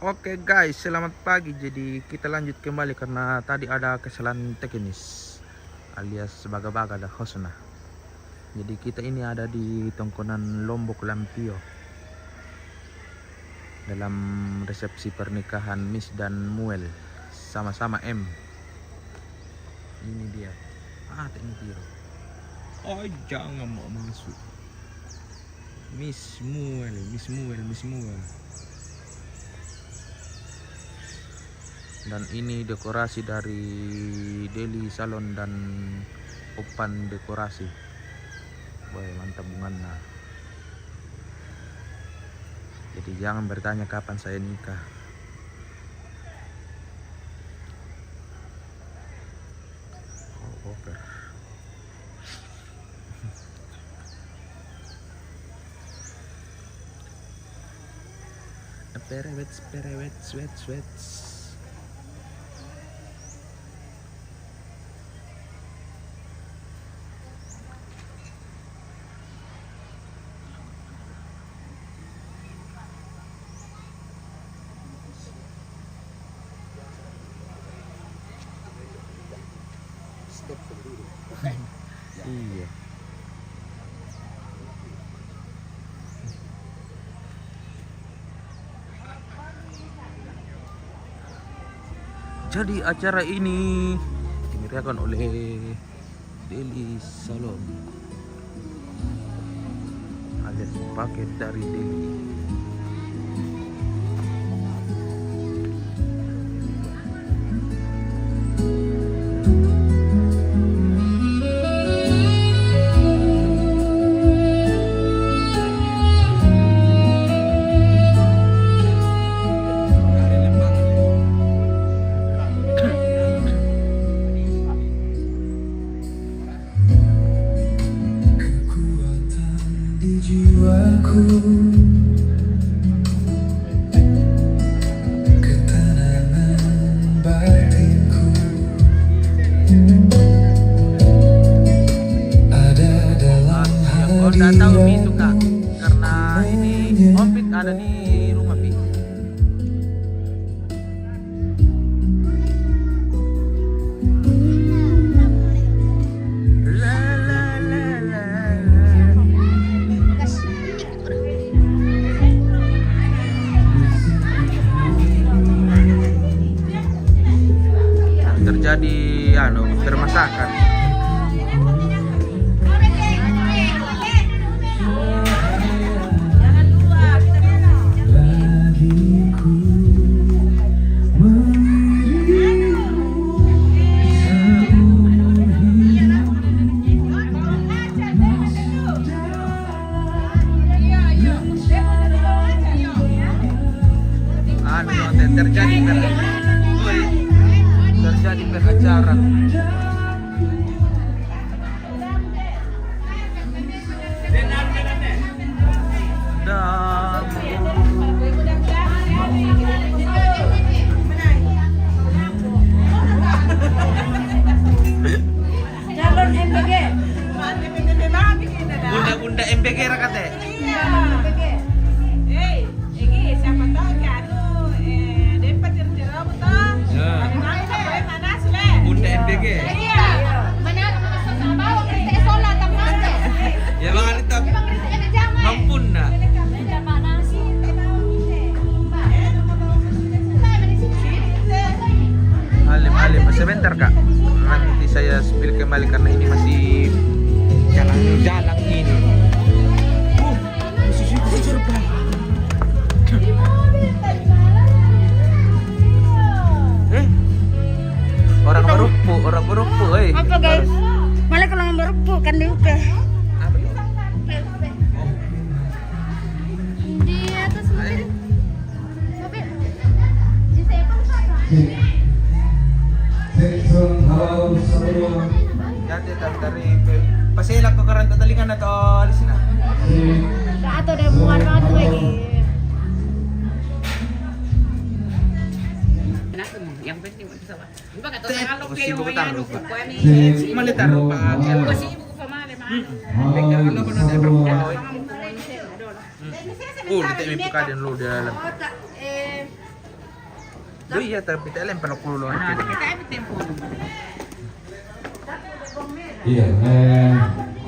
Oke guys, selamat pagi. Jadi kita lanjut kembali karena tadi ada kesalahan teknis alias baga-baga dah hosna. Jadi kita ini ada di tongkonan Lombok Lampio dalam resepsi pernikahan Miss dan Muel sama-sama M. Ini dia. Ini Tiro. Oh jangan mau masuk. Miss Muel. Dan ini dekorasi dari Deli Salon dan Opan Dekorasi. Wah, mantap bunganya. Jadi jangan bertanya kapan saya nikah. Oh, oke. Perewet, sweat. Iya. Jadi acara ini dimeriahkan oleh Deli Salon alias paket dari Deli. Jiwaku, ketenangan batinku, ada dalam hati Udah tahu Mi yang suka karena ini komplit ada di rumah Pi. Terjadi permasakan. bagiku mengiringimu seumur Terjadi pengajaran. Calon MBG. Bunda MBG rakate. Iya. MBG. Ini siapa tahu kan dapat cerita betul. Ya. Mana sih? Bunda MBG. Iya. Mana bawa kereta esola teman. Ya bang Arita. Mampun nah. Alim sebentar kak. Nanti saya spill kembali karena ini masih jalan ini. Orang beruppu, Apa guys? Malah kalau nomor bukan di UP. Di atas mobil. Mobil. Di halo semua. Jadi dari pasilak ko karanta talingan na to alis na. Atau ada muat banget lagi. Yang penting bisa. Iba ka to Tet, Tagalog o, kayo sibo ka taro pa. Malitar pa Kasi ibu ko pamali man. Bigyan ano ko na tayo berpukaw. Mga Oh, dito may pagkadyan lo dalam. Oh iya, tapi telen panakulo Nah, na kita ambil tempo. Iya,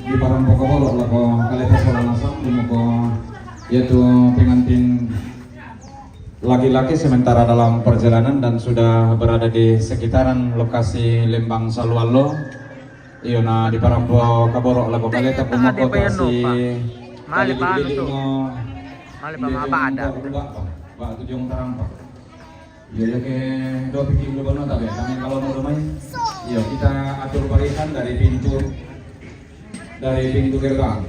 di parang Pokokolo lah ko kalita sa langsung di mo ko yaitu pengantin laki-laki sementara dalam perjalanan dan sudah berada di sekitaran lokasi Lembang Salualo. Iyo na di parang Kaboro lah ko kalita ko mo ko si Mali pa ano to? Mali pa mga bada. Ba tujuh tarang pa. Iya ke dua pikir dulu no tapi kami kalau mau rumah iya kita atur barisan dari pintu gerbang.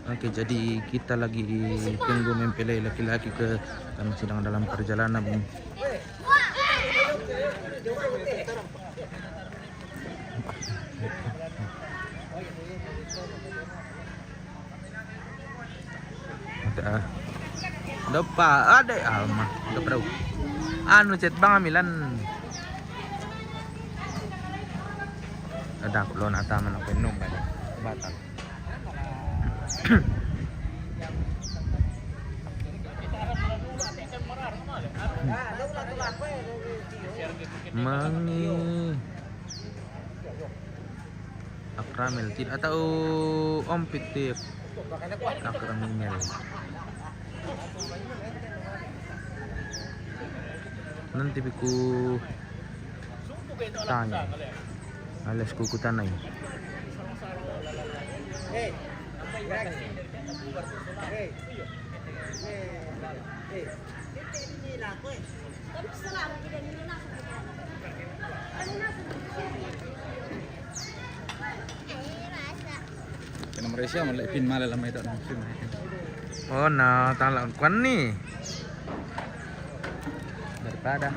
Oke, jadi kita lagi tunggu mempelai laki-laki ke kami sedang dalam perjalanan. Depa ada alma deprau anu cet bang amilan ada kulon ataman aku nung batal mangi akramel tidak tahu ompit tip akramel nanti biku tanya alias kuku tanay Kena Malaysia malah pin malah lama itu. oh nah talang kan nih daripada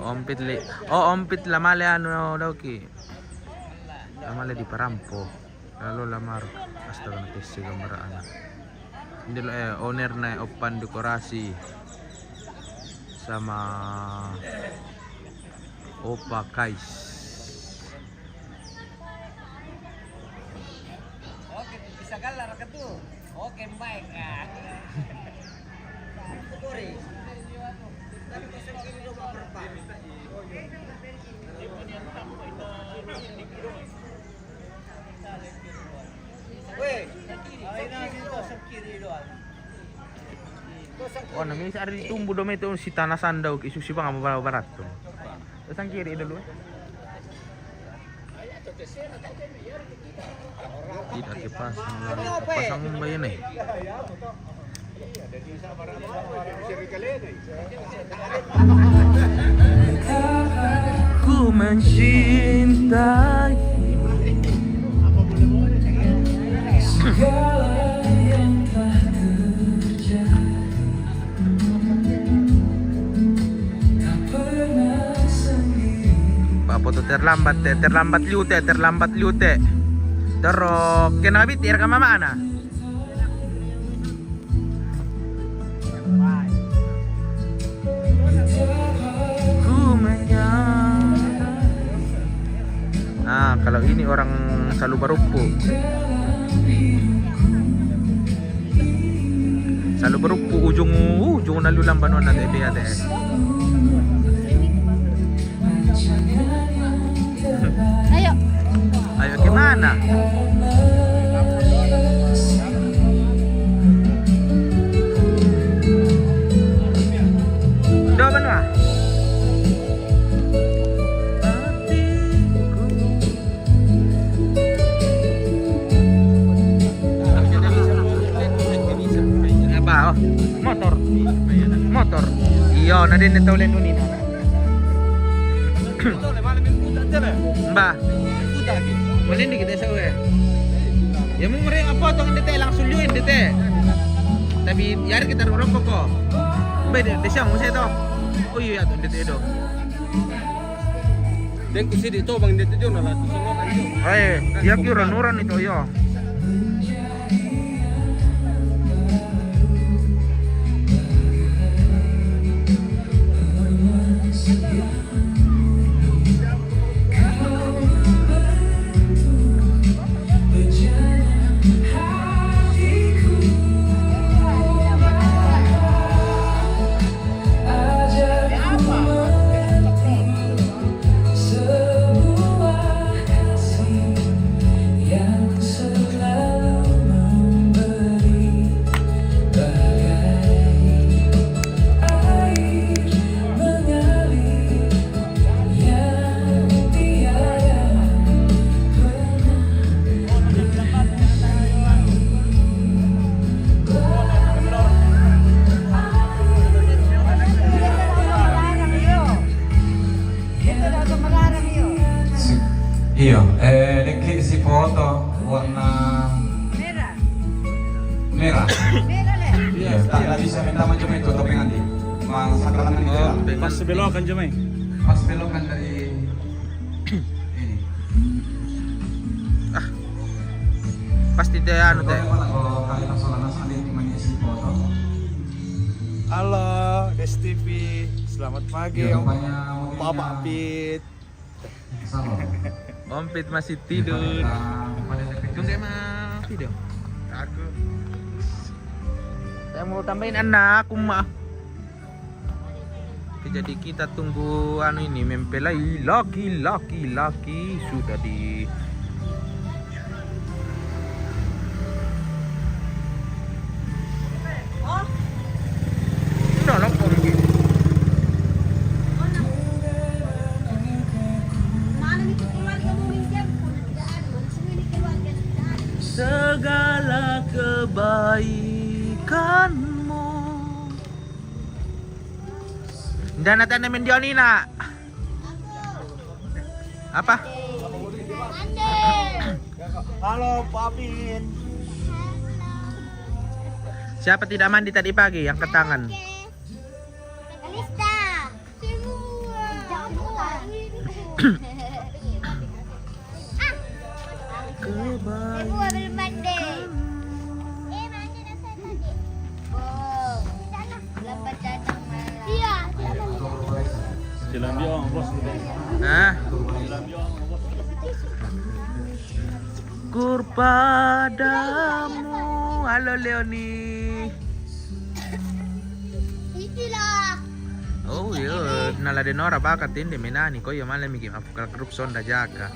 ompit lamale anu daw ki lamale di parampo lalu lamar astaga natis gambaraan hindi owner na opan dekorasi sama Opa Kais. Oke, bisa galar ke tuh. Oke, baik. Oh, namanya si Ari tumbuh dome itu si tanah sandau isu si bang barat tuh. Terus yang kiri dulu. Tidak dipasang lagi. Pasang bayan nih. Ku mencintai segala yang telah terjadi. Pak foto terlambat liute. Terus kenapa bitir ke mama ana? Nah, kalau ini orang Salu Barupu. Salu Barupu ujung nalulang banon na TBAD. Ayo gimana? Do benua. Apa? Motor. Iya, nadin na tawlen nunin. Mbah. Malin di kita sawe. Ya mau mereka apa tong dete langsung luin dete. Tapi yar kita rokok kok. Beda desa mo saya to. Oh iya tuh dete do. Den ku sidi to bang dete jo na la tu sono kan jo. Ya kira nuran itu yo. Iya, diklik si foto warna Merah. merah. Merah le. Iya, tak bisa minta macam itu tapi nanti. Mas sakalan ini Oh, jalan. pengen Pas sebelokan Jemai. Pas belokan dari ini. pasti teh anu teh. Kalau kali Solanas ada yang mengisi foto. Halo, Des TV. Selamat pagi, Iya, Om. rupanya mobilnya Papa Pit. Salon. Om Pit masih tidur. Tunggu emang video. Aku. Saya mau tambahin anak aku mah. Oke, jadi kita tunggu anu ini mempelai laki sudah di Udah lapor gitu. Mana nih keluarga mau minjem? Tidak ada. Mana sini nih keluarga? Tidak ada. Segala kebaikanmu. Dan nanti ada mendioni nak. Apa? Halo, Papin. Siapa tidak mandi tadi pagi yang ke tangan? Kalista. Semua. Semua belum mandi. Mandi dah saya tadi. Oh. Lambat datang malam. Iya. Jalan dia, bos. Hah? Jalan dia, bos. Kur padamu. Halo Leoni. Itulah. Oh iya, nala denora baka tinde menani ko yo male miki afkal grup sonda jaga.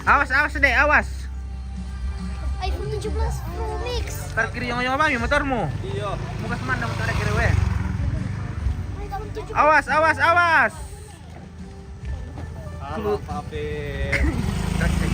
Awas deh, awas. iPhone 17 Pro Max. Parkir yang apa motormu? Iya. Muka semanda motor kiri we. iPhone 17. Awas. Halo, Papin. Nanti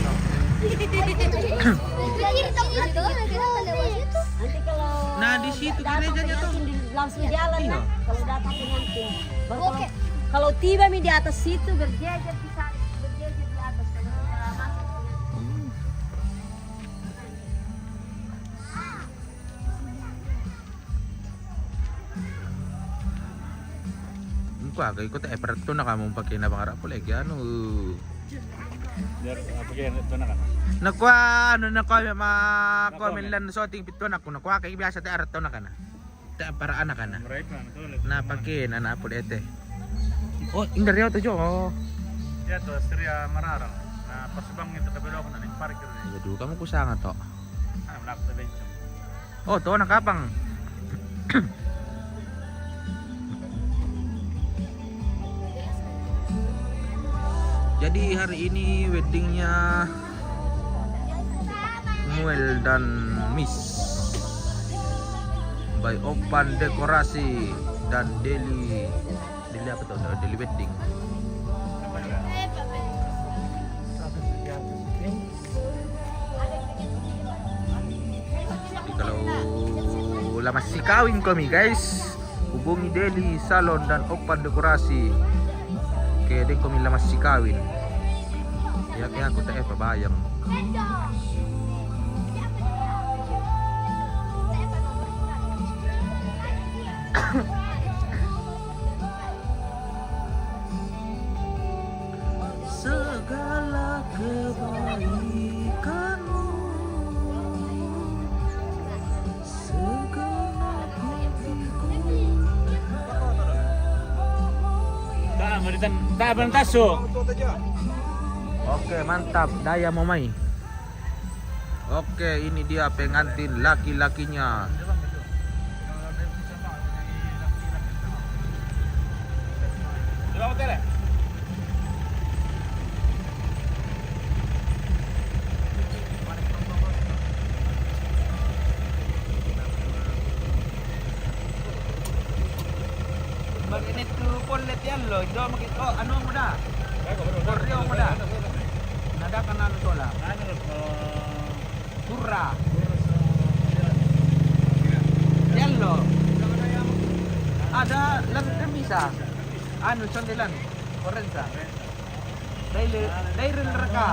kalau Nah, di situ datang gerejanya tuh. pengantin langsung jalan Iya. kan? Kalau datang pengantin. Baru Oke. kalau tiba mi di atas situ berjejer di sana, berjejer di atas. Kalau sudah masuk pengantin. Muka agak ikut pertu na kamu pakai na pangarap ko lagi anu. Biar apa kayak itu nak? Nakwa ano nakwa ma comment lan shooting pito na ko nakwa kay biasa ta arato na kana. Ta para anak kana. Mereka tuh. Na pakai na na apol ete. Oh, indar yo to jo. Oh. Ya tuh Astria Mararang. Nah, pas bang itu kebelokan nih parkir nih. Ya dulu kamu kusanga to. Ah, belak tuh bencong. Oh, to nakapang. Jadi hari ini weddingnya Muel dan Miss by Opan Dekorasi dan Deli apa tuh? Deli Wedding. Jadi kalau lama si kawin kami guys, hubungi Deli Salon dan Opan Dekorasi. Kaya din kami lama si kawin. Kaya ako tayo pabayang. Segala kebaikanmu, segala mimpiku. Tak taso. Oke, mantap, daya momai. Oke, ini dia pengantin laki-lakinya. Coba tere. Bag ini tuh polet yan lo, do makit oh ano mo da? Koryo mo da. Nada ka na sola. Surra. Yan lo. Ada lang kamisa. Ano sandilan? Korensa. Dairil reka.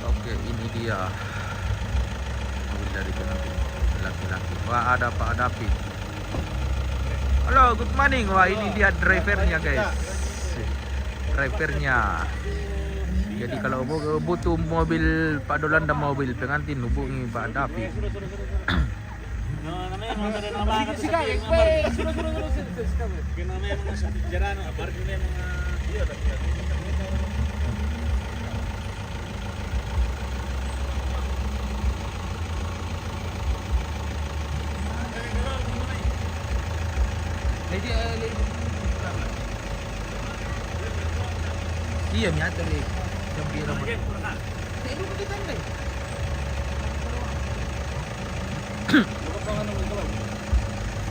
Oke, ini dia mobil dari pengantin laki-laki. Wah, ada Pak David. Halo, good morning. Wah, ini dia drivernya, guys. Drivernya. Jadi kalau butuh mobil Pak Dolan dan mobil pengantin, hubungi Pak David. Iya, nyata deh. Gembira banget.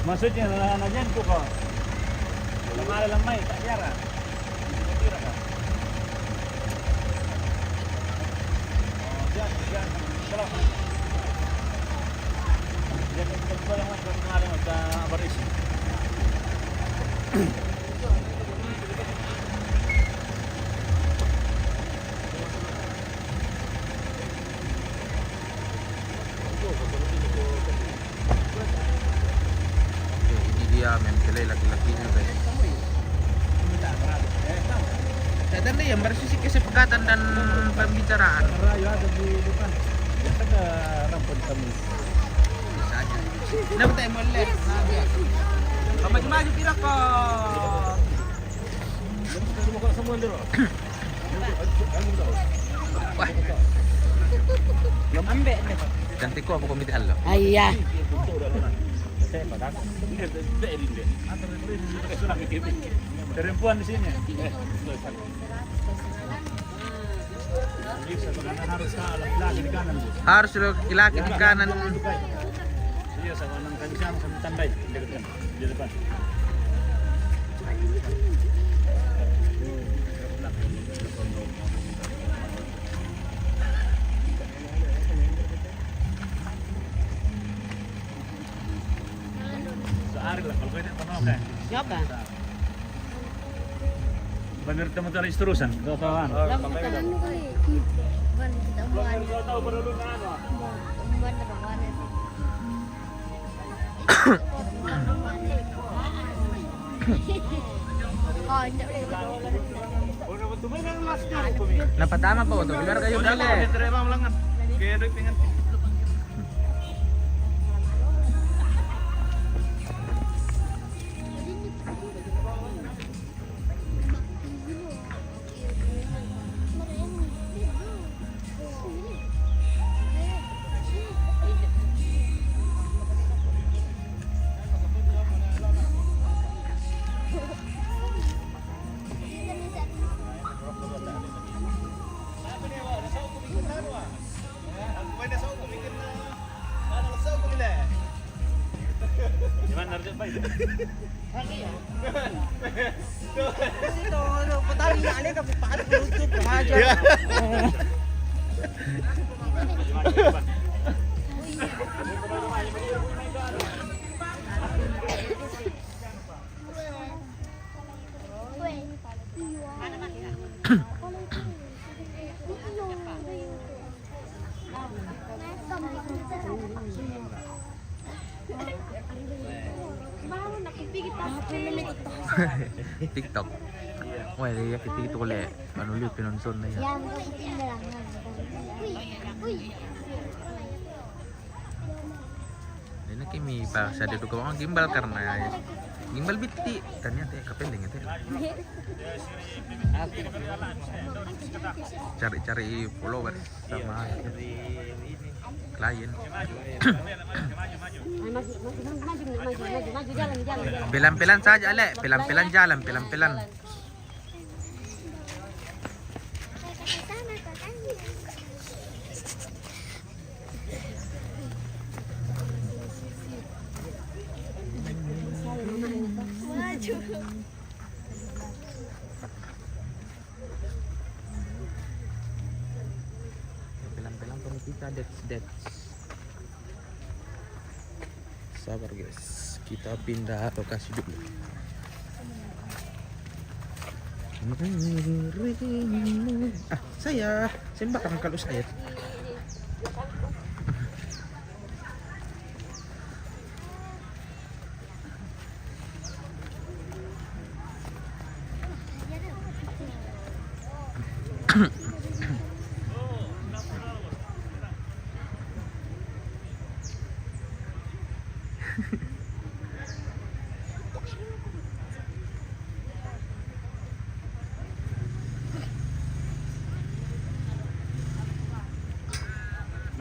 Maksudnya nanyain ko ka. Lamay lamay tak yara. Tira ka. Diyan. Tara. Diyan ko lang mas ngalan sa Baris. Dia mempelai laki-lakinya, guys. Dan yang bersisi kesepakatan dan pembicaraan. Rayo ada di depan. Biasa ke rampon kami. Bisa aja. Kenapa tak boleh? Maju-maju kira kok. Wah. Ambek nih. Cantik kok apa komite Allah. Iya. Perempuan di sini. Harus laki di kanan. Harus laki-laki di kanan. Iya, sama nang kami sama tandai di depan. Sehari lah kalau kita pernah kan. Siapa? Bener teman-teman terusan, tahu-tahuan. Tahu perlu anu. Dapat tama po to. Keluar kayo dali. Terima ulangan. Kaya doi pengen. Gimana Arjun baik? TikTok. Wah, dia kita boleh anu lihat penonton na yan. Ini kimi pa sa dito ko ang gimbal karena gimbal biti ternyata kapendeng itu. Cari-cari follower sama klien. Maju jalan. Pelan-pelan saja, Ale. Pelan-pelan jalan, pelan-pelan. Pelan-pelan kalau kita that's Sabar guys, kita pindah lokasi dulu. Saya sembarang kalau saya.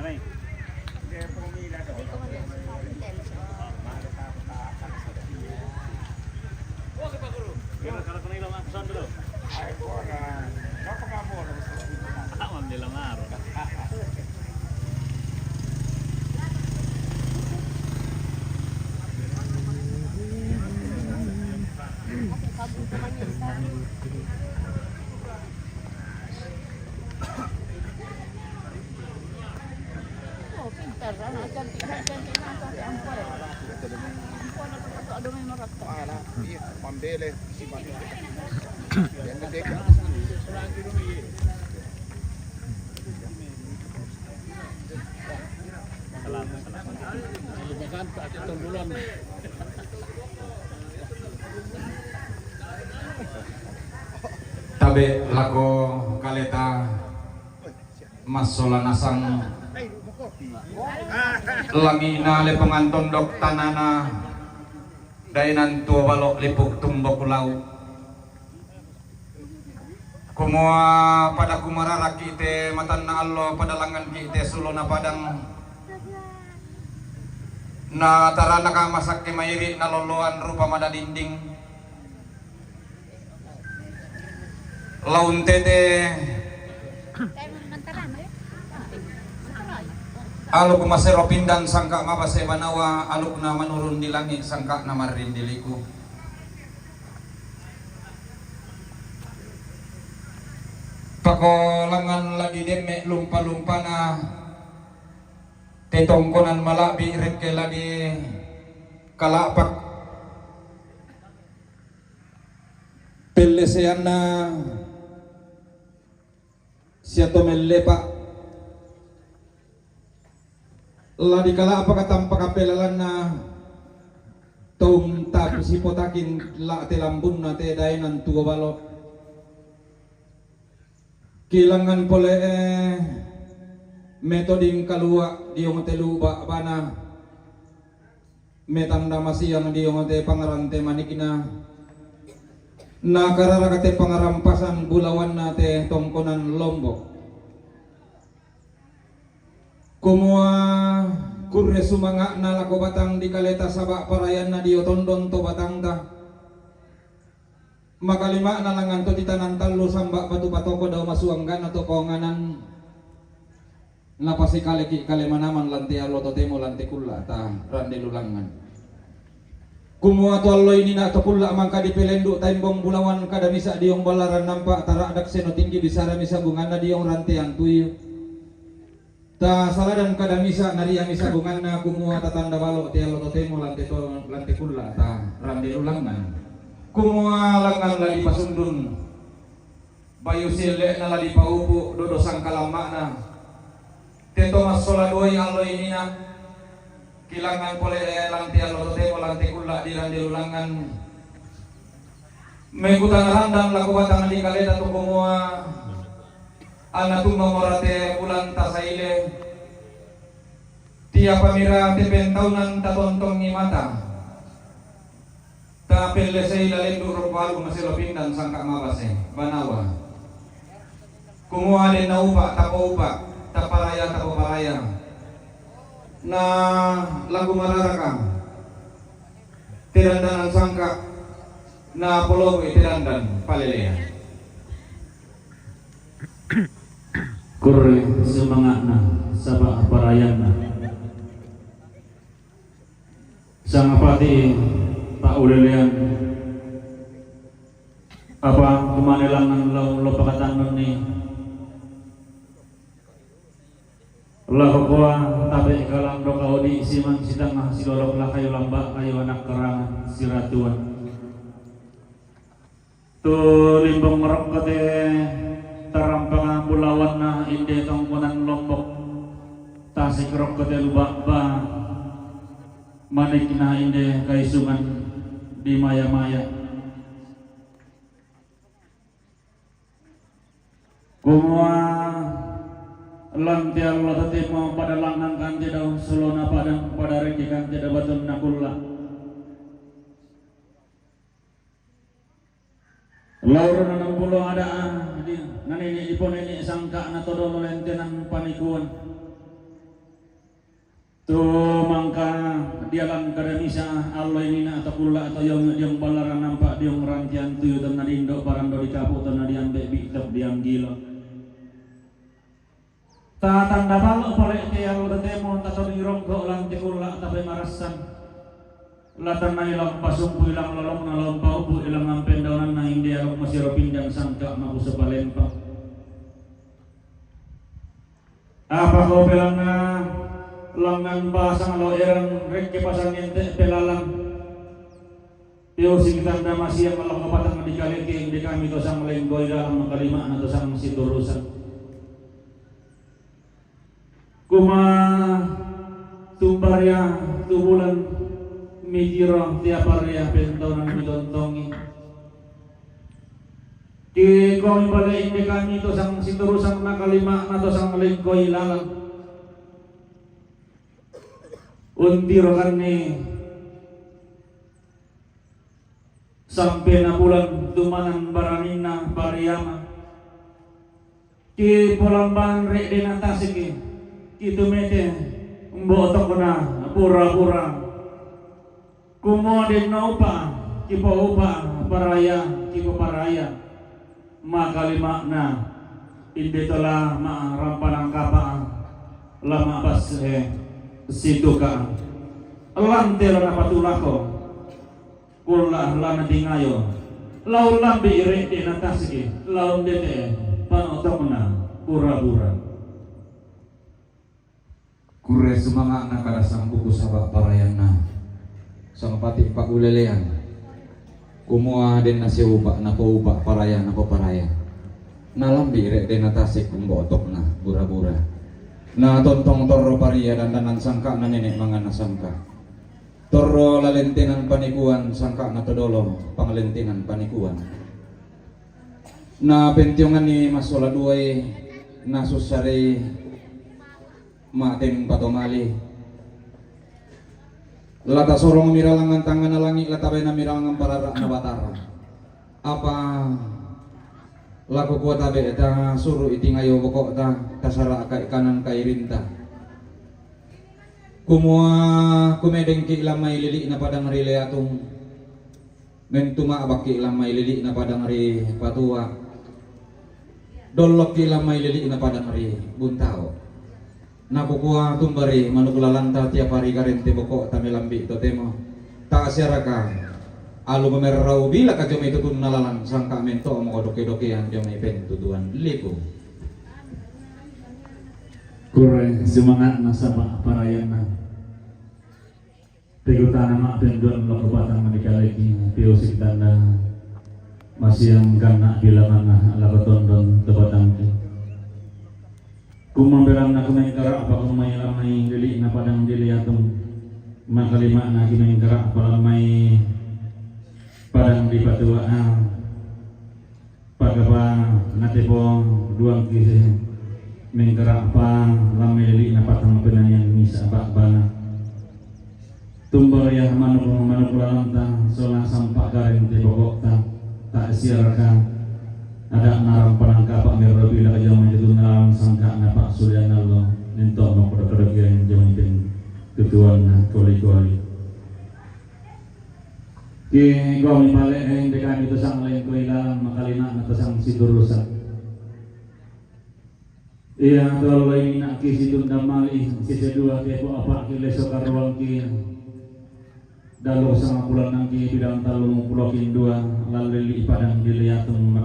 Nanay. Kira kalau kena ilang pesan dulu. Aman di lamar. Tabe lako kaleta masola nasang langina le penganton dok tanana dainan tua balok lipuk tumbok ulau kumua pada kumarara kite matanna allo pada langan kite sulona padang na tarana ka masak ke mairi na loloan rupa mada dinding laun tete aluk masero pindan sangka mabase banawa aluk na manurun di langit sangka na marindiliku pakolangan lagi deme lumpa-lumpa na tetongkonan malabi reke lagi kalapak pelesean na siato melepa ladi kala apa kata pakapelalan na tum tap sipotakin la te lambun na te dainan tua balok kilangan pole metoding kalua diong te luba bana metanda masiyang diong te pangarante manikina na karara kate pangarampasan bulawan na te tongkonan Lombok kumua kurre sumanga na lako batang di kaleta sabak parayan na dio tondon to batang ta makalima na langan to titanan talo sambak batu patoko daw masuanggan ato konganan napasi kaleki kalemanaman lanti alo to temo lanti kulla ta rande lulangan kumua to allo ini na to kulla mangka di pelenduk taimbong bulawan kada misa diong balaran nampak tara adak seno tinggi bisara misa bungana diong rantean tuyu ta saladan kada misa nari yang misa bungana kumua tatanda balok ti allo to temo lanti kulla ta rande lulangan kumua langan lagi pasundun bayu sile na lagi paupu dodo sangkalama na teto masola doi allo ini na kilangan pole lanti allo temo lanti kulla di rande lulangan mengutang handang laku batang di kaleta tu kumua ana tumma morate bulan tasaile tiap pamira tepen taunan tatontongi mata ta pelle sei lalendu rupalu maselo pindan sangka mabase banawa kumua de naupa tapaupa taparaya tapaparaya na lagu mararaka tirandanan sangka na pologo tirandan palelea Kurre semangatna sabak parayana sangapati tak ulelean apa kumanilangan lo pakatan ni Allah kuah tapi kalang do kau di siman si tengah si lolok lah kayu lambak kayu anak kerangan si ratuan tu limbong ngerok kate terampang pulauan na inde tongkonan Lombok tasik rok kate lubak ba manik na inde kaisungan di maya-maya kumua lang ti Allah tati mo pada langang kan ti daw sulona padang pada reki kan ti daw batun nakulla lauro na ng pulo ada di nanini ipon ini sangka na todo lentenan panikuan tu mangka dialang kada misa Allah ini na atau kulla atau yang balaran nampak diong rantian tuyo dan nadindo parando di kapu dan nadiambe bitok diam gilo ta tanda balok pare ti Allah demo ta to nironggo lang ti kulla tapi marasan latan na ilang pasumpu ilang lolong na lompau bu ilang ampen daunan na hindi alok masiro pindang sangka maku sa balempa apa ko bilang na langan pasang lo erang rek pasang ente pelalang yo sikitan da masih yang malam kapatang di kali di kami to sang lenggoy dalam kalima na to sang siturusan kuma tumbarya tubulan mijiro tiap hari pentonan midontongi di kami pada ini kami to sang siturusan na kalima na to sang lenggoy lalang untir kani sampai na bulan tumanan baranina pariyama di polamban rek dena tasik itu mete mbotok na pura-pura kumodin na upa kipo upa paraya kipo paraya makalima na indi tola ma rampanang kapa lama bas situ ka lantelo na patulako kula lana dingayo law lambi ire dinatasiki law dete panotok na pura-pura Kure sumanga na kada sang buku sabak parayan na sang pati pakulelean kumua den nasi ubak na po ubak parayan na po parayan nalambi rek den atasik kumbotok na bura-bura na tontong torro paria dan danan sangka na nenek mga nasangka torro lalentinan panikuan sangka na todolo panglentinan panikuan na pentiongan ni masola duay nasusari mating patomali lata sorong miralangan tangan na langit lata bay na miralangan pararak na batara apa laku kuat tabe ta suruh iti ngayo bokok ta kasara kay kanan kay rinta kumua kumedeng ki lamay lili na padang rile atong mentuma baki lamay lili na padang ri patua dolok ki lamay lili na padang ri buntao nakukuha tumbari manukulalanta tiap hari karente bokok tamilambi to temo ta asyaraka alu memerrau bila ka jomay tutun nalalan sangka mento mo doke-dokean jomay pentutuan liku kure semangat nasaba parayan na tegutana mak penduan lo kupatang manikalaki piusik tanda masih yang kana bilangan na alakotondon tebatang ki kumambelang na kumay kara apa kumay lamay lili na padang dili atong makalima na kumay kara apa lamay padang di patua pagapa natipo duang kisi mengkara apa lamay lili na patang penanyan misa bana tumbar ya manuk lalanta solang sampak garing di bokok tak siarkan ada narang penangkapan merobi la jaman itu narang sangka napak surya nallo nentok mau pada yang jaman itu ketuan koli-koli ki gom pale yang dekan itu sang lain koilan makalina na sang siturusan iya tol lain nak ki situ damali sisa dua kepo apa ki leso karwang ki dalu sama pulang nangki bidang talu pulokin dua lalu padang diliatung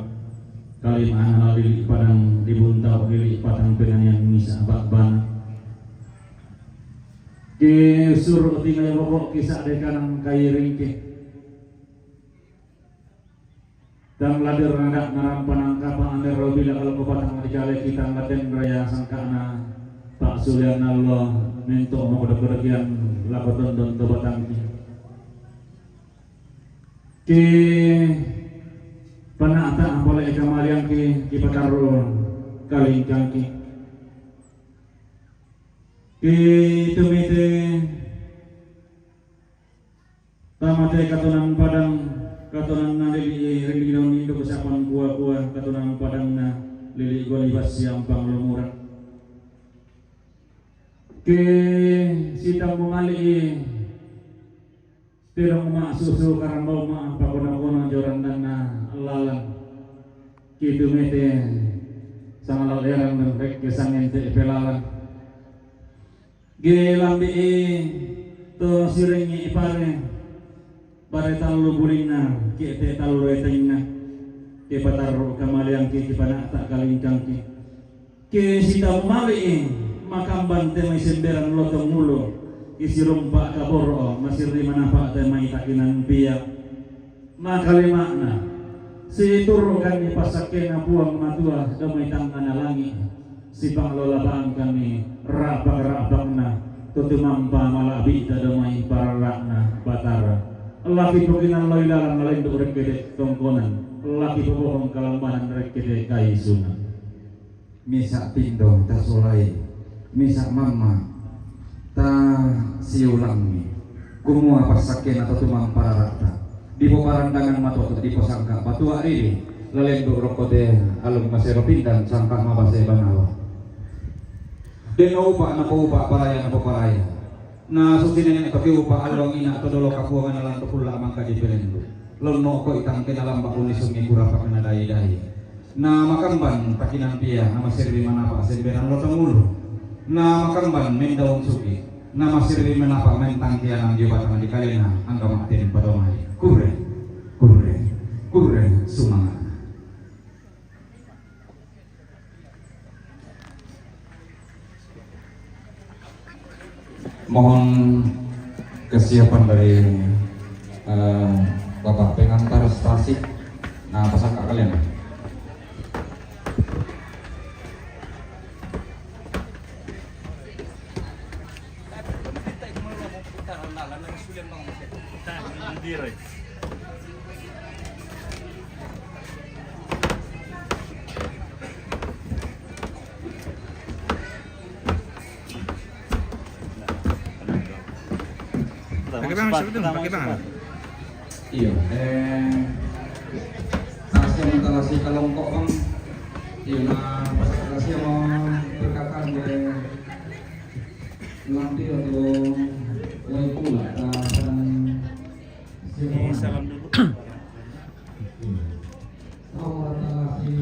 kalimah lali padang dibuntau lili padang penganian misa bakban di Ki suruh tinggal rokok kisah dekan kai ringki. Dan ladir nadak ngaram panangkapan anda robila kalau kepatang dikale kita ngaten raya sangkana Pak Suryan Allah minto makodak-kodakian lakoton don tobatang ki panata boleh kamalian ki pataru kalingkang ki tumite tamate katunan padang katunan na lili ringginaw nindo kasapan kuwa-kuwa katunan padang na lili golibas yang panglumuran ke sitang mumali tirang susu karambau ma pakono-kono joran dan na lalang kitu mete sangal lerang dan rek kesangen te pelalang ge lambi to sirengi ipare pare talu bulina ki te talu retengna ke pataru kamaliang ki pana tak kalingkang ki ke sitang mumali makamban te may semberan lotong mulo isi rumpa kaboro masih di manapa te may takinan biyak makalimakna si turu kami pasake na buang matua damay tangkana langit si panglolabang kami rabak-rabak na tutumampa malabi ta damay pararakna batara laki pukinan loilalang lain do rekede tongkonan laki pubohong kalambanan rekede kaisunan misa pindo tasolai misa mama ta siulang ni kumua pasaken atau tumang pararata di parandangan mato di posangka patua ini lalendo rokode alung masero pindan sangka mabase banawa den upa na upa paraya na paraya na sutinen ito ki upa along ina to dolo kapuangan alang to pula mangka di pelendo lono ko itang kinalamba unisumi kurapa kana dai-dai na makamban takinan pia na masirbi manapa semberan lotong mulo na makamban men daun suki na masirbi manapa men tangkian ang jabatan di kalina angka matin padomay kure sumangat mohon kesiapan dari Bapak pengantar stasi nah pasang kalian Bagaimana? Iya, kasih mentalasi kalongkok bang, iya nah kasih mau berkatan dari lantai atau wai pula dan salam dulu. Oh, mentalasi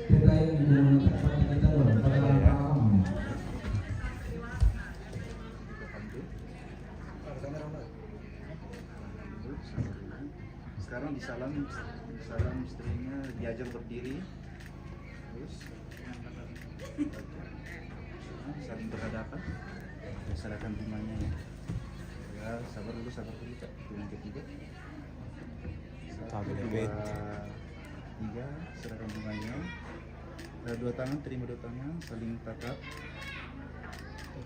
kita yang kita pada sekarang disalam istrinya diajar berdiri terus saling berhadapan serahkan bunganya ya sabar dulu Kak yang ketiga 1, 2, 3 serahkan bunganya dua tangan terima dua tangan saling tatap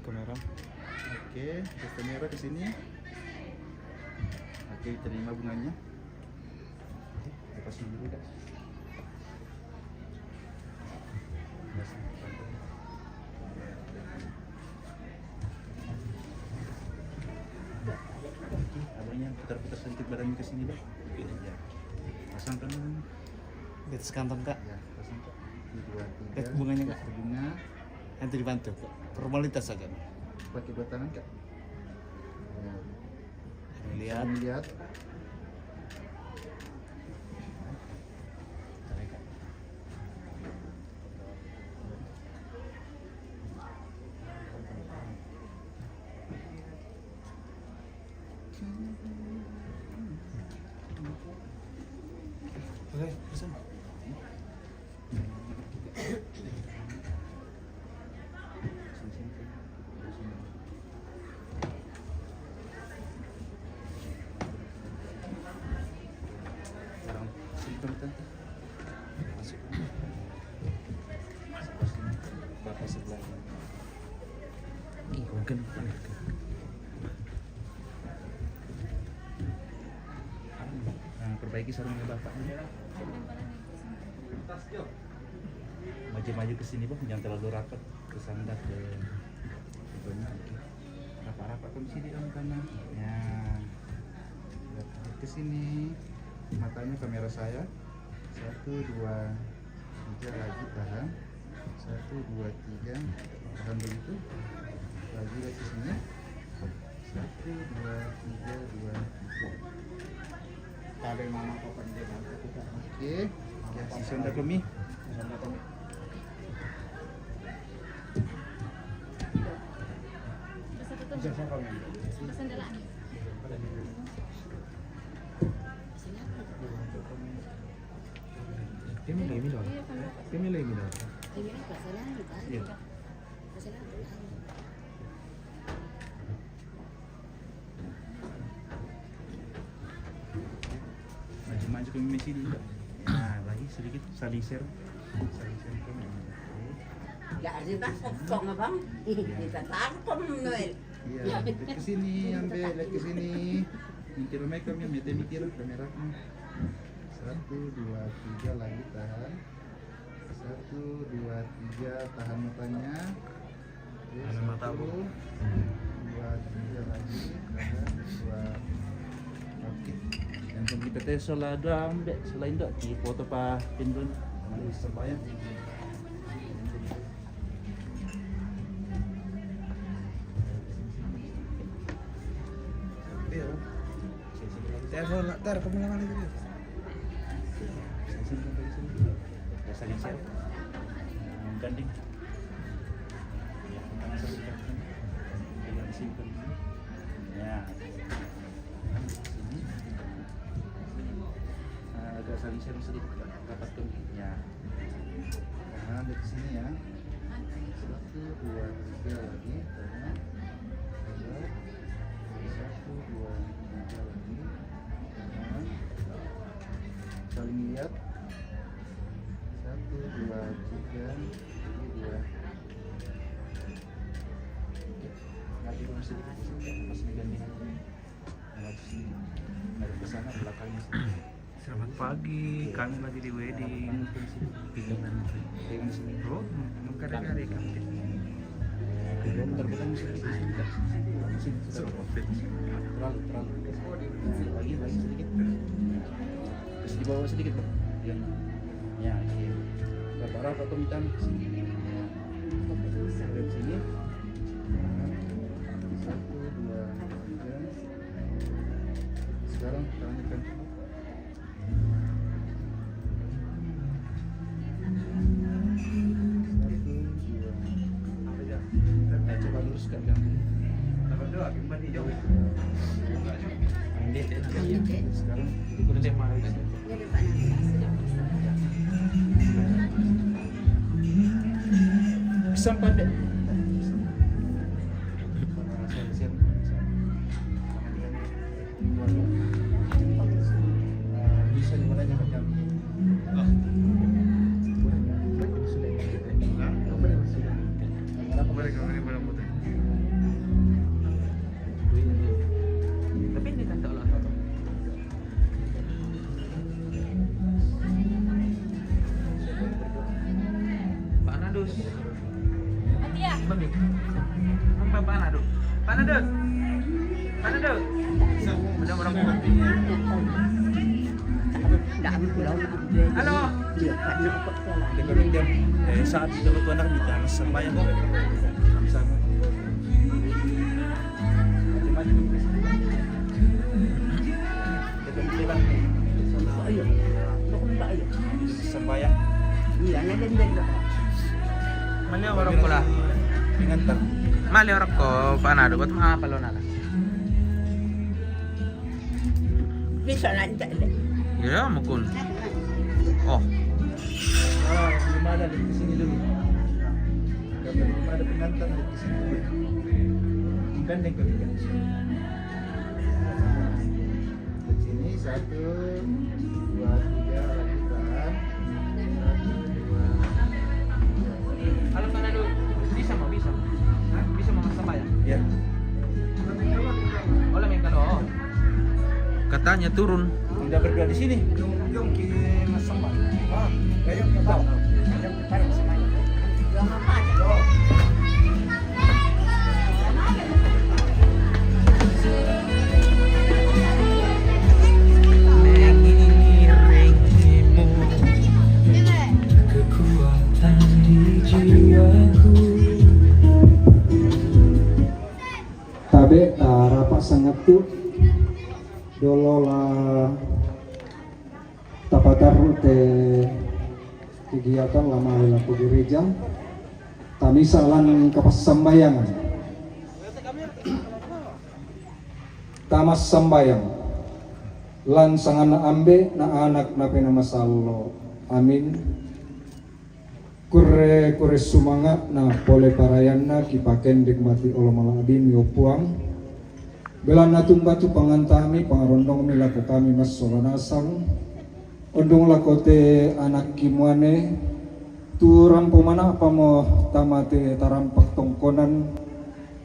kamera oke terus kamera ke sini oke terima bunganya lepasin dulu Kak. Abangnya putar-putar sedikit badannya ke sini Kak. Ya. Pasangkan Di atas kantong Kak. ya, pasang Kak. 1, 2, 3. Lihat bunganya, Kak. Bunga Nanti dibantu Kak. Formalitas saja. pakai dua tangan Kak. Ya. Lihat. Lihat. Oke, pesan. lagi sarungnya bapak. Maju-maju ke sini bang, jangan terlalu rapat ke sana ke itunya. Rapat-rapat ke sini om kanan. Ya, ke sini. Matanya kamera saya. 1, 2, 3 lagi tahan. 1, 2, 3 tahan begitu. Lagi ke sini. 1, 2, 3, 2, 3. Tabe mama kapan dia bantu kita. Oke, ya sisa ndak kami. Kami lagi dong. Iya. Maju-maju kami sini. Nah, lagi sedikit saling share. Saling share kami. Ya, kita kok bang? Kita takut Noel. Iya, lihat ke sini, ambil lihat ke sini. Mikir mereka kami, mikir kamera kami. 1, 2, 3 lagi tahan. 1, 2, 3 tahan matanya. Tahan mata bu. 2, 3 lagi tahan. 2. Oke. Yang kita tes selada ambek selain dok di foto pa pindun. Mana sembahyang. Tar kemana lagi dia? Saling share. Ganding. Tangan saya pegang disimpan. Ya. Sini. Agak saling share sedikit dapat ke ya. Nah, dari sini ya. 1, 2, 3 lagi. 1, 2, 3 lagi. Saling lihat. 1, 2, 3 ini 2. Maju dulu sedikit pas diganding maju sini ada ke sana belakangnya sini. Selamat pagi, kami lagi di wedding. Pingingan Pegang sini bro. mengkari-kari kami. Bentar-bentar sini terlalu lagi sedikit terus di bawah sedikit bro. Ya oke. Berapa pemitan sini ya. Dari sini 1, 2, 3. Sekarang kita lanjutkan. Coba luruskan kan. Sekarang bisa pandai. Bisa dimana aja macam. Tapi ini kan tak lah. Pak Nadus. Ya. Bagi. Pak Nadus. Pak Nadus. Pak Nadus. Udah berapa? Halo. Saat itu tuan anak kita sembahyang sama-sama. Sembahyang. Mali orang pula. Pingantar. Mali orang ko Pak Nadus buat apa lo nana? Bisa lanjut. Ya, mukun. Oh, Belum ada di sini dulu. Karena belum ada pengantar di sini dulu. Gandeng kali kan. Ke sini 1, 2, 3 lagi tahan. 1, 2, 3. halo Pak Nadus. Bisa mau bisa. Hah? Bisa mau masak ya? Ya. Oleh main kalau. Katanya turun. Udah berdua di sini. Jom ke Mas Sambal. Kayak ke bawah. Kayak ke parang semuanya. Mengiringimu kekuatan di jiwaku. Tabe rapat sangat tuh dolola tapatar te kegiatan lama laku gereja tami salan kapas sambayangan tamas sambayang lan sangana ambe na anak na pinamasallo amin kure sumangat na pole parayan na kipaken dikmati olo maladin yopuang belan natung batu pangantami pangarondong mi laku kami mas solanasang ondong lakote anak kimuane turang pemana apa mo tamate tarampak tongkonan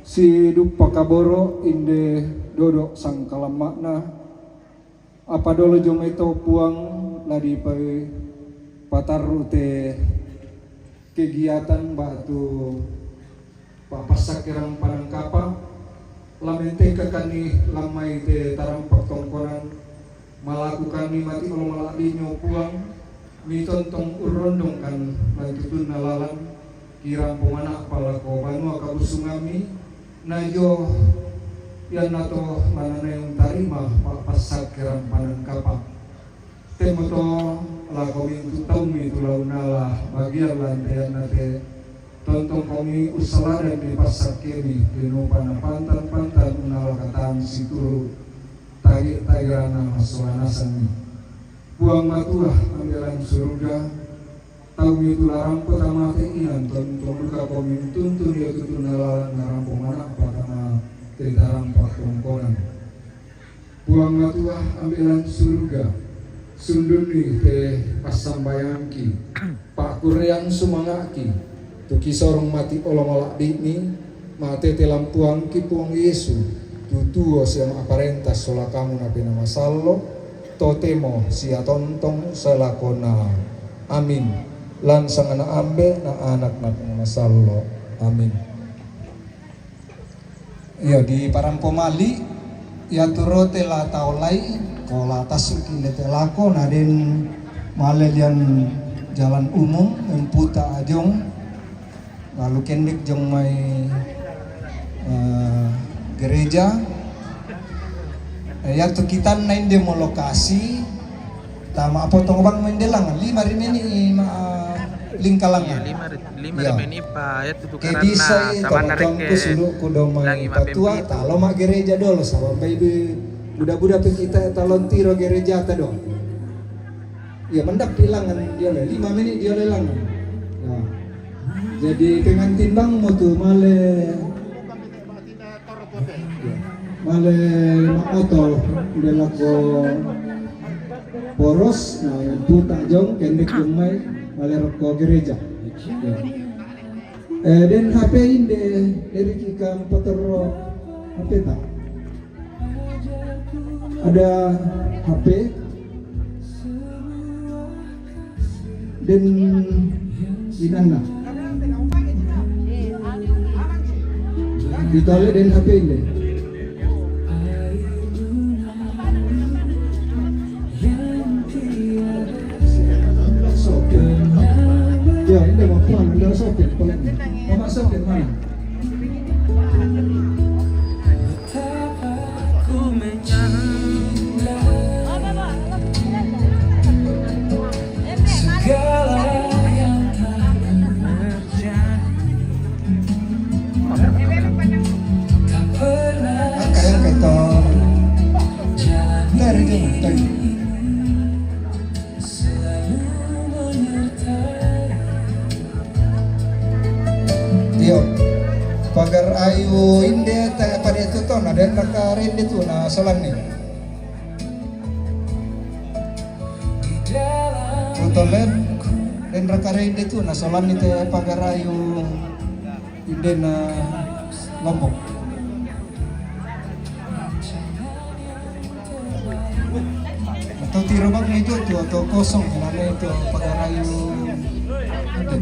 si dupa kaboro inde dodok sang kalamakna apa dolo jom itu puang ladi pai patarute kegiatan batu papasak kirang panangkapa lamente kakani lamai te tarampak tongkonan malakukan ni mati kalau maladinya puang mi tontong urondong kan matutun nalalan kirang pemana pala ko banua kabusungami najo yan nato manana yung tarima papasak kirang panangkapa temoto lako mintu taumi tulau nala bagian lantayan nate tontong kami usala dan di pasak kini dinupan pantan unala kataan situ tagi-tagirana masolanasan buang matuah anggaran surga tahu itu larang pertama keinginan tontong duka kami tuntun ya tutunala narampung anak pertama terdarang pakongkonan buang matuah ambilan surga sunduni te pasambayangki pak kureang sumangaki tuki sorong mati olong-olak dini mate te lampuangki puang Yesu tutuo siang aparentas sola kamu napi nama sallo totemo sia tontong selakona amin lan sangana ambe na anak napi nama sallo amin. Iya di parampo mali ya turote la taulai kola tasuki lete lako naden malelian jalan umum emputa ajong lalu kendek jong mai gereja ya tu kita nain demo lokasi tama potong bang mendelang 5 rimeni lingkalangan lima ya. remeni pa ya tu ke bisa tong kusulu kudomai patua talo mak gereja dolo sampai budak-budak kita talon tiro gereja ta dong ya mendak pilangan dia 5 menit dia lelang ya. Jadi pengantin bang mau tuh male motor udah laku poros nah yang puta jong kendek umai male rokok gereja ya. Dan HP inde dari kikam potero HP tak ada HP dan inana ditolak dan HP inde ya ini mau pulang ada soket mau soket mana pagar ayu inde tak pada itu tuh ada nakar inde tuh na salam nih tolet dan nakar inde tuh na salam nih teh pagar ayu inde na Lombok tirobang itu tuh atau kosong karena itu pagarayu itu.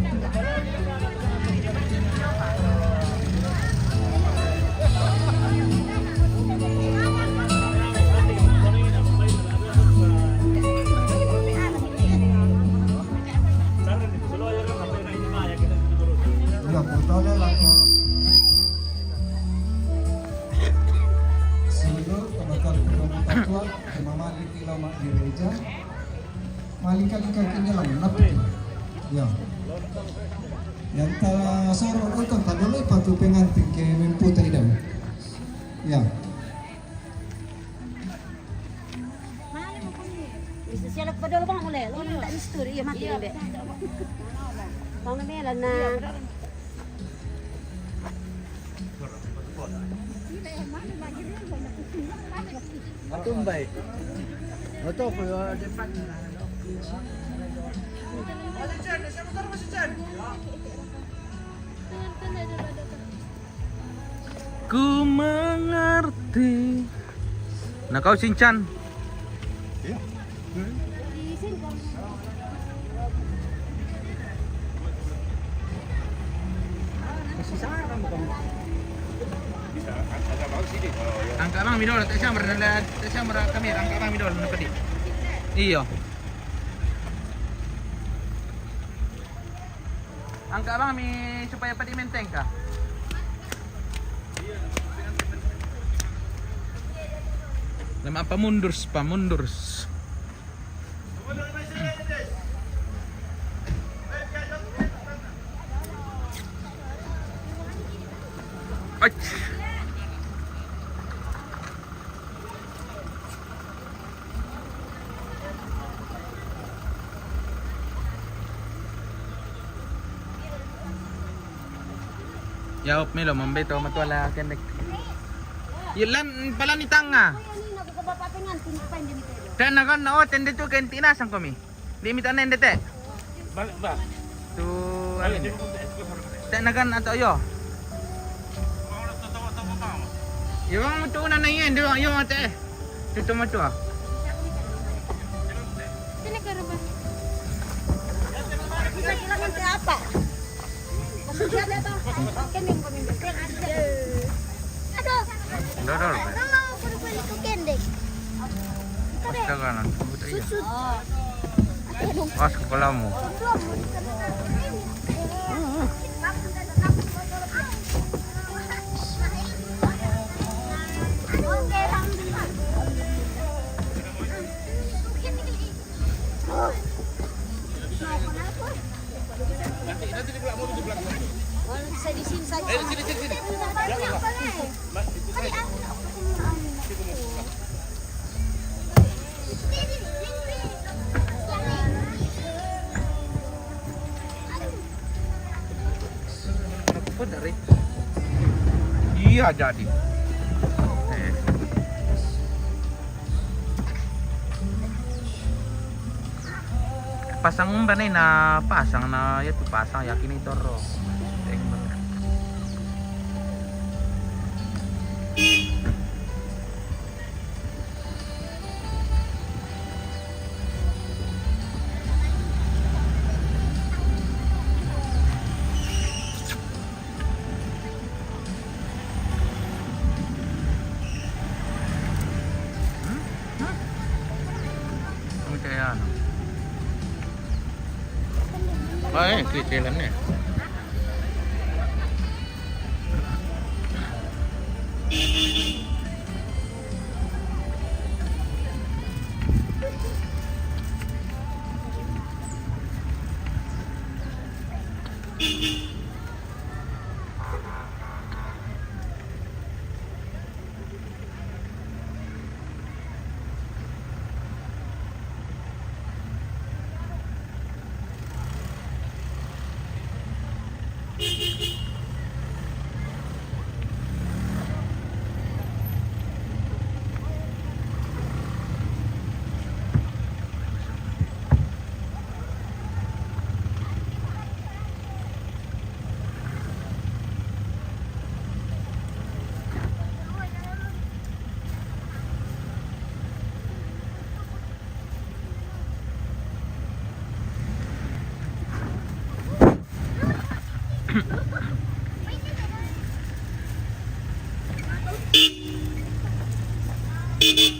Ya, betul lah. Sino kabakal patwa mamali kilama gereja malika-lika lang napi. Ya. Yang ta soro ko kan taduloy patu pengantin ke mimputa idam. Ya. Mahal mo kami. Bisa siya nagpadalo bang ulit. Lo nang daan story. Iya mati be. Pang namela na. Matumbay. Ito po yung depan. Ku mengerti. Nah kau Sinchan. Angka bang midol, tak siya kamera, angka bang midol na padi. Iyo. Angka bang mi supaya padi menteng ka. Lama apa mundurs. Ach. Yaup milo mambeto matwala kendek. Yilan pala ni tanga. Ano na ko bapatingan tinpa hindi mi tayo. Dan nakan na tende tu kentina sang kami. Limit anen dete. Balik ba? Tu tak nakan atau yo. Yung tu na yen do yo ate. Tu matu. Sini ka ba? Kita kailangan teh apa? Masuk siya dito. Kami yung pamimigay. Aduh. Dodol. Puro-puro ko kendek. Basta ka na. Buta iya. Susud. As kepala mo. Bisa di sini saja. Sini. Apa dari? Iya jadi. Pasang ba na pasang na yatu pasang yakin ito ro. Kaya ano? Ay, kitilan eh. Oke,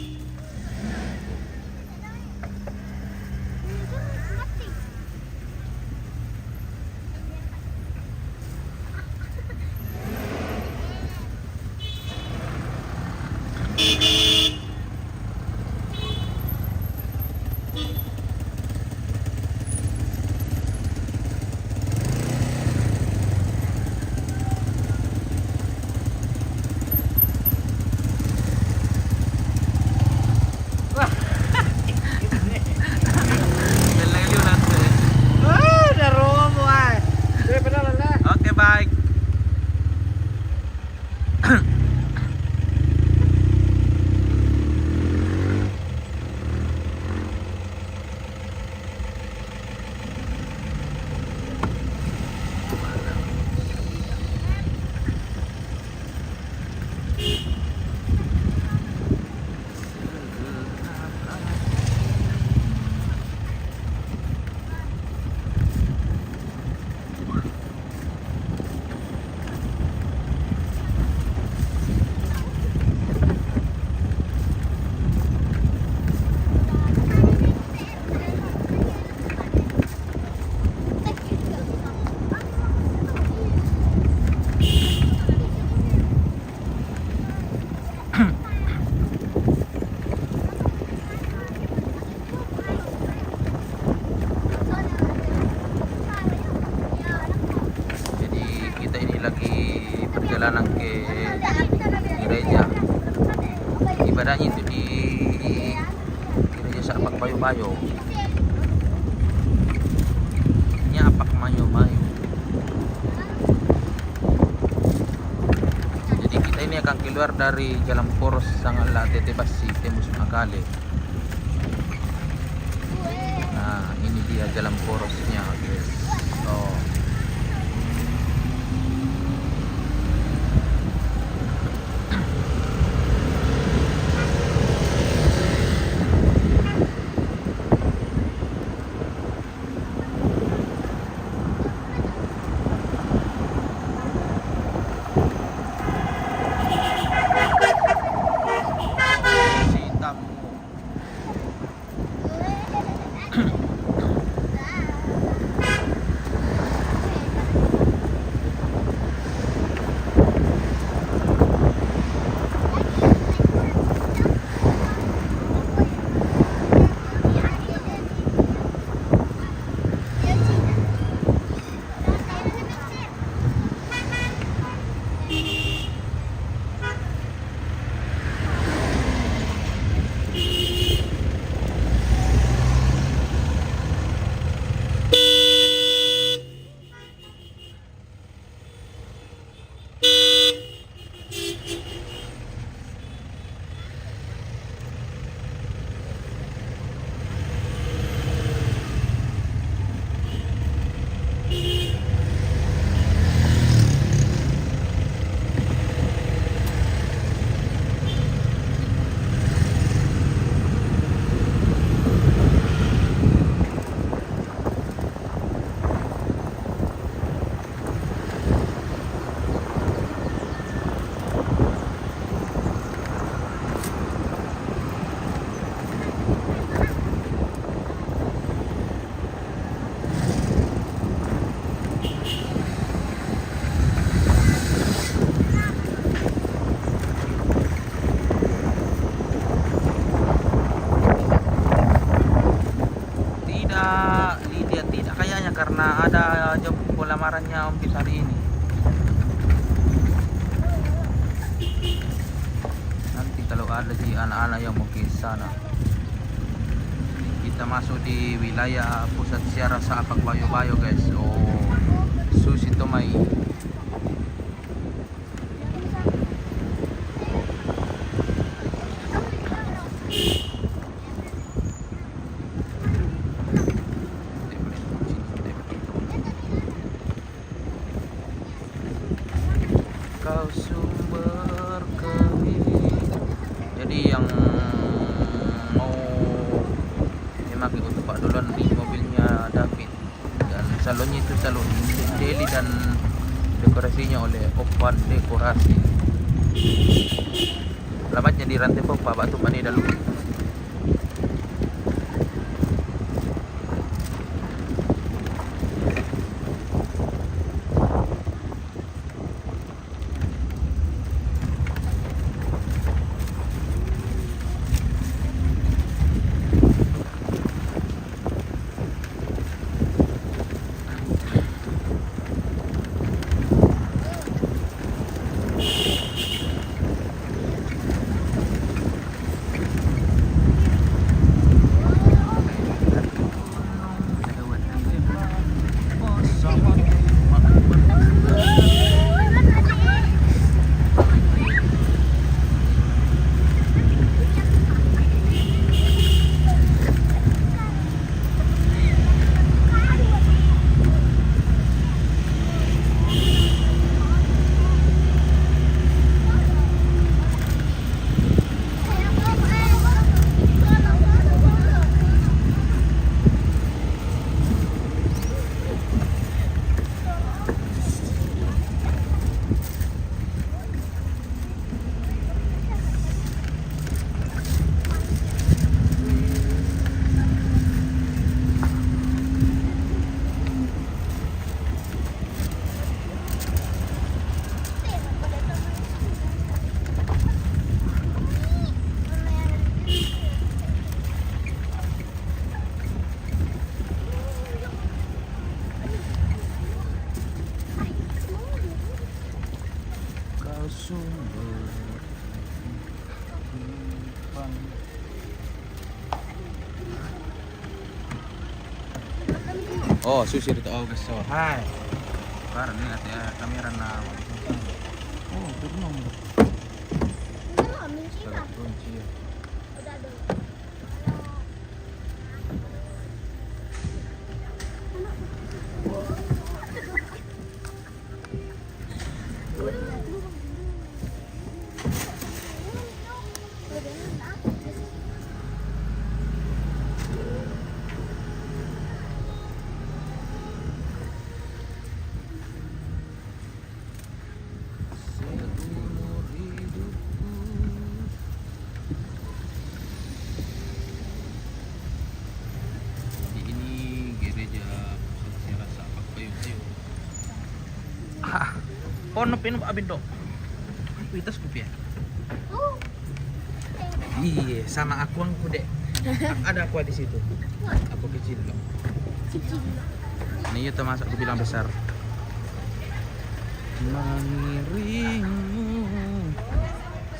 baik. Jadi kita ini lagi perjalanan ke gereja. Ibadahnya itu di gereja Sapak Bayo-Bayo. Ini Apak Mayo-Mayo. Jadi kita ini akan keluar dari Jalan Poros Sangala Tetebasi Tembus Makale. Nah, ini dia jalan porosnya, guys. Oh. karena ada job lamarannya Om Pis hari ini. Nanti kalau ada di anak-anak yang mau ke sana, kita masuk di wilayah pusat siara Sapak Bayo-Bayo guys. Oh, Susi Tomai. Kau sumber kehidupan. Jadi yang mau memakai untuk Pak Dolon di mobilnya David, dan salonnya itu salon Deli dan dekorasinya oleh Opan Dekorasi. Lamatnya di rantai pok Pak Batu Pani dalu. Oh, sushi dito August so. Hai. Para ni ate kamera na. Oh, turno mo. Oh, pinum abin dok. Pitas kopi ya. Iya, sama aku ang kude. Ada aku di situ. Aku kecil loh. Ini itu masak aku bilang besar. Mengiringmu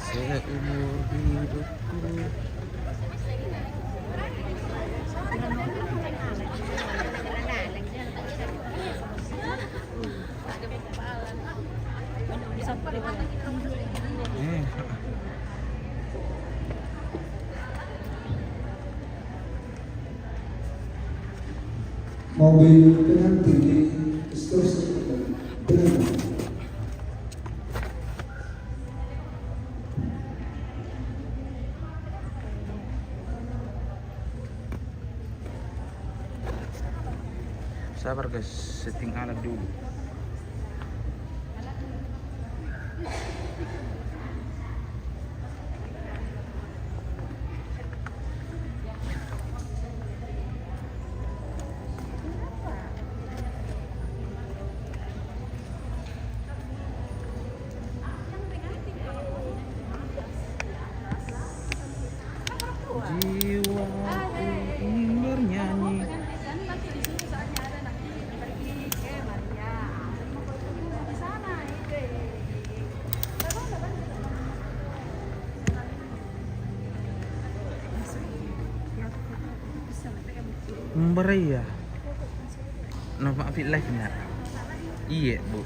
seumur hidupku. Mobil pengantin di seterusnya benar. Sabar guys, setting alat dulu. Jiwaku ingin bernyanyi. Beria. No, maafin live na. Iya, Bu.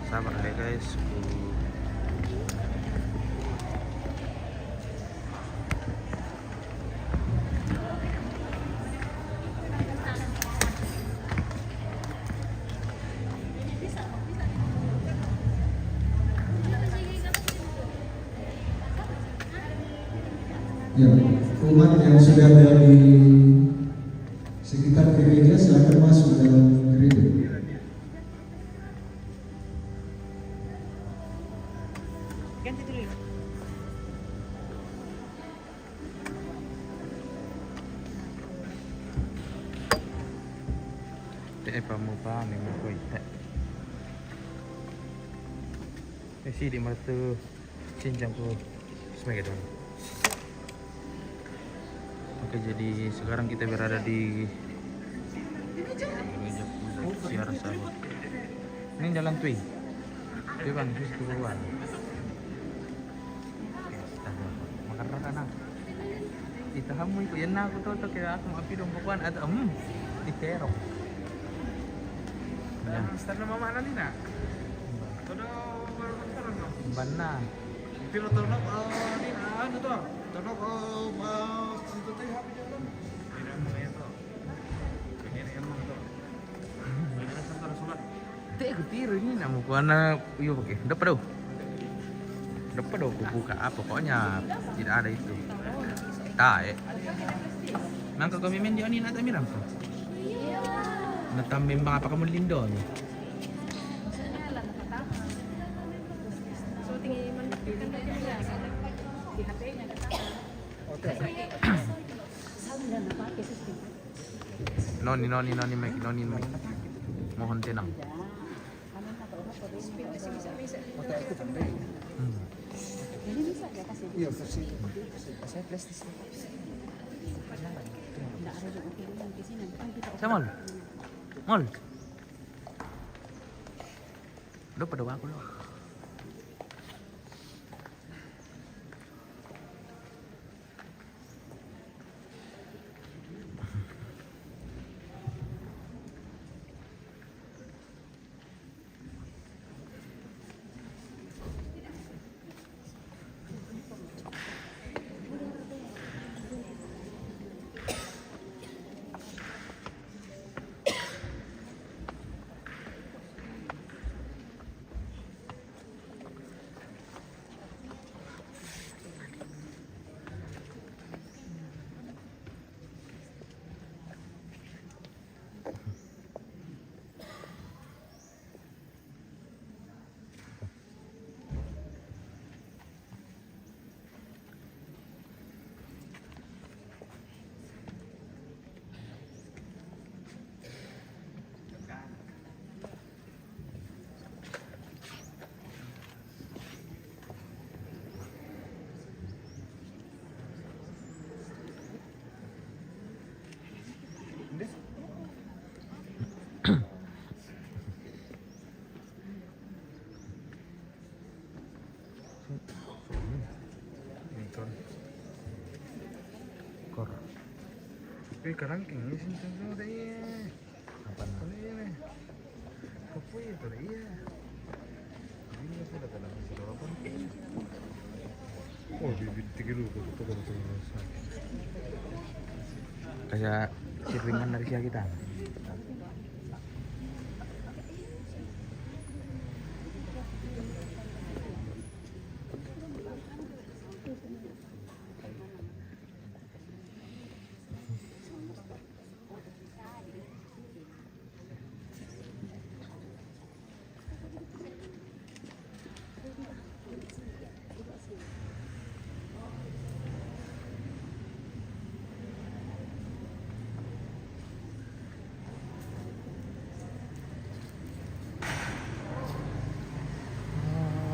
Sabar ya, guys. Ya, umat yang sudah ada di sekitar gereja silakan masuk dalam gereja. pamupaan ni mo ko ite. Si di martu cincang ko sebagai dong. Oke, jadi sekarang kita berada di gereja pusat Siara Sahabat. Ini jalan Tui. Tui bang, terus ke bawah. Makan rata nak. Itahan mo ito. Yan na ako to. Kaya ako mapidong bukuan. At ikerok. Yan. Start na mama na nina. Todo baru karon no. Ban na. Pero tunok ni ano to? Tunok situ teh happy jalan. Tidak mo yan to. Kaya mo to. Ini santar sulat. Tidak ketiru ini namu ko na iyo pakai. Dapat daw. Dapat daw buka apa pokoknya tidak ada itu. Tae. Nangka kami main di ani nata mirang ko. Natamim mga pa kamon lindo ni. So tingin man kan dia di HP-nya kata. Sanda na pakai sistem. Noni mic. Mohon tenang. Ini bisa ya kasih. Iya, versi. Saya flash di sini. Enggak ada juga pilihan di sini. Kan kita Sama lu. Mol. Lu pada aku lu. Kor. Tapi kerangking ini sih tentu deh. Apa na? Ini. Kapoy itu deh. Ini sudah dalam sarapan. Oh, bibit 3 ko to ko to sa. Kaya sirringan dari siya kita.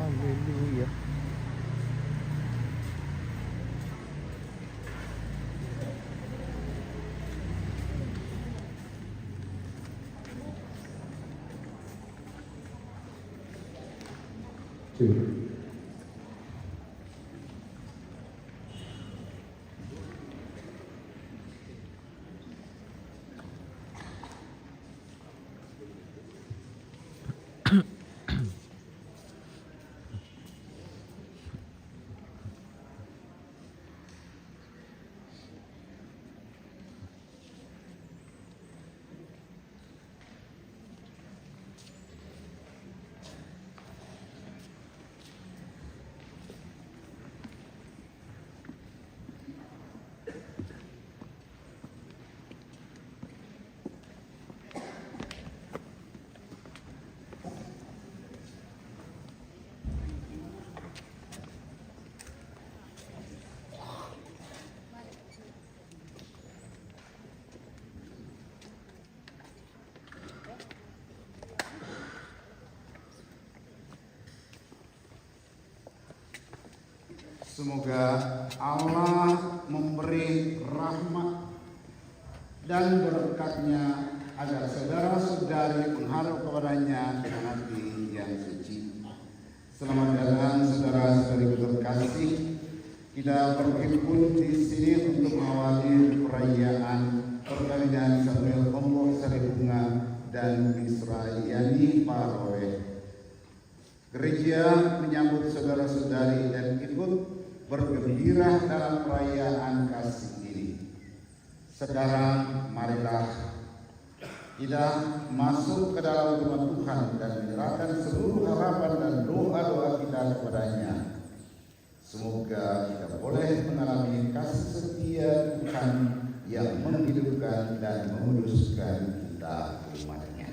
Haleluya. Two. Semoga Allah memberi rahmat dan berkatnya agar saudara-saudari mengharap kepadanya dengan hati yang suci. Selamat datang saudara-saudari terkasih. Kita berhimpun di sini untuk mengawali perayaan perkawinan Samuel Ombok Saribunga dan Misra Yani Paroe. Gereja menyambut saudara-saudari dan ikut bergembira dalam perayaan kasih ini. Sekarang marilah kita masuk ke dalam rumah Tuhan dan menyerahkan seluruh harapan dan doa-doa kita kepadanya. Semoga kita boleh mengalami kasih setia Tuhan yang menghidupkan dan menguduskan kita umatnya.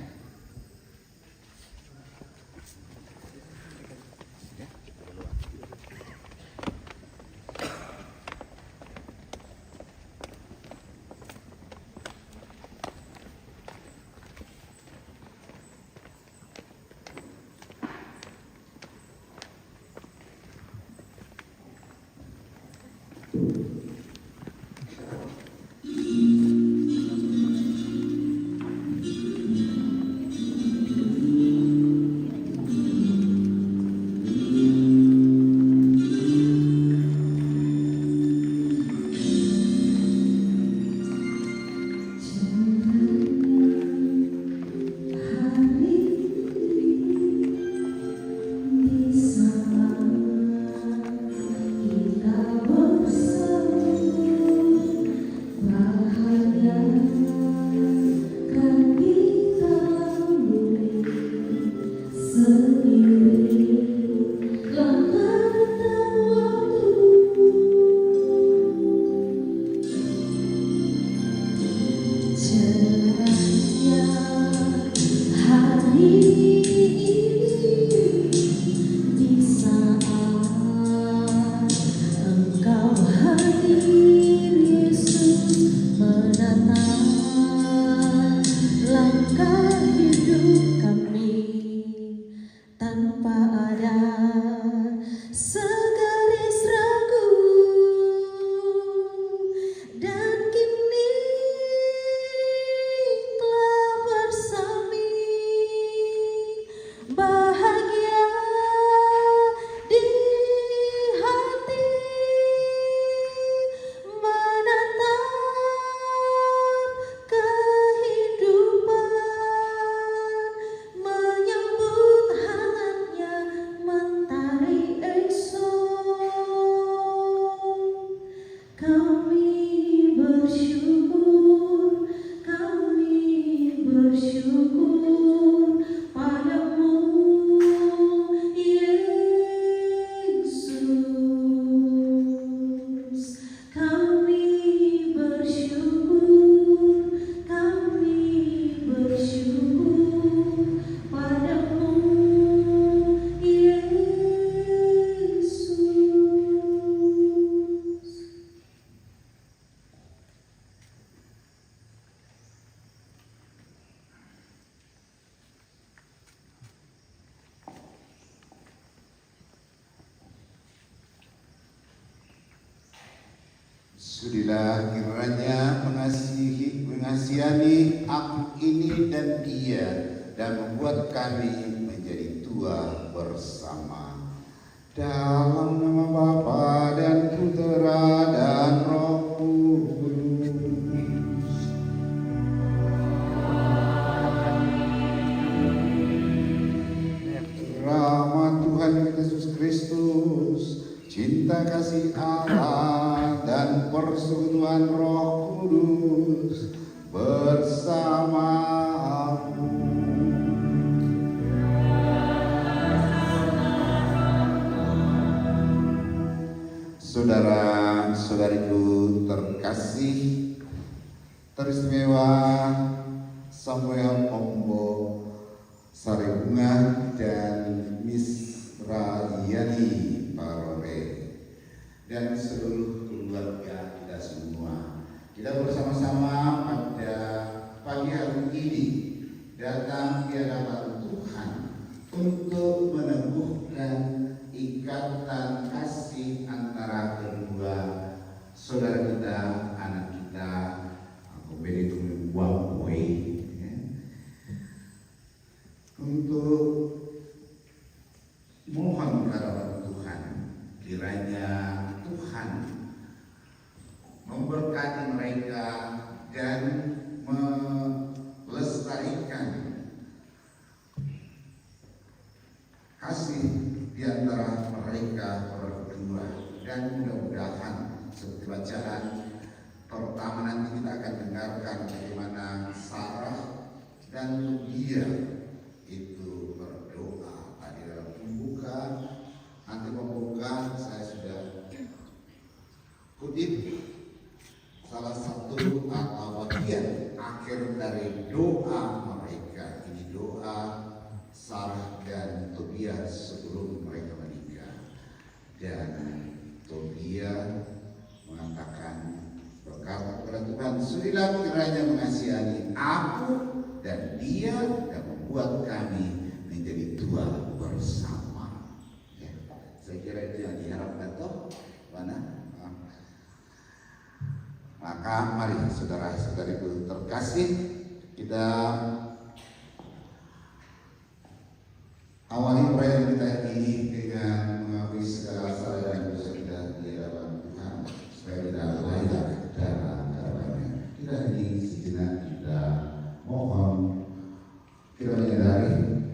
Sudilah kiranya mengasihani aku ini dan dia dan membuat kami menjadi tua bersama. Dalam nama Bapa dan Putera dan Roh Kudus. Rahmat Tuhan Yesus Kristus, cinta kasih Allah dan persekutuan Roh Kudus bersamamu. Saudara-saudariku terkasih, teristimewa Samuel Ombok Saribunga dan Misra Yani Paroe dan seluruh keluarga kita semua. Kita bersama-sama pada pagi hari ini datang di hadapan Tuhan untuk meneguhkan ikatan kasih antara mudah-mudahan seperti bacaan pertama nanti kita akan dengarkan bagaimana Sarah dan Tobia itu berdoa. Tadi dalam pembukaan, nanti pembukaan saya sudah kutip salah satu atau bagian akhir dari doa mereka. Ini doa Sarah dan Tobia sebelum mereka menikah. Dan Tobia mengatakan, berkata kepada Tuhan, "Sudahlah kiranya mengasihani aku dan dia dan membuat kami menjadi tua bersama." Ya, saya kira itu yang diharapkan toh, mana? Maka mari saudara-saudariku terkasih, kita awali perayaan kita ini dengan mengakui segala salah dan dosa kita di hadapan Tuhan, supaya tidak layak dalam hadapannya. Kita ini sejenak kita mohon, kita menyadari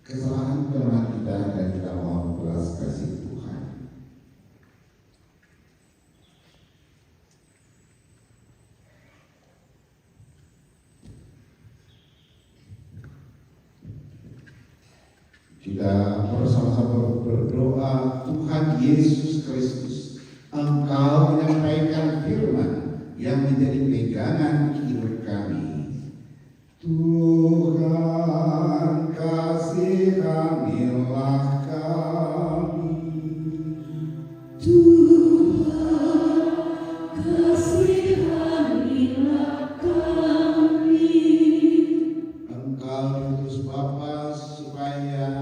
kesalahan kelemahan kita dan kita mohon belas kasih Tuhan. Kita bersama-sama berdoa, Tuhan Yesus Kristus, Engkau menyampaikan firman yang menjadi pegangan hidup kami. Tuhan kasihanilah kami. Tuhan kasihanilah kami. Engkau diutus Bapa supaya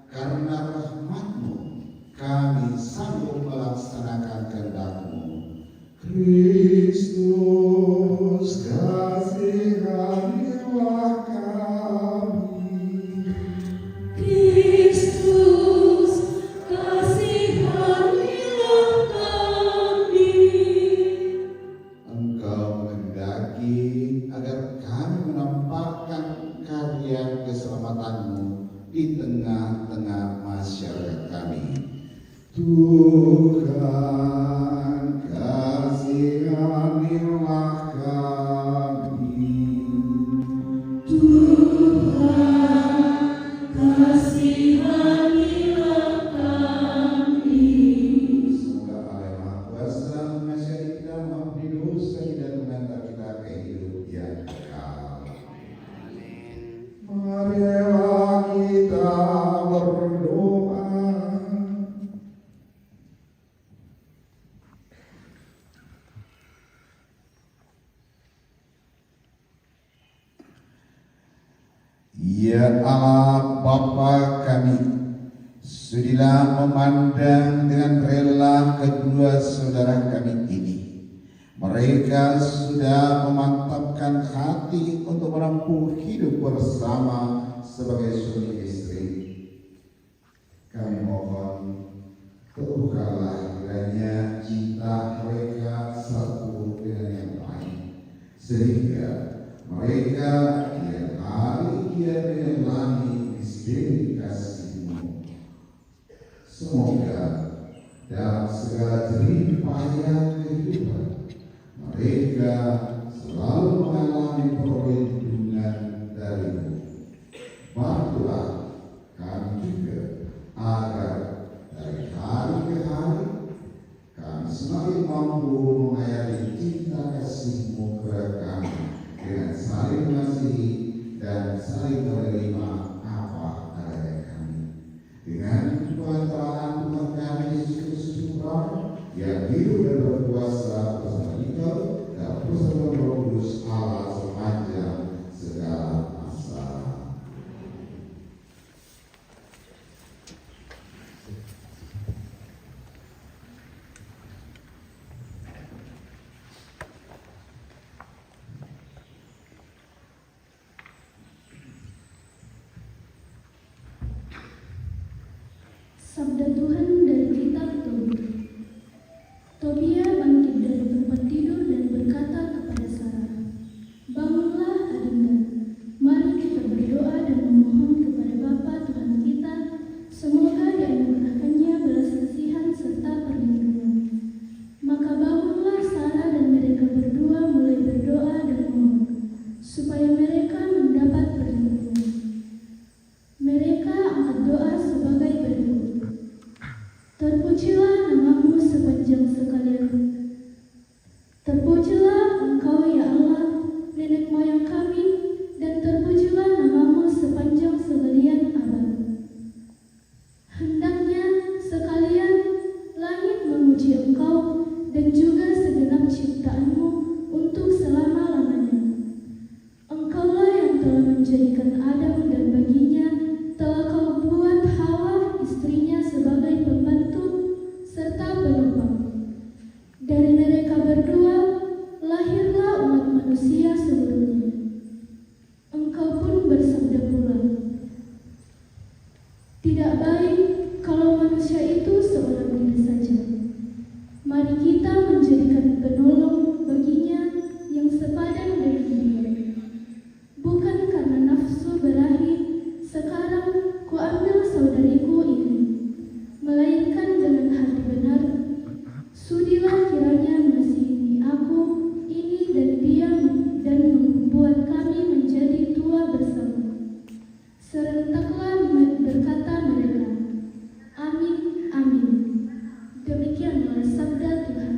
karena rahmat-Mu kami sanggup melaksanakan kehendak-Mu. Kristus kasihanilah kami. Kristus kasihanilah kami. Engkau menghendaki agar kami menampakkan karya keselamatan-Mu di tengah-tengah masyarakat kami. Tuhan kasihanilah kami. Tuhan kasihanilah kami. Semoga Allah yang Maha Kuasa mengasihani kita, mengampuni dosa dan mengantar kita ke hidup yang kekal. Marilah kita berdoa. Ya Allah Bapa kami, sudilah memandang dengan rela kedua saudara kami ini. Mereka sudah memantapkan hati untuk menempuh hidup bersama sebagai suami istri. Kami mohon, teguhkanlah kiranya cinta mereka satu dengan yang lain, sehingga mereka kian hari kian dengan langit istri kasih-Mu. Semoga dalam segala jerih payah kehidupan mereka selalu mengalami perlindungan dari-Mu. Bantulah kami juga agar dari hari ke hari kami semakin mampu mengayomi cinta kasih-Mu kepada kami dengan saling mengasihi dan saling menerima apa adanya kami. Dengan perantaraan Tuhan kami Yesus Kristus yang hidup dan berkuasa bersama kita dan bersama Roh Kudus Allah sepanjang segala masa. Sabda Tuhan dari kitab Tobia. Tobia bangkit dari tempat tidur dan berkata kepada Sarah, "Bangunlah adinda, mari kita berdoa dan memohon kepada Bapa Tuhan kita, semoga dianugerahkannya belas kasihan serta perlindungan. memuji Engkau dan juga segenap ciptaanmu untuk selama-lamanya. Engkaulah yang telah menjadikan Adam dan baginya telah kau buat Hawa istrinya sebagai pembantu serta penopang. Dari mereka berdua lahirlah umat manusia seluruhnya. Engkau pun bersabda pula, tidak baik kalau manusia itu seorang diri saja. Mari kita menjadikan penolong baginya yang sepadan dengan dia. Bukan karena nafsu berahi, sekarang kuambil saudariku ini, melainkan dengan hati benar. Sudilah kiranya mengasihi aku ini dan dia dan membuat kami menjadi tua bersama. Serentaklah berkata mereka, amin, amin. Demikianlah sabda Tuhan.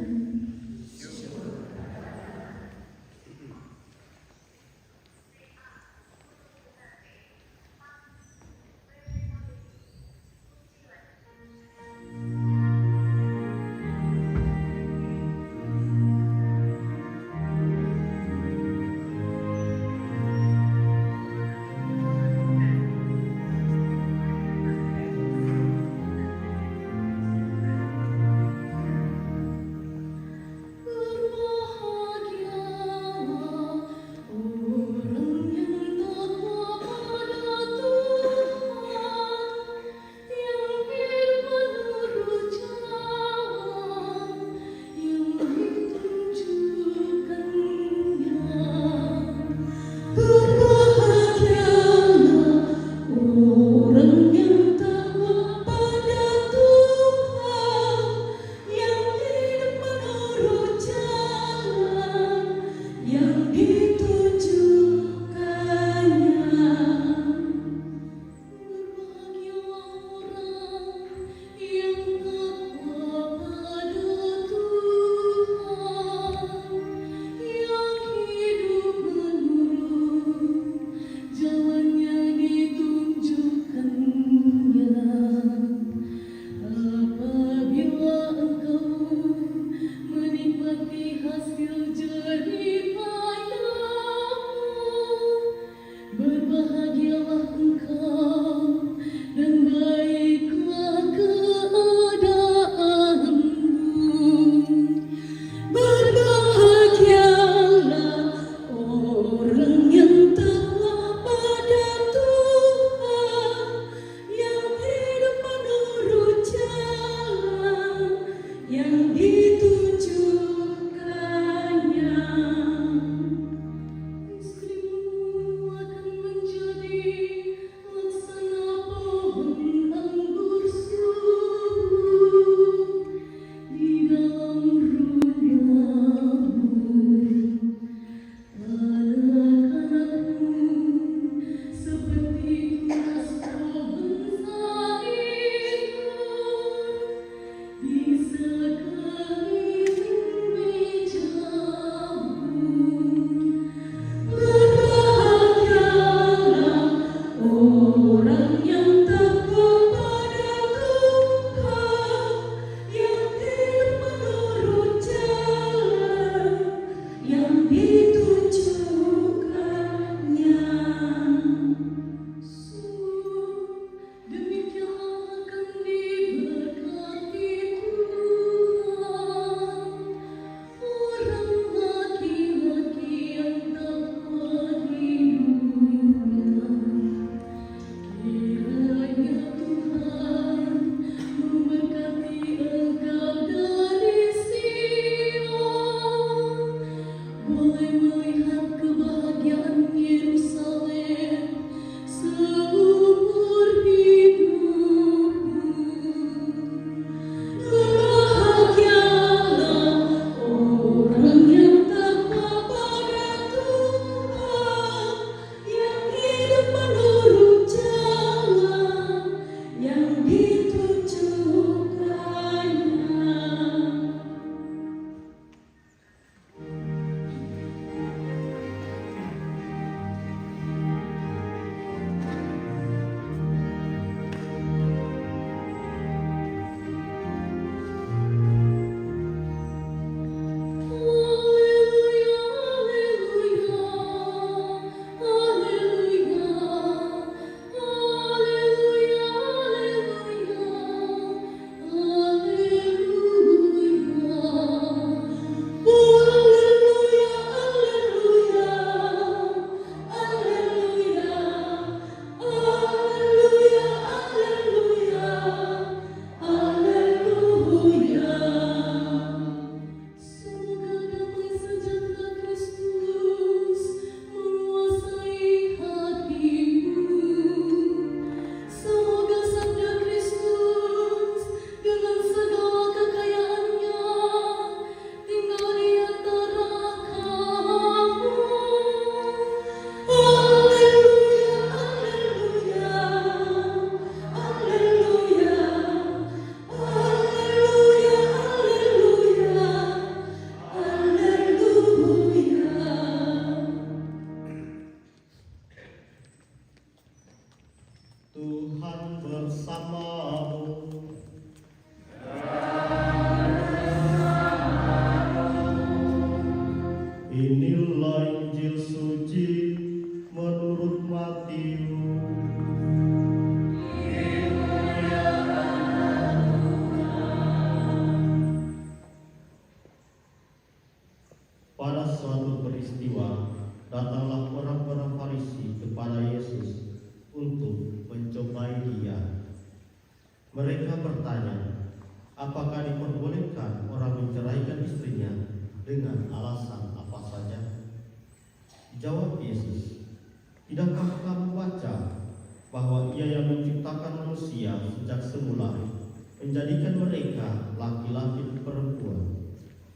menjadikan mereka laki-laki perempuan,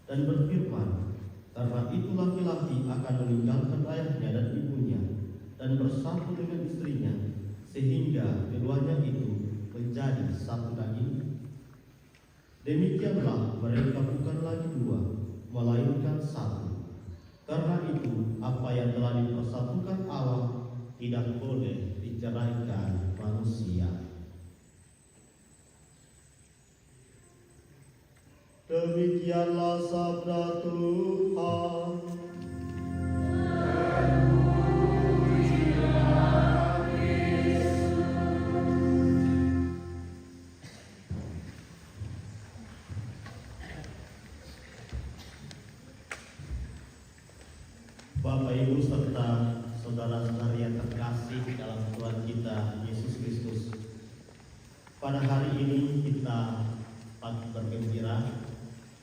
dan berfirman, karena itu laki-laki akan meninggalkan ayahnya dan ibunya dan bersatu dengan istrinya, sehingga keduanya itu menjadi satu daging. Demikianlah mereka bukan lagi dua, melainkan satu. Karena itu apa yang telah dipersatukan Allah tidak boleh diceraikan manusia. Demikianlah sabda Tuhan. Bapak Ibu serta saudara-saudari yang terkasih dalam Tuhan kita Yesus Kristus, pada hari ini kita patut bergembira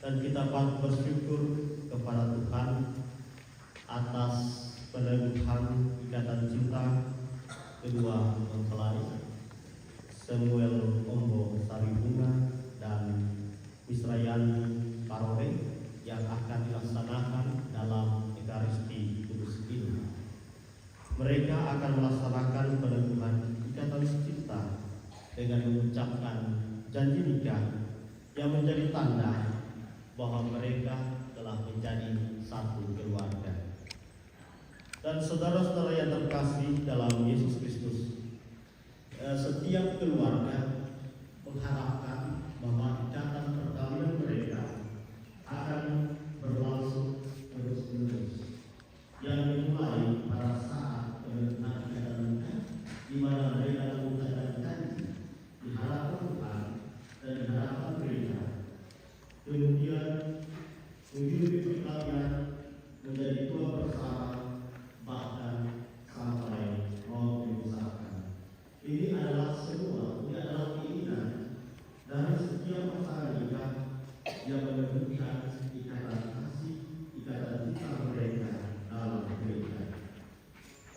dan kita patut bersyukur kepada Tuhan atas peneguhan ikatan cinta kedua mempelai Samuel Ombo Saribunga dan Wisrayani Parore yang akan dilaksanakan dalam Ekaristi Kudus ini. Mereka akan melaksanakan peneguhan ikatan cinta dengan mengucapkan janji nikah yang menjadi tanda bahwa mereka telah menjadi satu keluarga. Dan saudara-saudara yang terkasih dalam Yesus Kristus, setiap keluarga mengharapkan bahwa ikatan perkawinan mereka akan berlangsung terus-menerus, yang dimulai pada saat peneguhan ikatan nikah, di mana mereka mengucapkan janji di hadapan Tuhan dan di hadapan mereka, kemudian menghidupi perkawinan menjadi tua bersama, bahkan sampai mau dipisahkan. Ini adalah keinginan dari setiap pasangan nikah yang menemukan ikatan kasih, ikatan cinta mereka dalam gereja.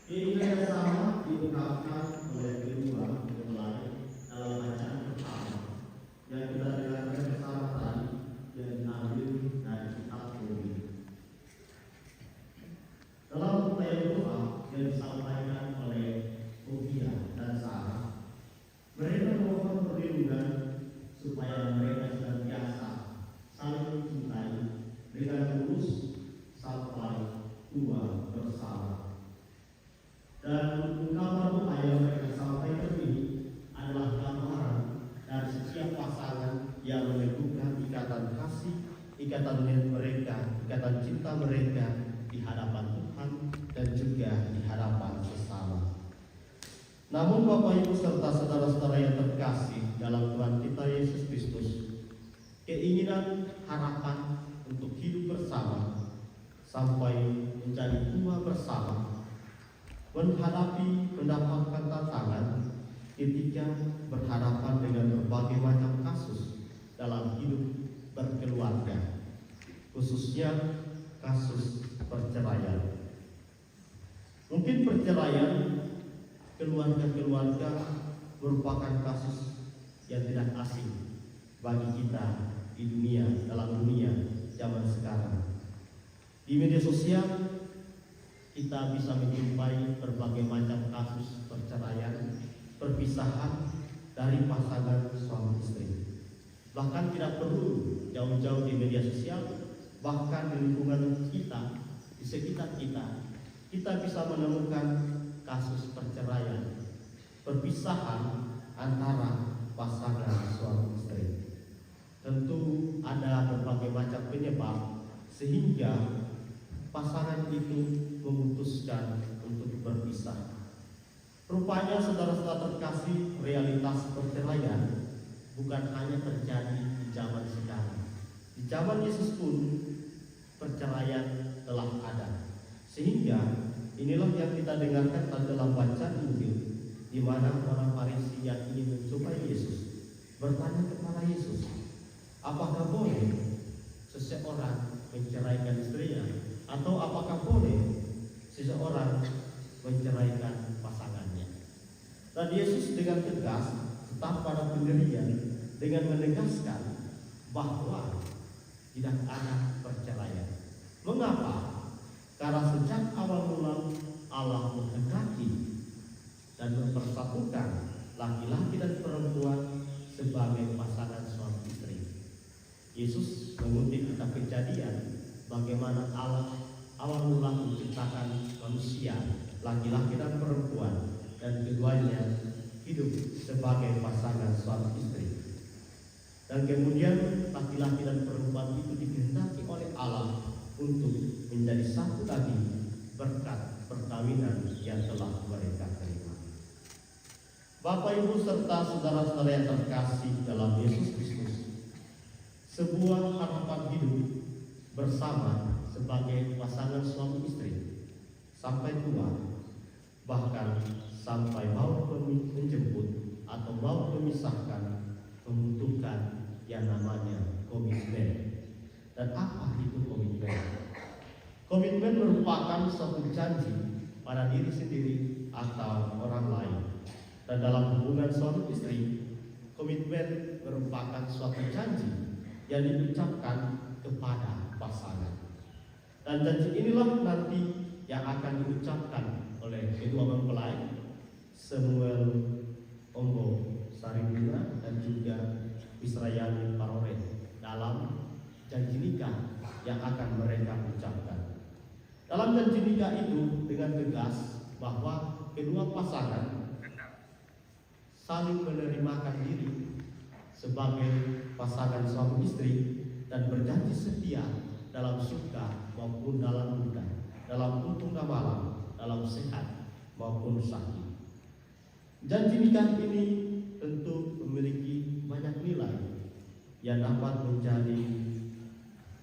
Keinginan yang sama diungkapkan oleh kedua mempelai dalam bacaan pertama yang kita dengarkan bersama tadi, yang diambil dari kitab Tobit. Dalam pertanyaan doa yang disampaikan oleh Tobia dan Sarah, mereka memohon perlindungan supaya mereka senantiasa saling mencintai dengan tulus sampai tua bersama. Dan ungkapan doa yang mereka sampaikan ini adalah gambaran dari setiap pasangan yang meneguhkan ikatan kasih, ikatan mereka, ikatan cinta mereka di hadapan Tuhan dan juga di hadapan sesama. Namun Bapak Ibu serta saudara-saudara yang terkasih dalam Tuhan kita Yesus Kristus, keinginan harapan untuk hidup bersama sampai menjadi tua bersama menghadapi mendapatkan tantangan ketika berhadapan dengan berbagai macam kasus dalam hidup berkeluarga, khususnya kasus perceraian. Mungkin perceraian keluarga-keluarga merupakan kasus yang tidak asing bagi kita di dunia, dalam dunia zaman sekarang. Di media sosial kita bisa menjumpai berbagai macam kasus perceraian, perpisahan dari pasangan suami istri. Bahkan tidak perlu jauh-jauh di media sosial, bahkan di lingkungan kita, di sekitar kita bisa menemukan kasus perceraian, perpisahan antara pasangan suami istri. Tentu ada berbagai macam penyebab sehingga pasangan itu memutuskan untuk berpisah. Rupanya saudara-saudara terkasih, realitas perceraian bukan hanya terjadi di zaman sekarang. Di zaman Yesus pun perceraian telah ada. Sehingga inilah yang kita dengarkan dalam bacaan Injil, di mana orang Farisi yang ingin mencobai Yesus bertanya kepada Yesus, apakah boleh seseorang menceraikan istrinya, atau apakah boleh seseorang menceraikan pasangannya? Dan Yesus dengan tegas tetap pada pendirian dengan menegaskan bahwa tidak ada perceraian. Mengapa? Karena sejak awal mula Allah menghendaki dan mempersatukan laki-laki dan perempuan sebagai pasangan suami istri. Yesus mengutip kitab Kejadian bagaimana Allah awal mula menciptakan manusia, laki-laki dan perempuan, dan keduanya hidup sebagai pasangan suami istri. Dan kemudian laki-laki dan perempuan itu dikehendaki oleh Allah untuk menjadi satu lagi berkat perkawinan yang telah mereka terima. Bapak, Ibu, serta saudara-saudara yang terkasih dalam Yesus Kristus, sebuah harapan hidup bersama sebagai pasangan suami istri sampai tua, bahkan sampai maut menjemput atau maut memisahkan, membutuhkan yang namanya komitmen. Dan apa itu komitmen? Komitmen merupakan suatu janji pada diri sendiri atau orang lain. Dan dalam hubungan suami istri, komitmen merupakan suatu janji yang diucapkan kepada pasangan. Dan janji inilah nanti yang akan diucapkan oleh kedua mempelai, Samuel Ombo Saribuna dan juga Israyani Parore, dalam janji nikah yang akan mereka ucapkan. Dalam janji nikah itu dengan tegas bahwa kedua pasangan saling menerimakan diri sebagai pasangan suami istri dan berjanji setia dalam suka maupun dalam duka, dalam untung dan malam, dalam sehat maupun sakit. Janji nikah ini tentu memiliki banyak nilai yang dapat menjadi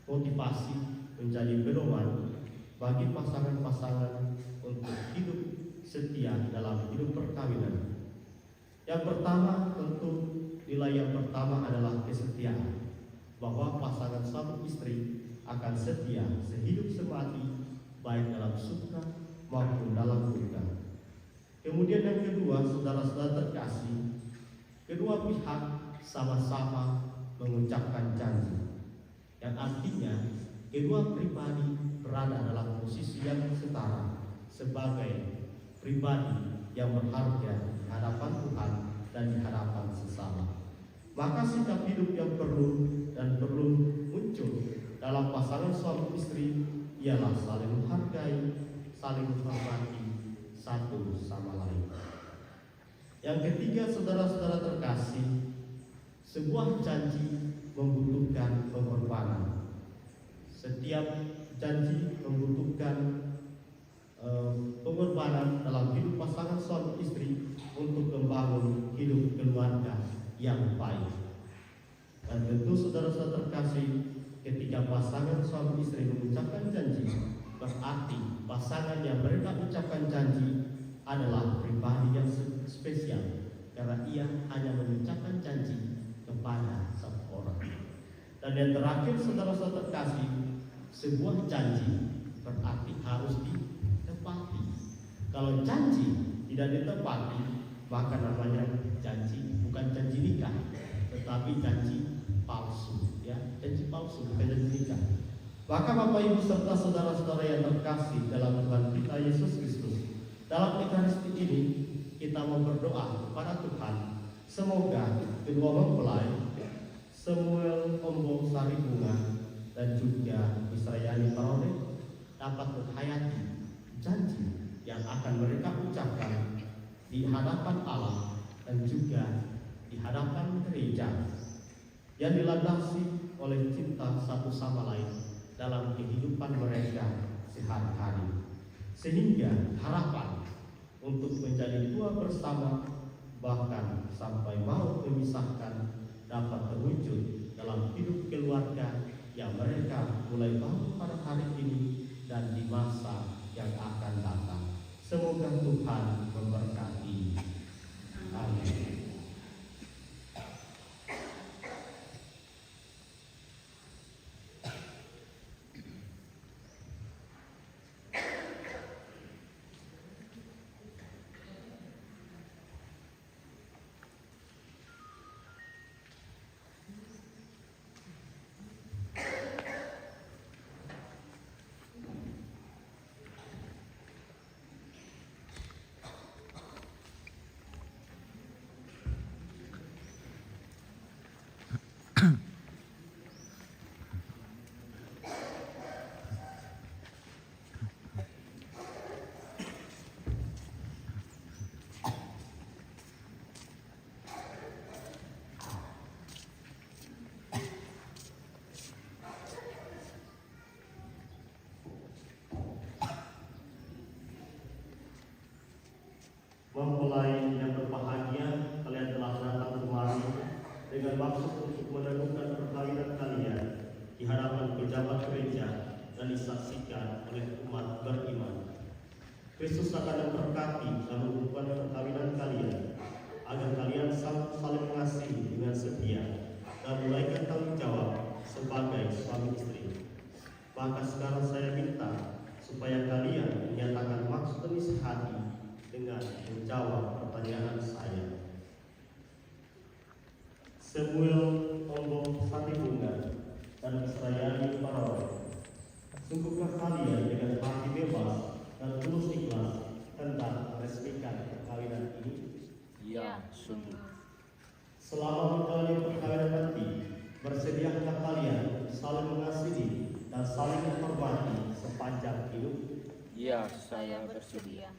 motivasi, menjadi pedoman bagi pasangan-pasangan untuk hidup setia dalam hidup perkawinan. Yang pertama, tentu nilai yang pertama adalah kesetiaan, bahwa pasangan suami istri akan setia sehidup semati baik dalam suka maupun dalam duka. Kemudian yang kedua, saudara-saudara terkasih, kedua pihak sama-sama mengucapkan janji, yang artinya kedua pribadi berada dalam posisi yang setara sebagai pribadi yang berharga di hadapan Tuhan dan di hadapan sesama. Maka sikap hidup yang perlu muncul dalam pasangan suami istri ialah saling menghargai, saling menghormati satu sama lain. Yang ketiga, saudara-saudara terkasih, sebuah janji membutuhkan pengorbanan. Setiap janji membutuhkan pengorbanan dalam hidup pasangan suami istri untuk membangun hidup keluarga yang baik. Dan tentu saudara-saudara terkasih, ketika pasangan suami istri mengucapkan janji, berarti pasangan yang mereka ucapkan janji adalah pribadi yang spesial, karena ia hanya mengucapkan janji kepada satu orang. Dan yang terakhir, saudara-saudara terkasih, sebuah janji berarti harus ditepati. Kalau janji tidak ditepati, maka namanya janji bukan janji nikah, tetapi janji palsu, ya, janji palsu bukan janji nikah. Maka Bapak, Ibu, serta saudara-saudara yang terkasih dalam Tuhan kita Yesus Kristus, dalam Ekaristi ini kita mau berdoa kepada Tuhan, semoga kedua mempelai Samuel Ombo Saribunga dan juga Israyani Parore dapat menghayati janji yang akan mereka ucapkan di hadapan Allah dan juga di hadapan gereja, yang dilandasi oleh cinta satu sama lain dalam kehidupan mereka sehari-hari, sehingga harapan untuk menjadi dua bersama bahkan sampai maut memisahkan dapat terwujud dalam hidup keluarga yang mereka mulai bangun pada hari ini dan di masa yang akan datang. Semoga Tuhan memberkati. Amin. disaksikan oleh umat beriman. Kristus akan memberkati dalam hubungan perkawinan kalian, agar kalian saling mengasihi dengan setia dan menunaikan tanggung jawab sebagai suami istri. Maka sekarang saya minta supaya kalian menyatakan maksud dan isi hati dengan menjawab pertanyaan saya. Samuel Ombo Satibunga dan Israyani Parore, sungguhkah kalian dengan hati bebas dan tulus ikhlas hendak meresmikan perkawinan ini? Ya, sungguh. Selama menjalani perkawinan nanti, bersediakah kalian saling mengasihi dan saling menghormati sepanjang hidup? Ya, saya bersedia.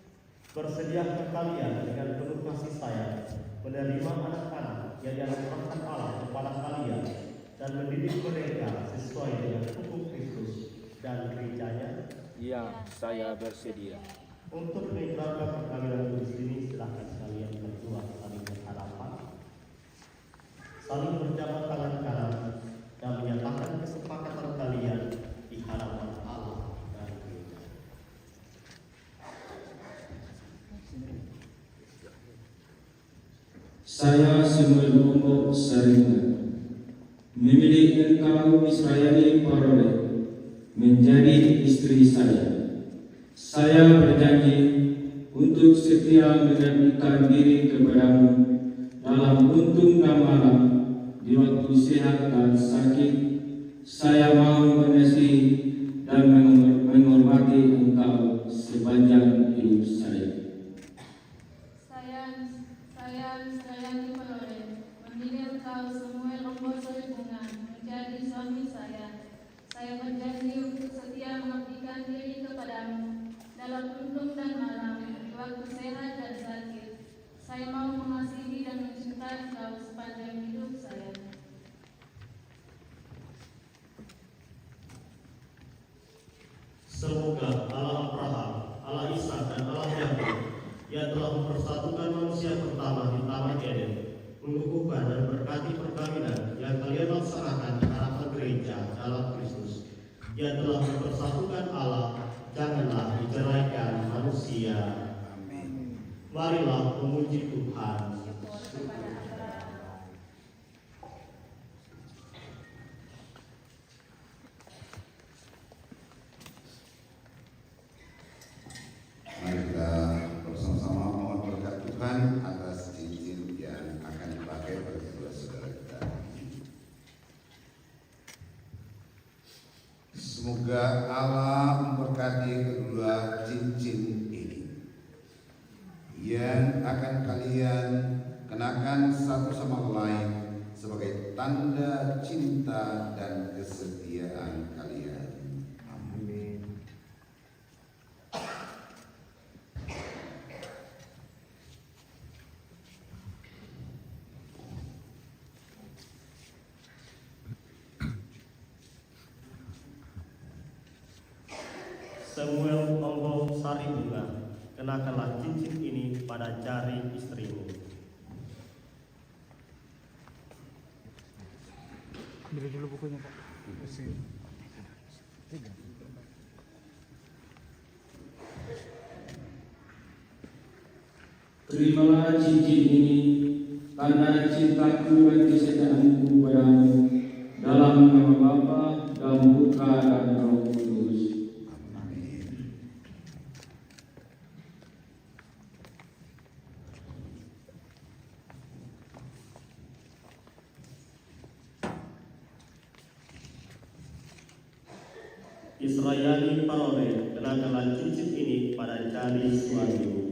Bersediakah kalian dengan penuh kasih sayang menerima anak-anak yang dianugerahkan Allah kepada kalian dan mendidik mereka sesuai dengan hukum Kristus dan gerejanya? Ya, saya bersedia. Untuk mengikrarkan perkawinan di sini, silakan kalian berdua saling berhadapan, saling berjabat tangan kanan, dan menyatakan kesepakatan kalian di hadapan Allah dan gereja. Saya Samuel Ombo Sarunga memilih engkau Israyani Parore menjadi istri saya. Saya berjanji untuk setia mengabdikan diri kepadamu dalam untung dan malam, di waktu sehat dan sakit. Saya mau mengasihi dan menghormati engkau sepanjang hidup saya. Saya Israyani Parore memilih engkau Samuel Ombo Sarunga menjadi suami saya. Saya berjanji untuk setia mengabdikan diri kepadamu dalam untung dan malam, di waktu sehat dan sakit. Saya mau mengasihi dan mencintai engkau sepanjang hidup saya. Semoga Allah Abraham, Allah Ishak dan Allah Yakub yang telah mempersatukan manusia pertama di Taman Eden, mengukuhkan dan berkati perkawinan yang kalian laksanakan di hadapan gereja dalam Kristus, yang telah mempersatukan Allah, janganlah diceraikan manusia. Amin. Marilah memuji Tuhan. Mari kita bersama-sama mohon berkat Tuhan atas cincin yang akan dipakai oleh kedua saudara kita. Semoga Allah memberkati kedua cincin ini yang akan kalian kenakan satu sama lain sebagai tanda cinta dan kesetiaan kalian. Amin. Samuel Ombo Sarunga, kenakanlah cincin ini pada jari istrimu. Beli dulu bukunya, Pak. Terimalah cincin ini karena cintaku dan kesetiaanku padamu, dalam nama Bapa dan Putra dan Roh Kudus. Israyani Parore, kenakanlah cincin ini pada jari suamimu.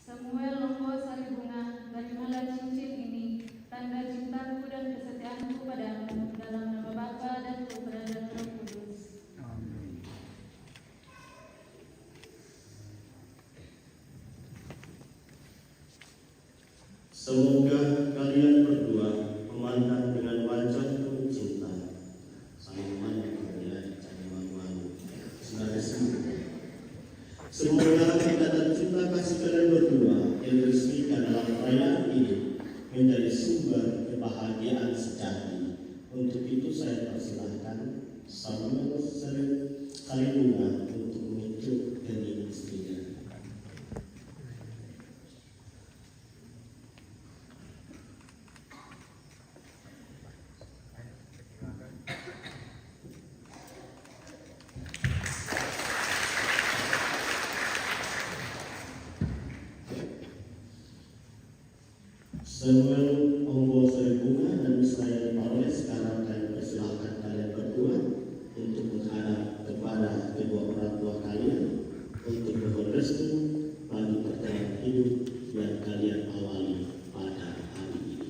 Samuel Ombo Sarunga, terimalah cincin ini, tanda cintaku dan kesetiaanku padamu, dalam nama Bapa dan Putra dan Roh Kudus. Amin. Semoga kalian berdua memandang dengan wajah penuh cinta, saling memandang dengan cari malu-malu, semoga kita dan cinta kasih kalian berdua yang diresmikan dalam perayaan ini menjadi sumber kebahagiaan sejati. Untuk itu saya persilahkan Samuel Kalibunga untuk menunjuk dari istrinya. Samuel Onggo Saribunga dan saya Paulus sekarang kami persilahkan kalian berdua untuk menghadap kepada kedua orang tua kalian untuk mohon restu bagi perjalanan hidup yang kalian awali pada hari ini.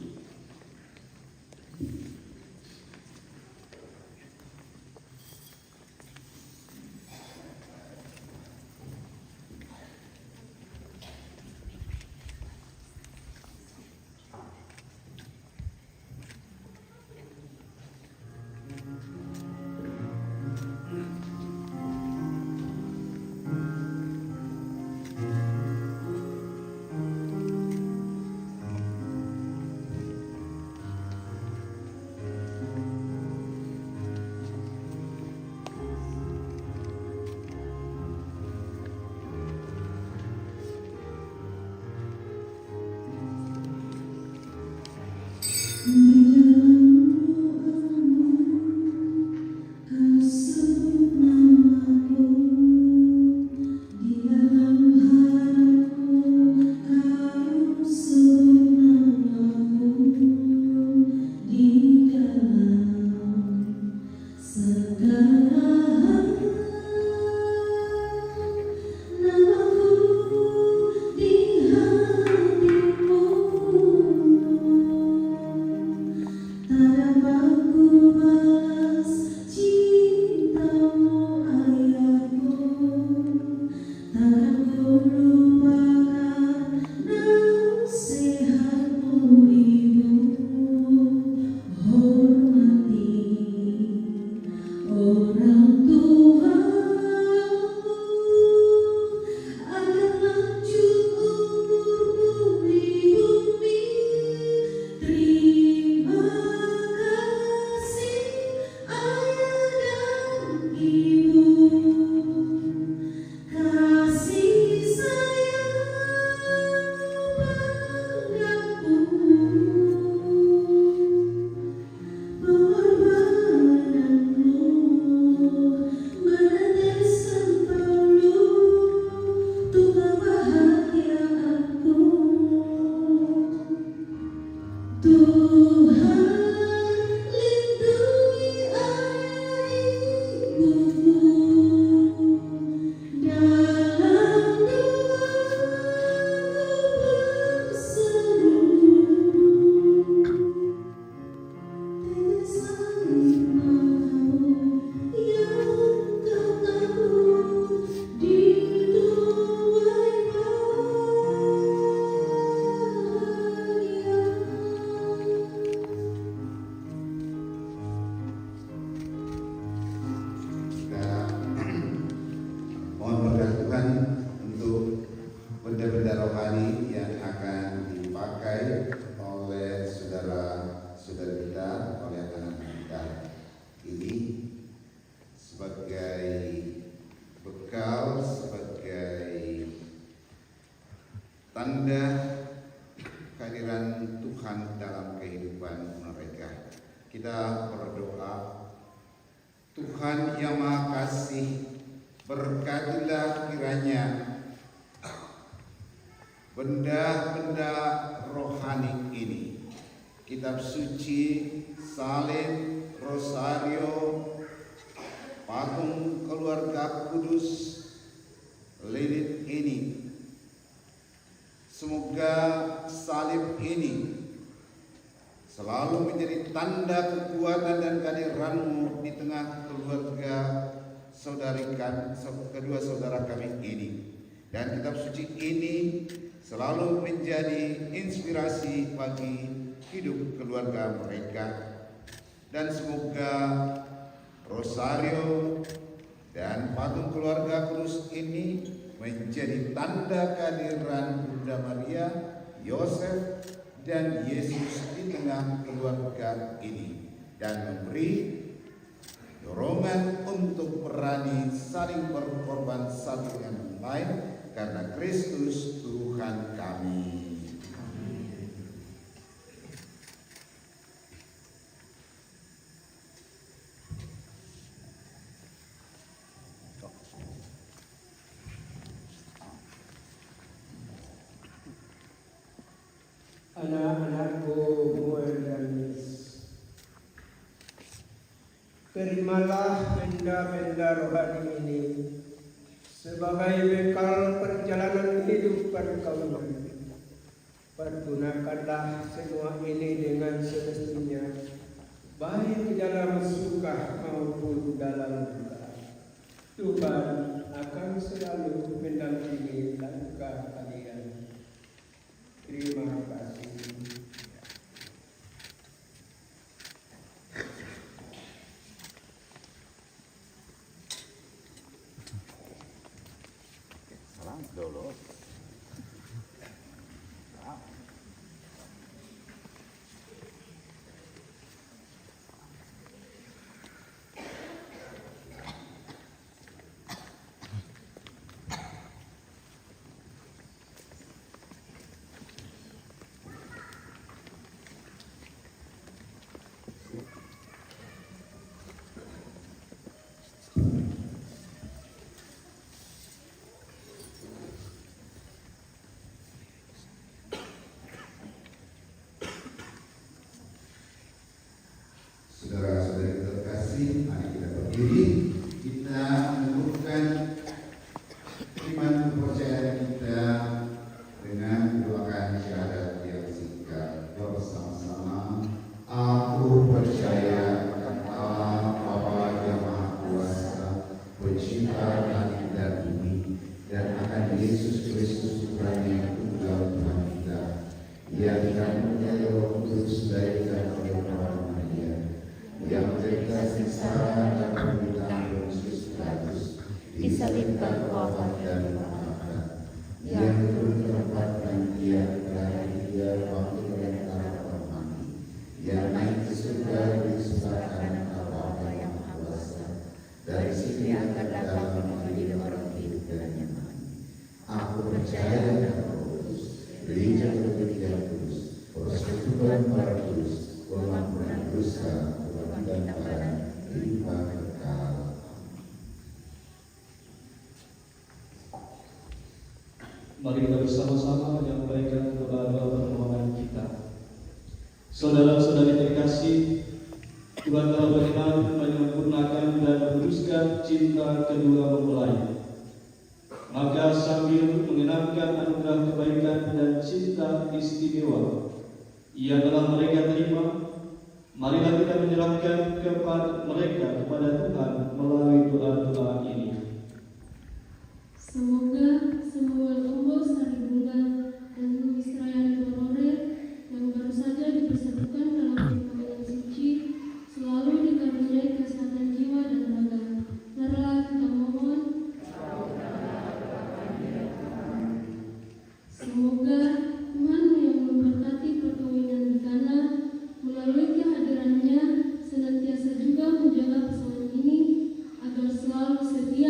tanda kehadiran Tuhan dalam kehidupan mereka. Kita berdoa, Tuhan yang Maha Kasih, berkatilah kiranya benda-benda rohani ini, kitab suci, salib, rosario, patung keluarga kudus, lilin ini. Semoga salib ini selalu menjadi tanda kekuatan dan kehadiran-Mu di tengah keluarga kedua saudara kami ini. Dan kitab suci ini selalu menjadi inspirasi bagi hidup keluarga mereka. Dan semoga rosario dan patung keluarga kudus ini menjadi tanda kehadiran Bunda Maria, Yosef, dan Yesus di tengah keluarga ini, dan memberi dorongan untuk berani saling berkorban satu dengan lain karena Kristus Tuhan kami. Anak-anakku Muel dan Nis, terimalah benda-benda rohani ini sebagai bekal perjalanan hidup perkauman. Pergunakanlah semua ini dengan semestinya, baik di dalam suka maupun dalam duka. Tuhan akan selalu mendampingi langkah kalian. Terima kasih. Salam dulu. Saudara-saudari terkasih, mari kita berdiri. Kita mengucapkan iman kepercayaan kita dengan mendoakan syahadat yang singkat bersama-sama. Aku percaya akan Allah Bapa yang Maha Kuasa, pencipta langit dan bumi, dan akan Yesus Kristus Tuhan yang tunggal Tuhan kita, yang dikandungnya Roh Kudus dari Maria, yang terkasih Sarah dan pemberitaan Yesus Kristus, disalibkan wafat dan dimakamkan, yang menempatkan Dia dari Dia waktu antara orang mati, yang naik ke surga di sebelah kanan Allah yang Maha Kuasa, dari sini akan datang mengadili orang hidup dan yang mati. Aku percaya dan Kudus, gereja ketiga kudus, persekutuan para kudus, pengampunan dosa, dan pada hidup kekal. Mari kita bersama-sama menyampaikan doa-doa permohonan kita. Saudara-saudari terkasih, Tuhan telah berkenan menyempurnakan dan meneruskan cinta kedua mempelai. Maka sambil mengenangkan anugerah kebaikan dan cinta istimewa yang telah mereka terima, marilah kita menyerahkan kepada mereka kepada Tuhan melalui doa-doa ini. Semoga semua tombol sari bunga dan tulis rayaan honorer yang baru saja dipersatukan dalam perkawinan suci selalu dikaruniai kesehatan jiwa dan raga. Marilah kita mohon. Semoga Tuhan yang memberkati perkawinan di Kana melalui kehadirannya senantiasa juga menjaga pasangan ini agar selalu setia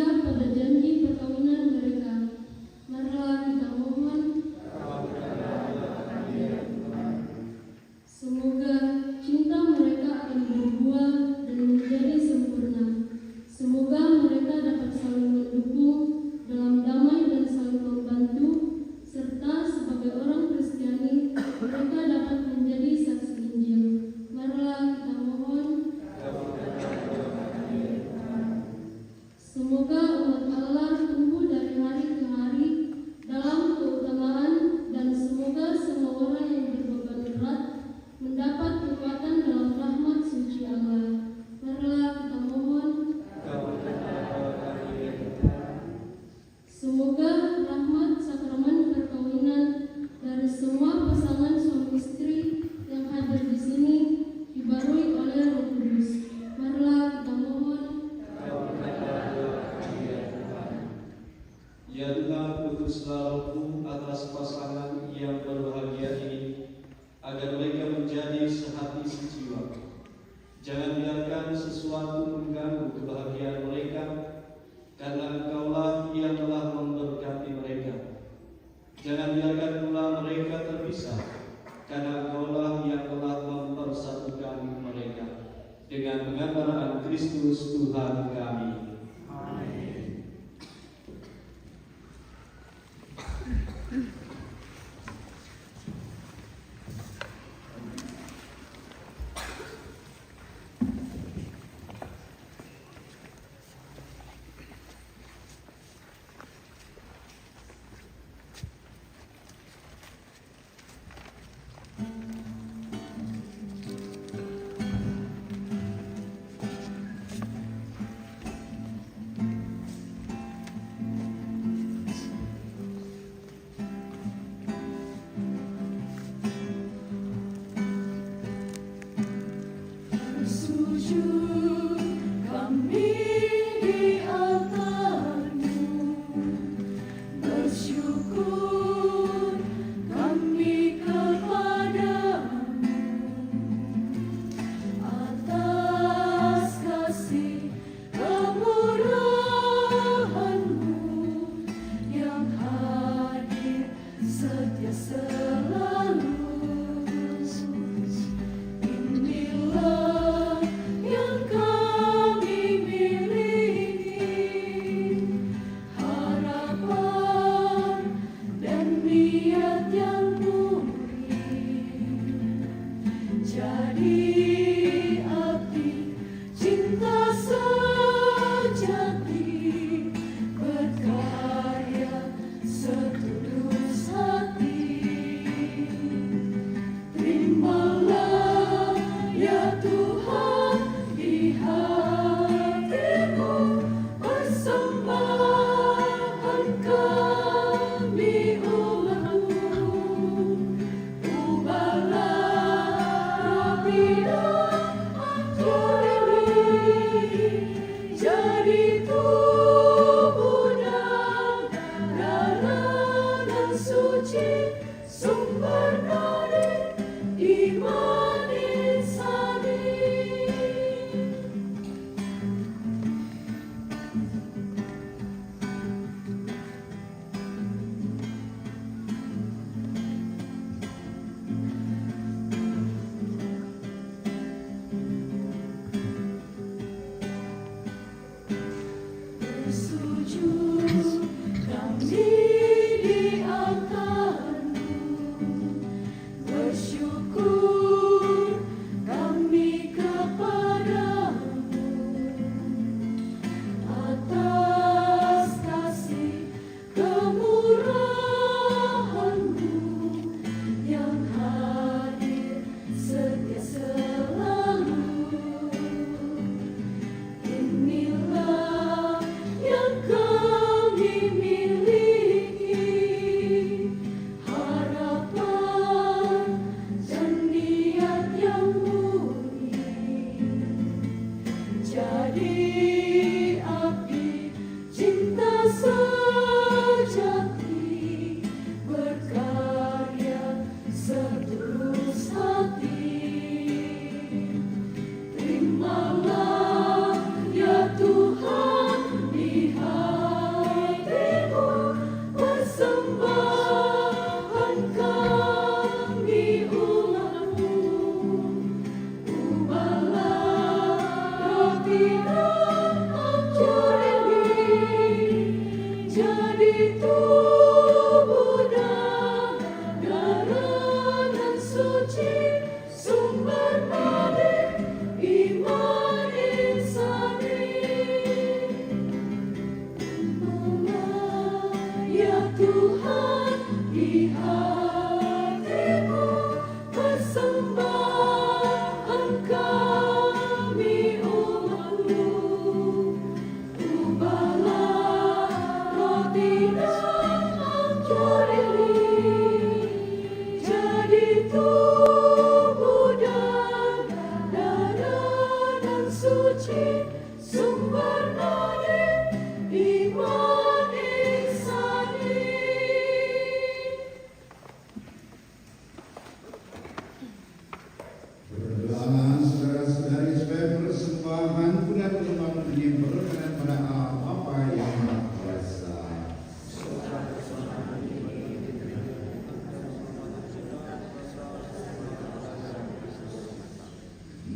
Jangan biarkan sesuatu mengganggu kebahagiaan mereka, karena Engkaulah yang telah memberkati mereka. Jangan biarkan pula mereka terpisah, karena Engkaulah yang telah mempersatukan mereka dengan pengantaran Kristus Tuhan kami. Amin. Saudara-saudari supaya persembahan kuda persembahan ini berkenan pada Allah Bapa yang Maha Kuasa.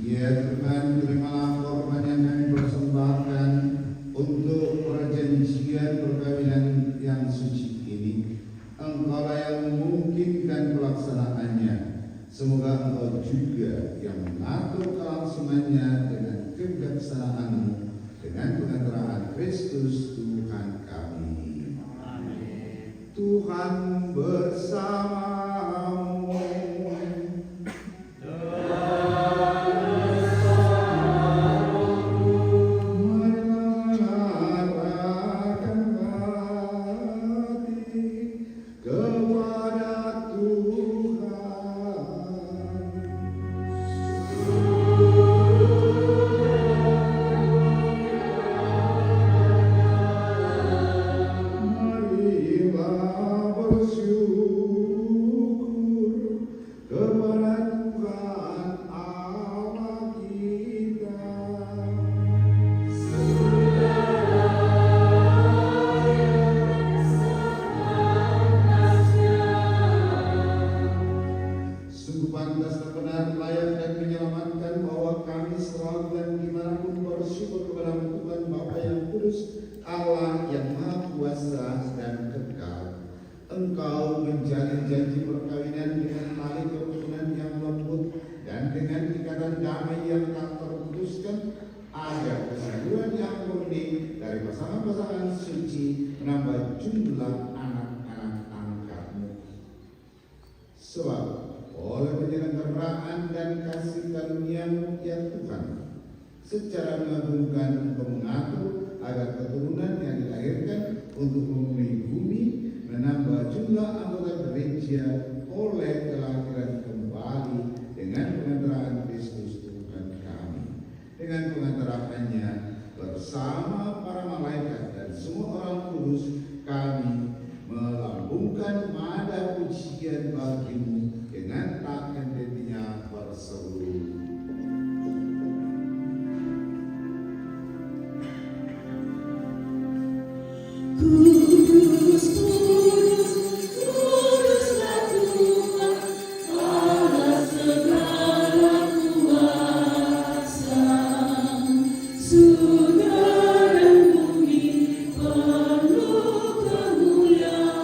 Ya Tuhan, terimalah korban yang kami persembahkan untuk perjanjian perkawinan yang suci ini. Engkaulah yang memungkinkan pelaksanaannya. Semoga Engkau juga yang mengatur kelangsungannya dengan kebijaksanaan-Mu, dengan pengantaraan Kristus Tuhan kami. Amin. Tuhan bersamamu. Allah yang Maha Kuasa dan kekal. Engkau menjalin janji perkawinan dengan tali kerukunan yang lembut dan dengan ikatan damai yang tak terputuskan, agar kesatuan yang murni dari pasangan-pasangan suci menambah jumlah anak-anak angkatmu. Sebab oleh penyelenggaraan dan kasih karunia-Mu ya Tuhan, secara mengagumkan Engkau mengatur agar keturunan yang dilahirkan untuk memenuhi bumi menambah jumlah anggota gereja oleh kelahiran kembali dengan pengantaraan Kristus Tuhan kami. Dengan pengantaraannya bersama para malaikat dan semua orang kudus, kami melambungkan nada pujian bagi-Mu dengan tak henti-hentinya berseru. Kudus, kudus, kuduslah Tuhan, Allah segala kuasa. Surga dan bumi penuh kemuliaan-Mu.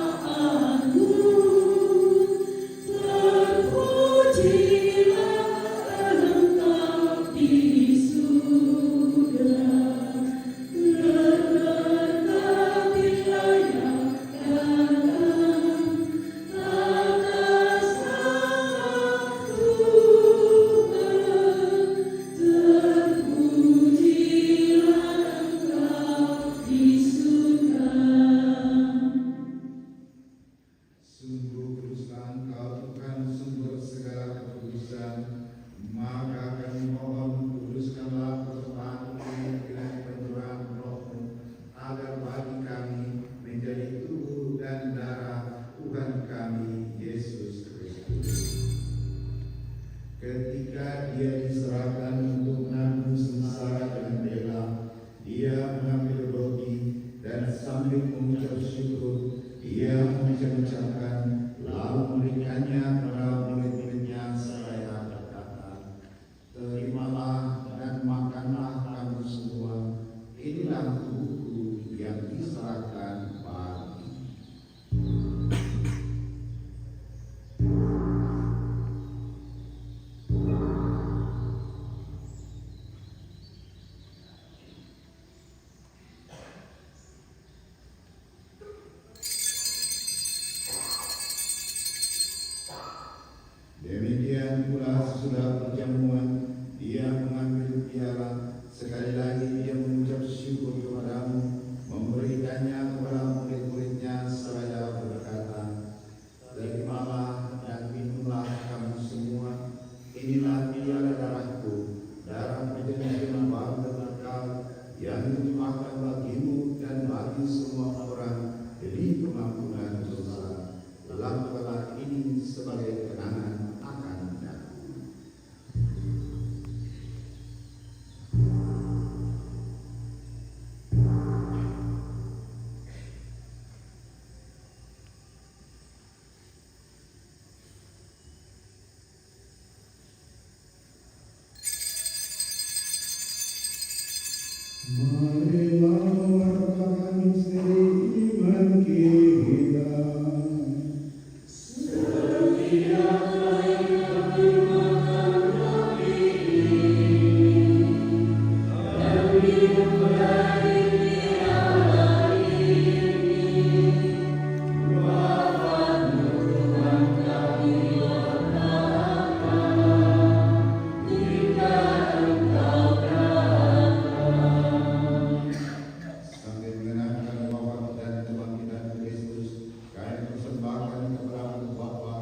Terpujilah Engkau di surga. Ketika Dia diserahkan untuk menanggung sengsara dengan rela, Dia mengambil roti dan sambil mengucap syukur, Dia mengucapkan, lalu memberikannya kepada murid-muridnya seraya berkata, "Terimalah dan makanlah kamu semua, inilah tubuhku yang diserahkan bagi." Demikian pula sesudah perjamuan, Dia mengambil piala, sekali lagi Dia mengucap syukur kepadamu, memberikannya kepada murid-muridnya seraya berkata, "Terimalah dan minumlah kamu semua, inilah piala darahku, darah perjanjian baru dan kekal, yang ditumpahkan bagimu dan bagi semua orang demi pengampunan dosa. Lakukanlah ini sebagai kenangan akan aku." Marilah wartakan seri iman kita. Sambil mengenangkan wafat dan kebangkitan Kristus, kami persembahkan kepada Bapa,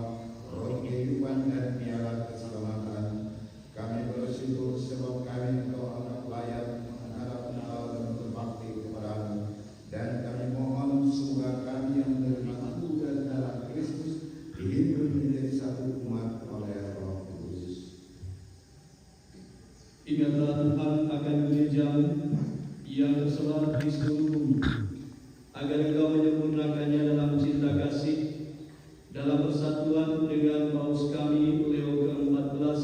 roh kehidupan dan piala keselamatan. Kami bersyukur sebab kami Engkau anggap layak menghadap Engkau dan berbakti kepadamu. Dan kami mohon semoga kami yang menerima tugas dalam Kristus dihimpun menjadi satu umat oleh Roh Kudus. Ingatlah Tuhan akan gerejamu yang tersebar di seluruh bumi, agar Engkau menyempurnakannya dalam cinta kasih, dalam persatuan dengan Paus kami Leo ke-14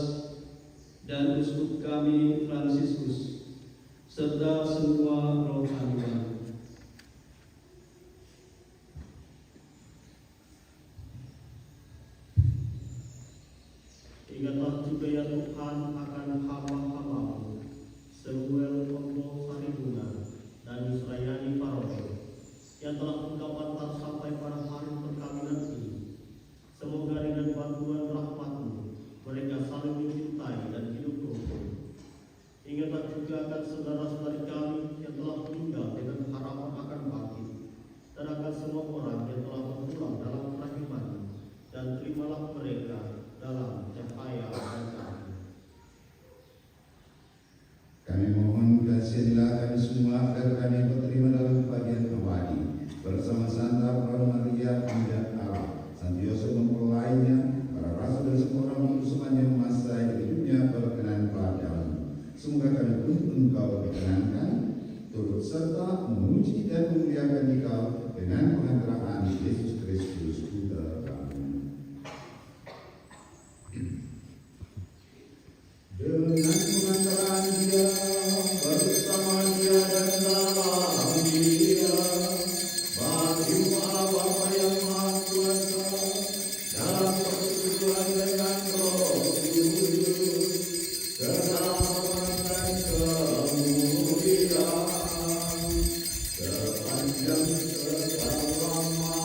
dan Uskup kami Fransiskus, serta semua rohaniwan. Ingatlah juga ya Tuhan akan hamba-hambamu Samuel Kombo Saribunga dan Yusrayani Parojo yang telah Engkau antar sampai pada hari perkawinan ini. Semoga dengan bantuan rahmat-Mu mereka saling mencintai dan hidup rukun. Ingatlah juga akan saudara-saudari kami yang telah meninggal dengan harapan akan bangkit, dan akan semua orang yang telah berpulang dalam kerahiman-Mu, dan terimalah mereka dalam cahaya wajah-Mu. Kami mohon kasihanilah kami semua agar kami berterima dalam bagian abadi bersama Santa Maria Bunda Allah, Santo Yosef mempelainya, para rasul dan semua orang kudus sepanjang masa hidupnya berkenan padamu. Semoga kami pun Engkau dikenankan, turut serta memuji dan memuliakan Engkau dengan pengantaraan Yesus Kristus Putra kami. Dengan pengantaran Dia, bersama Dia dan dalam Dia, bagi Allah Bapa yang Maha Kuasa, dalam persekutuan dengan Roh Kudus, kedalam dan kemuliaan, sepanjang selama-lamanya.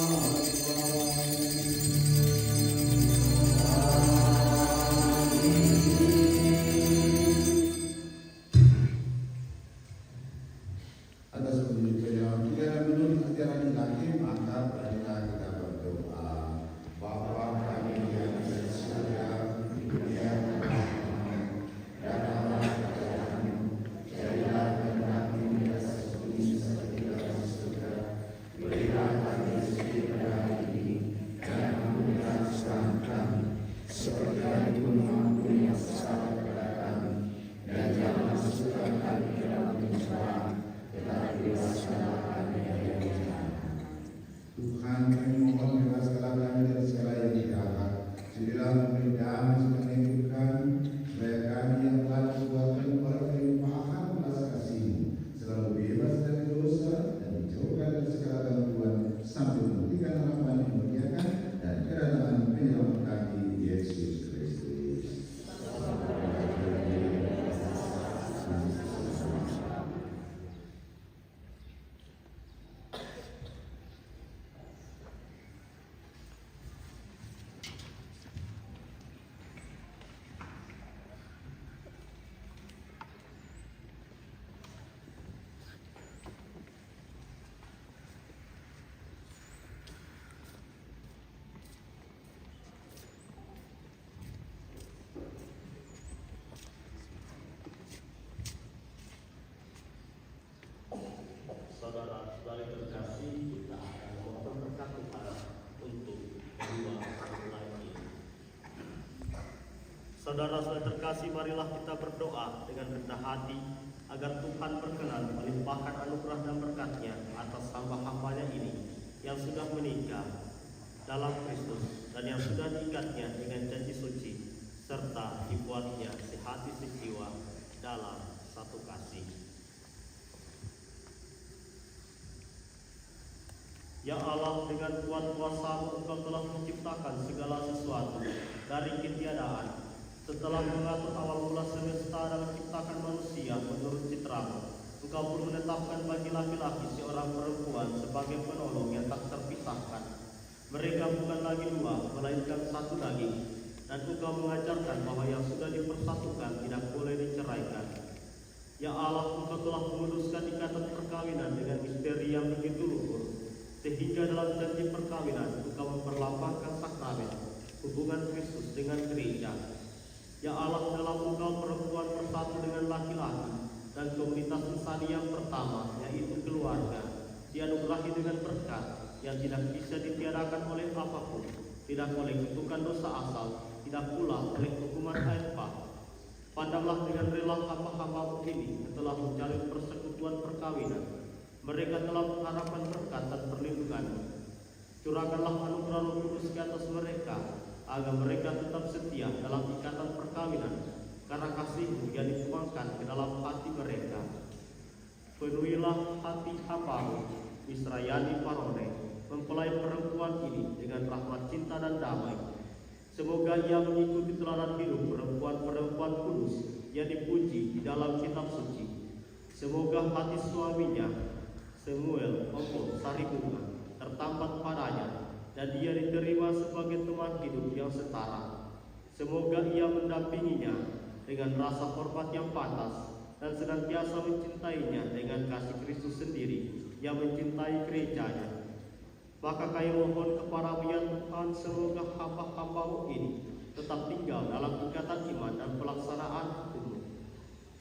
Atas petunjuk beliau kita menurut ajaran ilahi, maka marilah kita berdoa. Bapa kami yang di surga, dimuliakanlah namamu, jadilah kehendakmu di atas bumi seperti dalam surga. Berilah kami rezeki pada hari ini, dan ampunilah kesalahan kami, seperti kami pun mengampuni yang bersalah kepada kami, dan jangan masukkan kami ke dalam pencobaan, tetapi bebaskanlah kami dari yang jahat. Tuhan, kami mohon bebaskanlah kami dari segala yang jahat. Sudilah memberi damai serta menghidupkan, supaya kami yang telah dibuatkan berkelimpahan belas kasih-Mu selalu bebas dari dosa dan dijauhkan dari segala gangguan, sambil memberikan harapan yang memuliakan dan kedatangan penyelamat kami, Yesus Kristus. Saudara-saudari terkasih, kita akan memohon berkat Tuhan untuk kedua mempelai ini. Saudara-saudari terkasih, marilah kita berdoa dengan rendah hati agar Tuhan berkenan melimpahkan anugerah dan berkat-Nya atas hamba-hambanya ini yang sudah menikah dalam Kristus dan yang sudah diikatnya dengan janji suci, serta dibuatnya sehati sejiwa dalam satu kasih. Ya Allah, dengan kuat kuasa Engkau telah menciptakan segala sesuatu dari ketiadaan. Setelah mengatur awal mula semesta dan menciptakan manusia menurut citra-Mu, Engkau pun menetapkan bagi laki-laki seorang perempuan sebagai penolong yang tak terpisahkan. Mereka bukan lagi dua, melainkan satu daging. Dan Engkau mengajarkan bahwa yang sudah dipersatukan tidak boleh diceraikan. Ya Allah, Engkau telah memutuskan ikatan perkawinan dengan misteri yang begitu luhur, sehingga dalam janji perkawinan Engkau memperlambangkan sakramen hubungan Kristus dengan gereja. Ya Allah, dalam Engkau perempuan bersatu dengan laki-laki dan komunitas insani yang pertama, yaitu keluarga, dianugerahi dengan berkat yang tidak bisa ditiadakan oleh apapun, tidak oleh kutukan dosa asal, tidak pula oleh hukuman air bah. Pandanglah dengan rela hamba-hamba ini telah menjalin persekutuan perkawinan. Mereka telah mengharapkan berkat dan perlindungan. Curahkanlah anugerah Roh Kudus ke atas mereka, agar mereka tetap setia dalam ikatan perkawinan, karena kasih-Mu yang dituangkan ke dalam hati mereka. Penuhilah hati hamba-Mu, Israyani Parone, mempelai perempuan ini dengan rahmat cinta dan damai. Semoga ia mengikuti teladan hidup perempuan-perempuan kudus yang dipuji di dalam kitab suci. Semoga hati suaminya, Samuel Opo Saribunga, tertambat padanya, dan dia diterima sebagai teman hidup yang setara. Semoga ia mendampinginya dengan rasa hormat yang pantas dan senantiasa mencintainya dengan kasih Kristus sendiri yang mencintai gerejanya. Maka kami mohon kepada-Mu ya Tuhan, semoga hamba-hamba-Mu ini tetap tinggal dalam ikatan iman dan pelaksanaan hukum-Mu.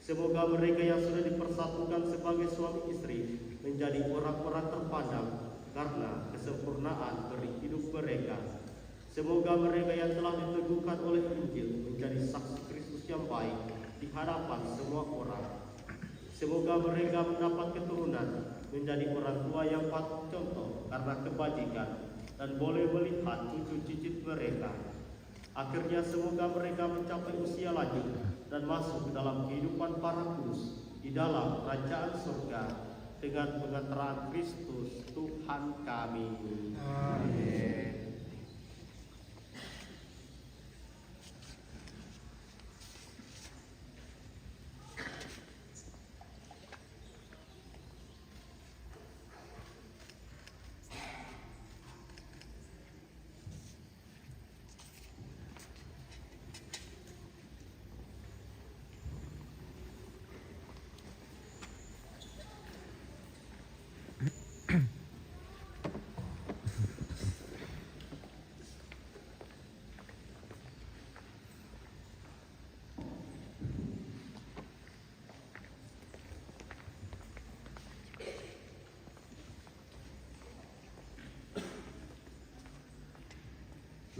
Semoga mereka yang sudah dipersatukan sebagai suami istri menjadi orang-orang terpandang karena kesempurnaan beri hidup mereka. Semoga mereka yang telah diteguhkan oleh Injil menjadi saksi Kristus yang baik di hadapan semua orang. Semoga mereka mendapat keturunan menjadi orang tua yang patut contoh karena kebajikan dan boleh melihat cucu cicit mereka. Akhirnya semoga mereka mencapai usia lanjut dan masuk ke dalam kehidupan para kudus di dalam kerajaan surga dengan pengantaran Kristus Tuhan kami. Amin.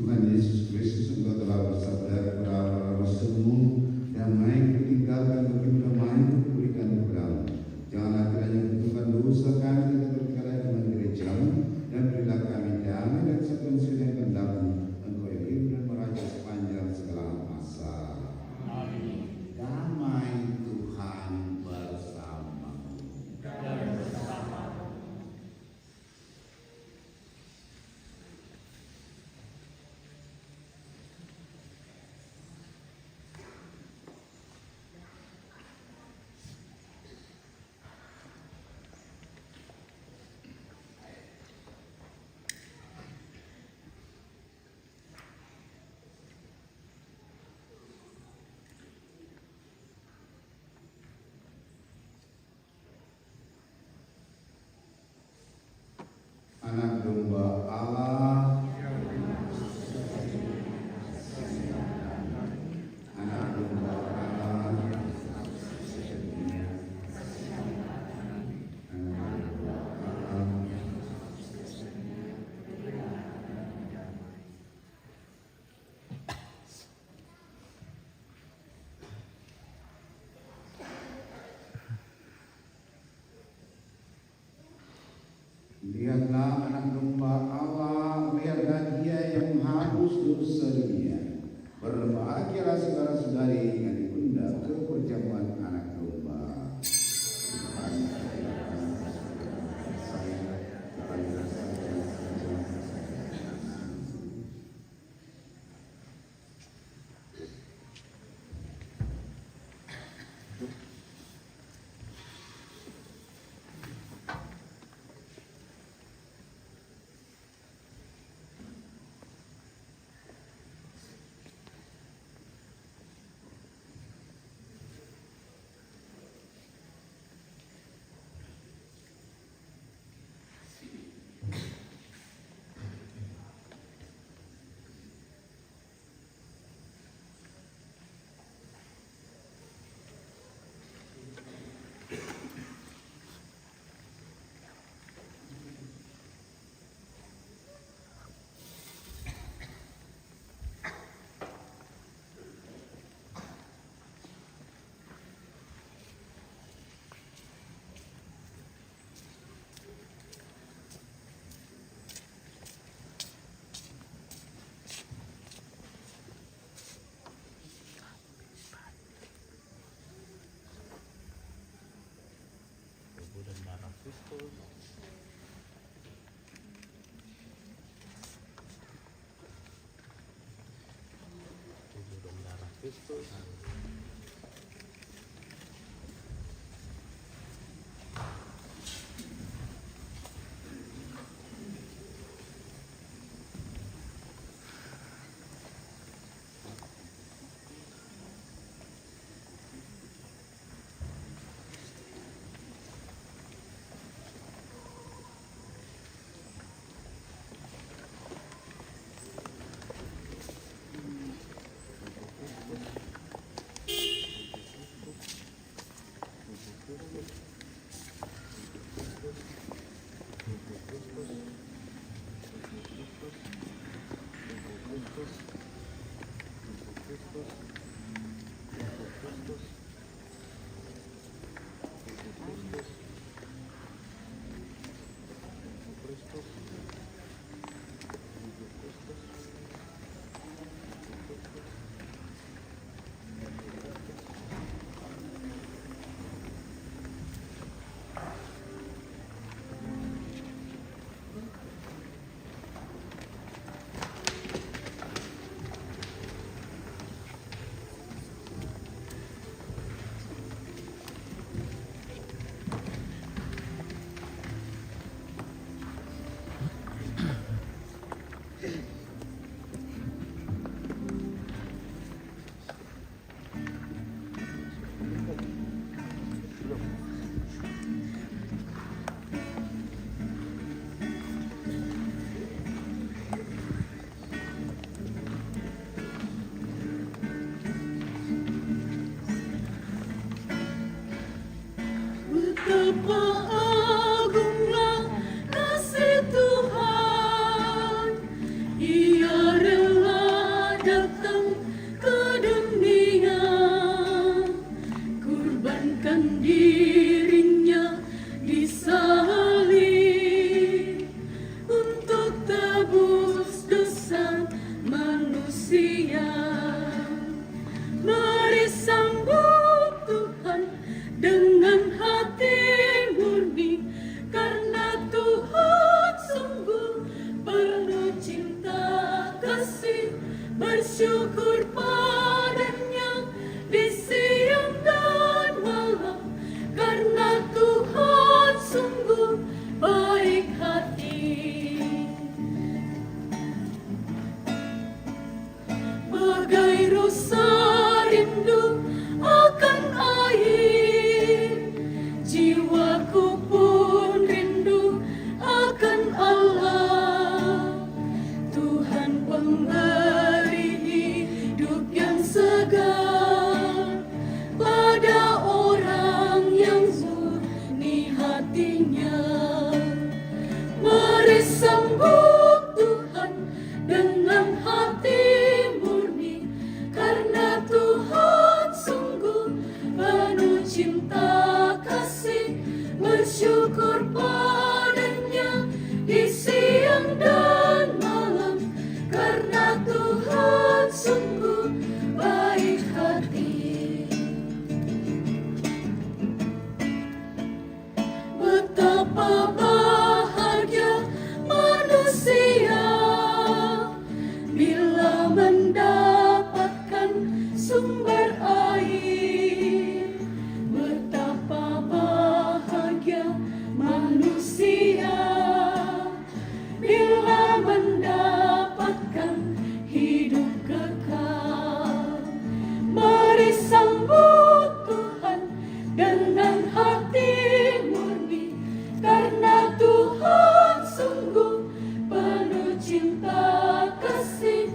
Tuhan Yesus Kristus, Engkau telah bersabda kepada Rasul-Mu, damai kutinggalkan bagimu, damai kuberikan kepadamu. Janganlah kiranya kutukan dosa kami dan berkara dengan gereja-Mu, dan berilah kami damai dan satuan yang kendam-Mu. Engkau yang hidup dan meraja sepanjang segala masa. Amin. Damai Tuhan bersama-Mu. dan darah Kristus. Tubuh dan darah Kristus. Betapa agunglah kasih Tuhan, Ia rela datang ke dunia, kurbankan dirinya di salib untuk tebus dosa manusia. Mari sambut Tuhan dengan hati murni, karena Tuhan sungguh penuh cinta kasih. Bersyukur padanya di siang dan malam, karena Tuhan sungguh baik hati. Bagai rusa rindu akan air, jiwaku pun rindu akan Allah, Tuhan pemberi hidup yang segar pada orang yang murni hatinya. Mari sambut Tuhan dengan hati murni, karena Tuhan sungguh penuh cinta kasih. Bersyukur padanya di siang dan malam, karena Tuhan sungguh baik hati. Betapa bahagia manusia bila mendapatkan sumber air. Betapa bahagia manusia bila mendapatkan hidup kekal. Mari sambut Tuhan dengan hati murni, karena Tuhan sungguh penuh cinta kasih.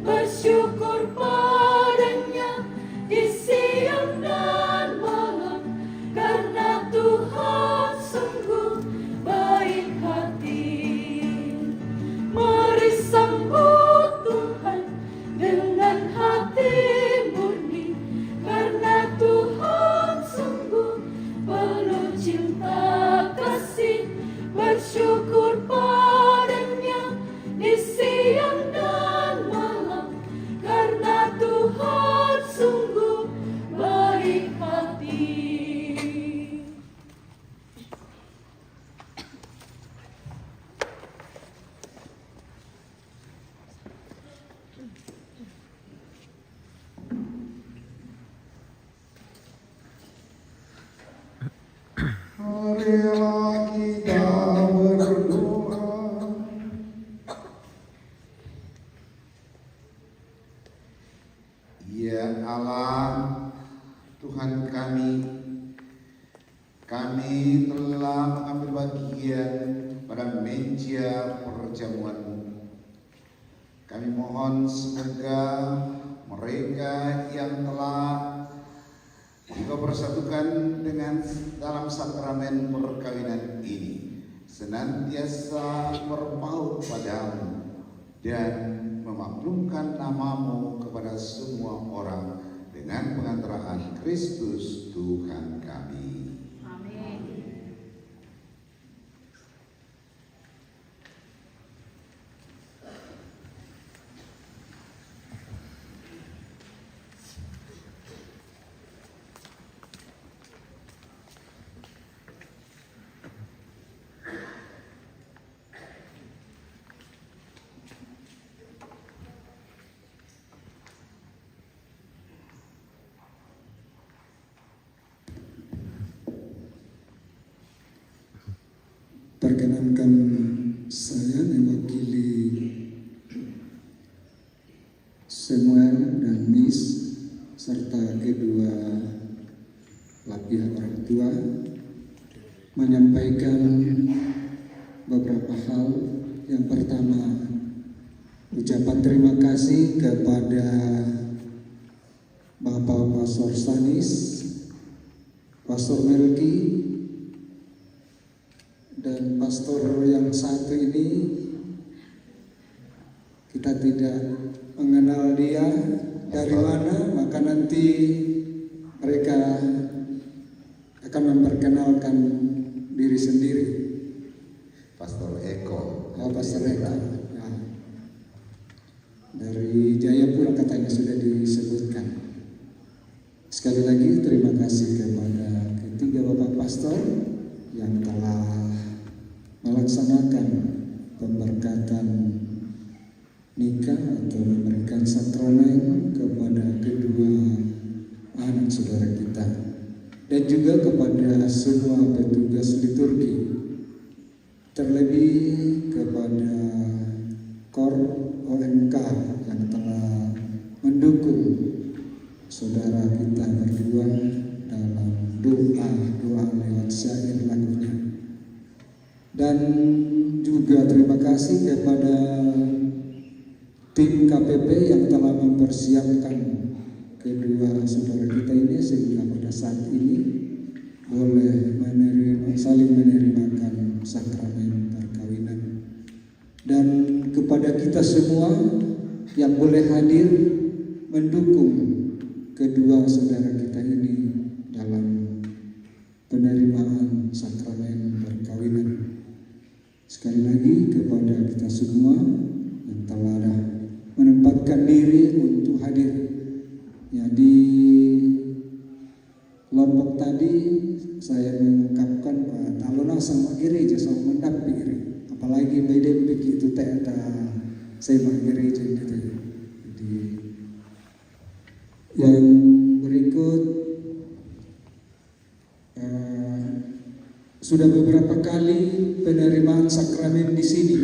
Bersyukur padanya di siang dan malam, karena Tuhan sungguh baik hati. Mari sambut Tuhan dengan hati murni, karena Tuhan sungguh penuh cinta kasih. Bersyukur padanya di siang dan malam, karena Tuhan sungguh baik hati. rela kita berdoa. Ya Allah, Tuhan kami telah mengambil bagian pada meja perjamuan-Mu. Kami mohon semoga mereka yang telah Engkau persatukan dengan dalam sakramen perkawinan ini senantiasa berpaut padamu dan memaklumkan namamu kepada semua orang dengan pengantaraan Kristus Tuhan kami. Amin. Perkenankan saya mewakili Samuel dan Miss serta kedua pihak orang tua menyampaikan beberapa hal. Yang pertama, ucapan terima kasih kepada Bapak Pastor Stanis, Pastor Melki, dan pastor yang satu ini kita tidak mengenal dia dari mana, maka nanti mereka akan memperkenalkan diri sendiri. Pastor Eko. Pastor Eko. Ya. Dari Jayapura katanya sudah disebutkan. Sekali lagi terima kasih kepada ketiga Bapak Pastor yang telah melaksanakan pemberkatan nikah atau memberikan sakramen kepada kedua anak saudara kita, dan juga kepada semua petugas liturgi, terlebih kepada KOR OMK yang telah mendukung saudara kita berdua dalam doa lewat syair lagunya. Dan juga terima kasih kepada tim KPP yang telah mempersiapkan kedua saudara kita ini sehingga pada saat ini boleh saling menerimakan sakramen perkawinan. Dan kepada kita semua yang boleh hadir mendukung kedua saudara kita ini dalam penerimaan sakramen perkawinan. Sekali lagi kepada kita semua yang telah menempatkan diri untuk hadir. Ya, di Lombok tadi saya mengungkapkan talona sama gereja sama mendampingi, apalagi beda begitu ada saya gereja gitu. Jadi yang berikut sudah beberapa kali penerimaan sakramen di sini,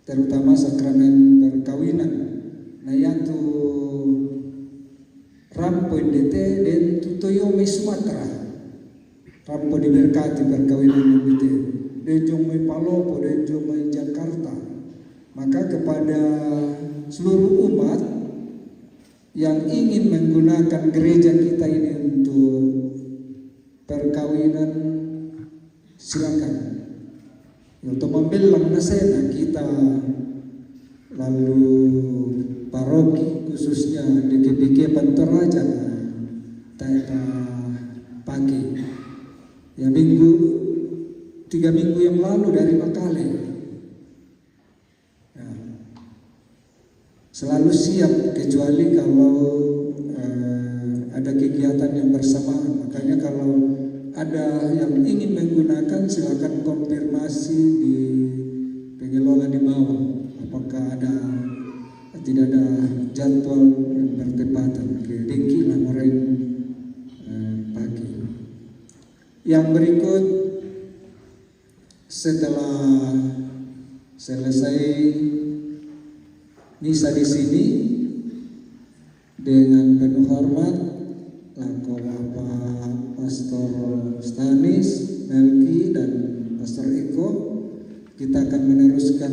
terutama sakramen perkawinan. Nah, yaitu Rampo NDT dan Tutoyome Sumatera. Rampo diberkati perkawinan NDT. Dejong Palopo, Dejong Jakarta. Maka kepada seluruh umat yang ingin menggunakan gereja kita ini untuk perkawinan, silakan. Untuk membilang nasena kita, lalu paroki khususnya di GPG Bantoraja Taita pagi. Ya, 3 minggu yang lalu dari Makale. Ya, selalu siap kecuali kalau ada kegiatan yang bersamaan. Makanya kalau ada yang ingin menggunakan silakan konfirmasi di pengelola di bawah apakah tidak ada jadwal yang bertepatan ke Dengki Lamoren pagi. Yang berikut, setelah selesai misa di sini, dengan penuh hormat, laku Bapak Pastor Stanis, Melki, dan Pastor Eko, kita akan meneruskan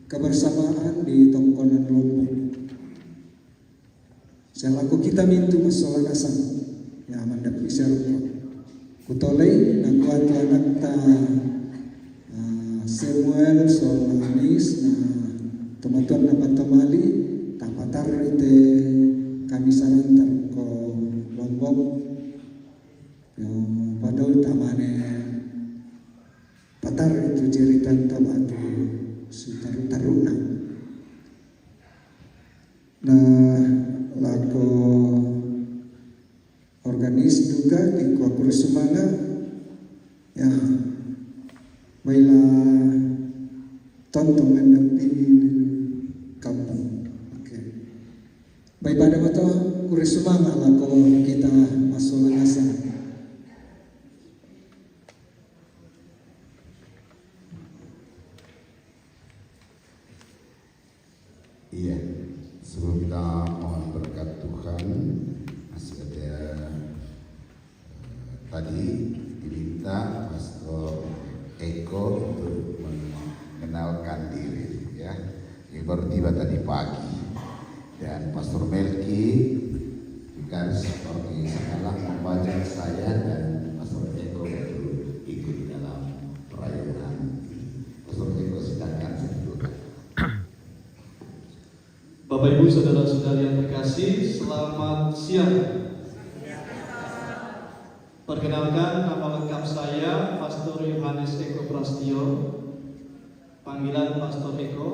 kebersamaan di tongkonan Lombok. Selaku kita mintu masalah asam, ya mandap isyarko. Kutolei nakuat anak ta Samuel Solanis na teman-teman dapat temali tapatar ite kami sarantar ko Lombok yang pada utamanya patar itu jeritan tabatu sutar-taruna. Nah, laku organis juga di Kuapur Semanga ya baila tonton mendampingi kampung. Oke. Baik pada waktu Kuris Semanga laku kita masuk nasa. Iya, sebelum kita mohon berkat Tuhan, masih ada tadi diminta Pastor Eko untuk mengenalkan diri, ya. Ini baru tiba tadi pagi, dan Pastor Melki juga seperti sekarang membaca saya dan Pastor Eko itu ikut dalam perayaan. Pastor Eko silakan sedulur. Bapak Ibu saudara-saudari yang terkasih, selamat siang. Perkenalkan, nama lengkap saya Pastor Yohanes Eko Prastio. Panggilan Pastor Eko.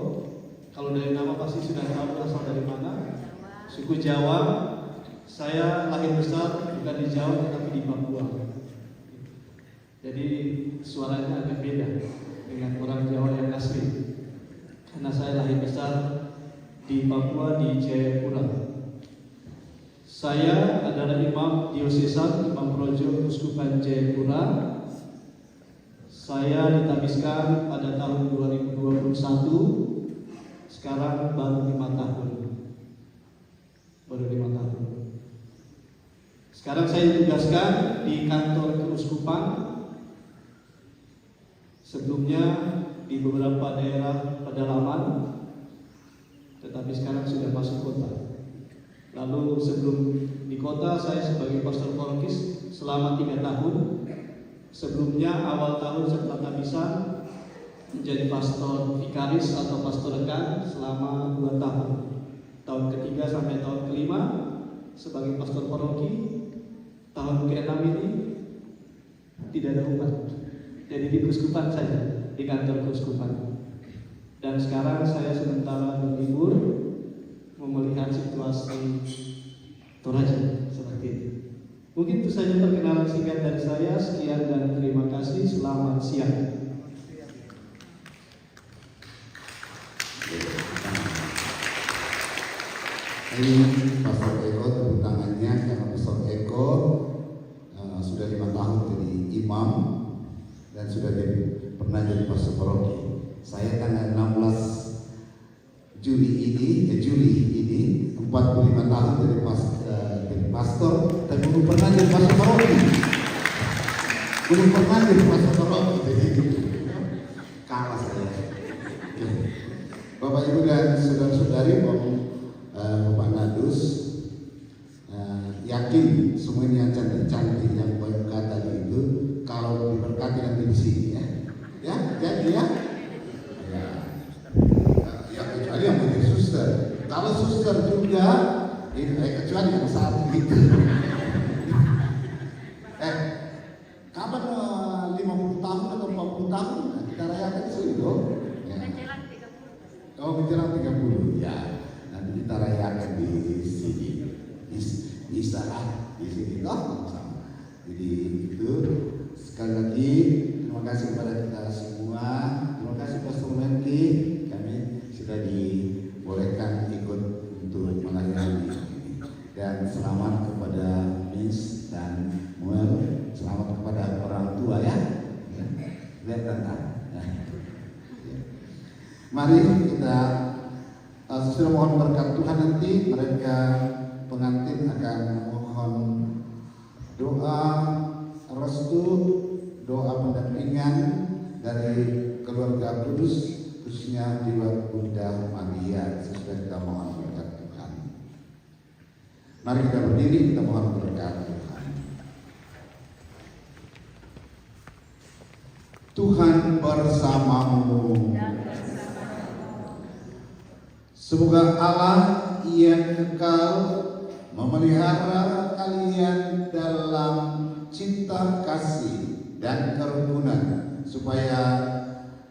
Kalau dari nama pasti sudah tahu asal dari mana. Suku Jawa. Saya lahir besar bukan di Jawa tetapi di Papua. Jadi suaranya agak beda dengan orang Jawa yang asli. Karena saya lahir besar di Papua, di Jayapura. Saya adalah Imam Diosesan, Imam Projo Uskupan Jayapura. Saya ditabiskan pada tahun 2021. Sekarang baru 5 tahun. Baru 5 tahun. Sekarang saya ditugaskan di kantor keuskupan. Sebelumnya di beberapa daerah pedalaman, tetapi sekarang sudah masuk kota. Lalu sebelum di kota saya sebagai pastor parokias selama 3 tahun. Sebelumnya awal tahun setelah tabisan menjadi pastor vikaris atau pastor rekan selama 2 tahun. Tahun ketiga sampai tahun kelima sebagai pastor paroki. Tahun ke-6 ini tidak ada umat. Jadi di keuskupan saja, di kantor keuskupan. Dan sekarang saya sementara berlibur memelihat situasi Toraja seperti itu. Mungkin itu saja perkenalan singkat dari saya. Sekian dan terima kasih. Selamat siang. Ini Pastor Eko, tepuk tangannya karena Pastor Eko sudah 5 tahun jadi imam dan sudah pernah jadi pastor paroki. Saya tanggal 16 Juli ini 45 tahun dari pastor, dan belum pernah jadi pastor paroki. Belum pernah jadi pastor paroki, jadi kalah saya. Bapak Ibu dan saudara-saudari, Bapak Nadus, yakin semuanya cantik-cantik yang berkata itu kalau diberkati nanti di sini ya. Ya, jadi ya. Kecuali yang menjadi suster. Kalau suster juga, kecuali yang saat itu. Kapan 50 tahun atau 40 tahun kita rayakan sini dong? Ya. Oh, menjelang 30 ya. Nanti kita rayakan di sini. Bisa lah di sini toh. Jadi itu sekali lagi terima kasih kepada kita semua. Terima kasih Pastor Melki, kami sudah dibolehkan ikut untuk melayani ini. Dan selamat kepada Miss dan Muel, selamat tanda. Mari kita sudah mohon berkat Tuhan. Nanti mereka pengantin akan mohon doa restu, doa pendampingan dari keluarga kudus, khususnya Dewa Bunda Maria. Sesudah kita mohon berkat Tuhan. Mari kita berdiri, kita mohon berkat Tuhan. Tuhan bersamamu. Semoga Allah yang kekal memelihara kalian dalam cinta kasih dan kerukunan, supaya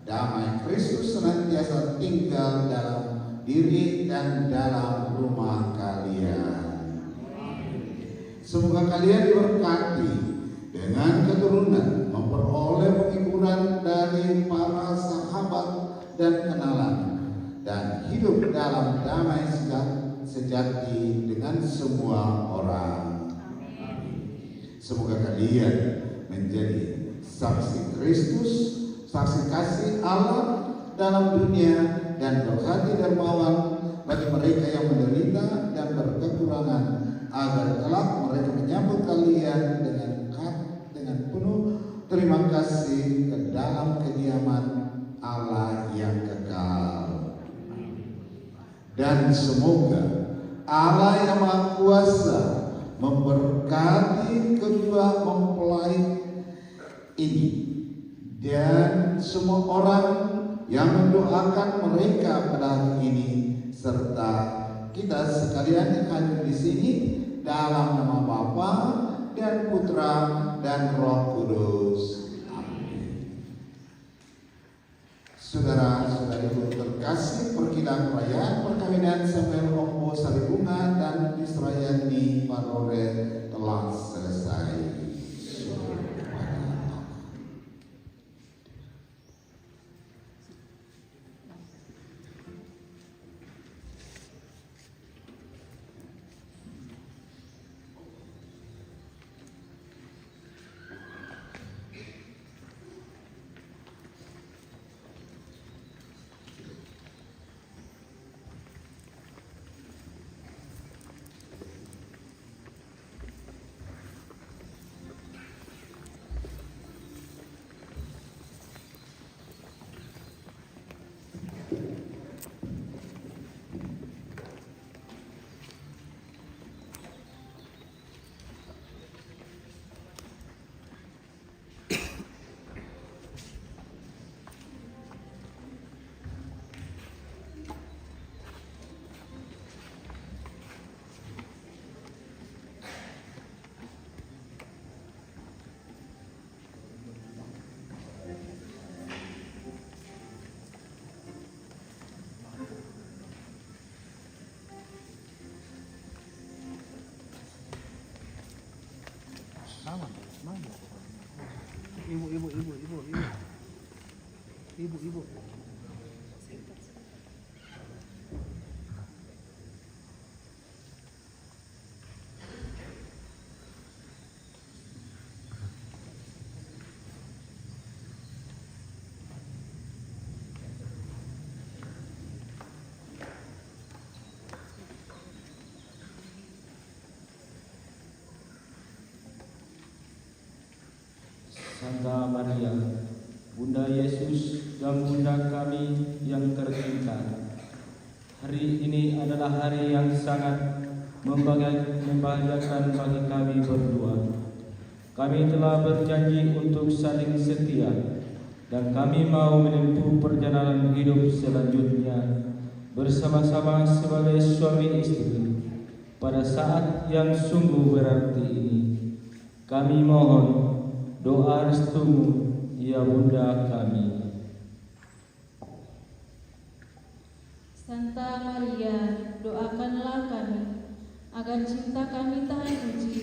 damai Kristus senantiasa tinggal dalam diri dan dalam rumah kalian. Semoga kalian diberkati dengan keturunan, memperoleh penghiburan dari para sahabat dan kenalan, dan hidup dalam damai sejati dengan semua orang. Semoga kalian menjadi saksi Kristus, saksi kasih Allah dalam dunia, dan berhati dermawan bagi mereka yang menderita dan berkekurangan, agar kelak mereka menyambut kalian dengan penuh terima kasih ke dalam kediaman Allah yang kekal. Dan semoga Allah yang Maha Kuasa memberkati kedua mempelai ini dan semua orang yang mendoakan mereka pada hari ini, serta kita sekalian yang hadir di sini, dalam nama Bapa dan Putra dan Roh Kudus. Amin. Saudara-saudariku terkasih, perkilan perayaan perkawinan Samuel Ombo Saribunga dan Israyani Parore telah selesai. Ibu. Santa Maria, Bunda Yesus dan Bunda kami yang tercinta, hari ini adalah hari yang sangat membahagiakan bagi kami berdua. Kami telah berjanji untuk saling setia, dan kami mau menempuh perjalanan hidup selanjutnya bersama-sama sebagai suami istri pada saat yang sungguh berarti ini. Kami mohon doa restumu, ya Bunda kami. Santa Maria, doakanlah kami agar cinta kami tahan uji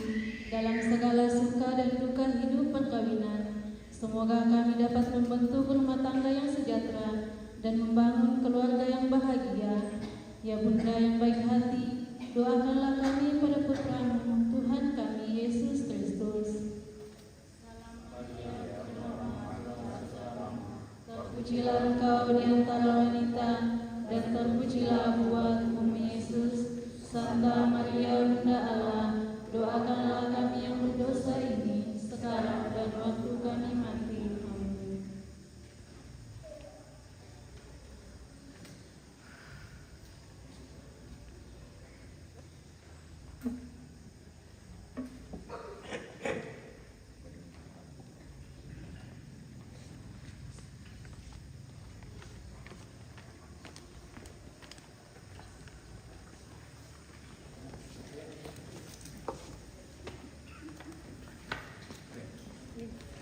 dalam segala suka dan duka hidup perkawinan. Semoga kami dapat membentuk rumah tangga yang sejahtera dan membangun keluarga yang bahagia. Ya Bunda yang baik hati, doakanlah kami pada putra-Mu, Tuhan kami Yesus Kristus. Terpujilah engkau di antara wanita, dan terpujilah buah-Mu Yesus. Santa Maria Bunda Allah, doakanlah kami yang berdosa ini, sekarang dan waktu kami mati. Amin.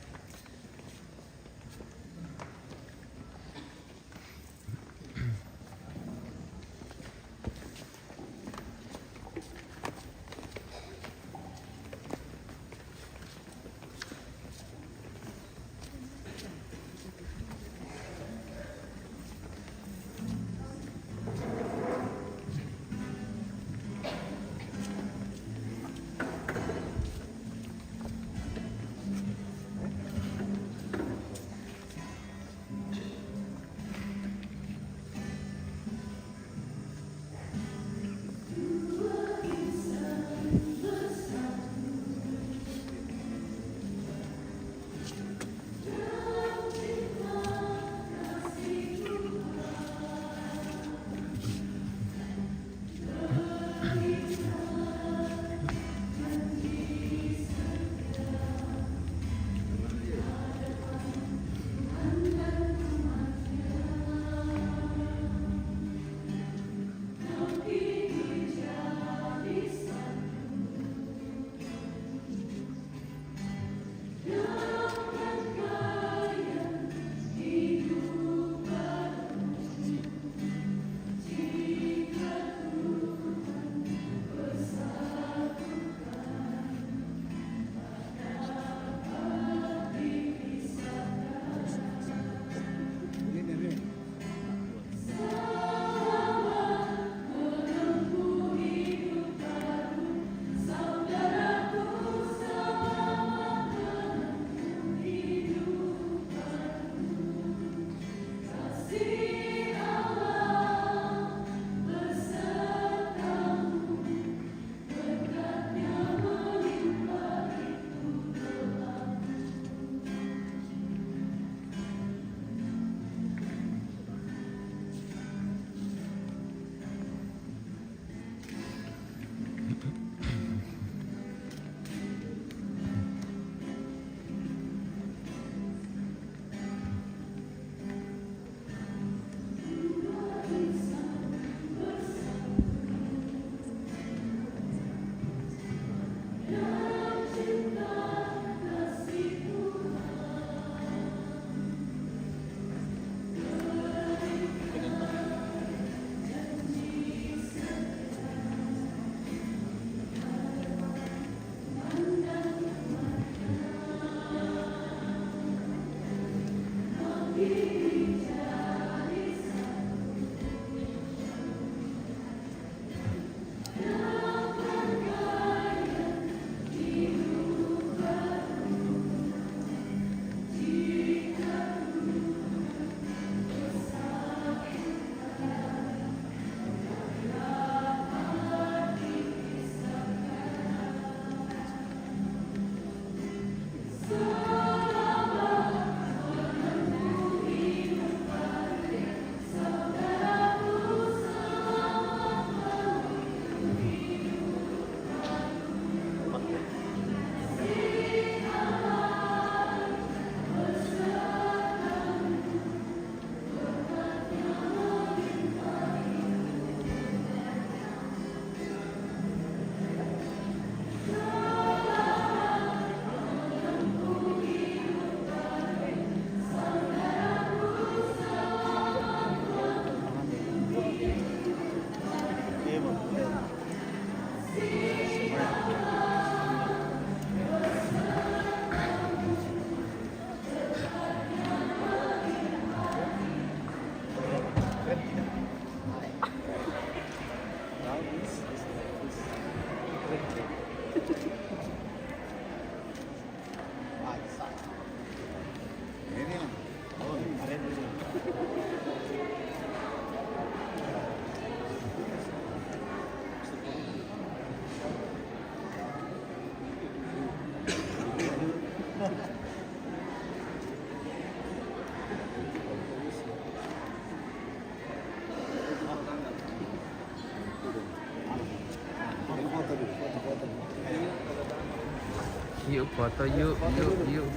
foto yuk,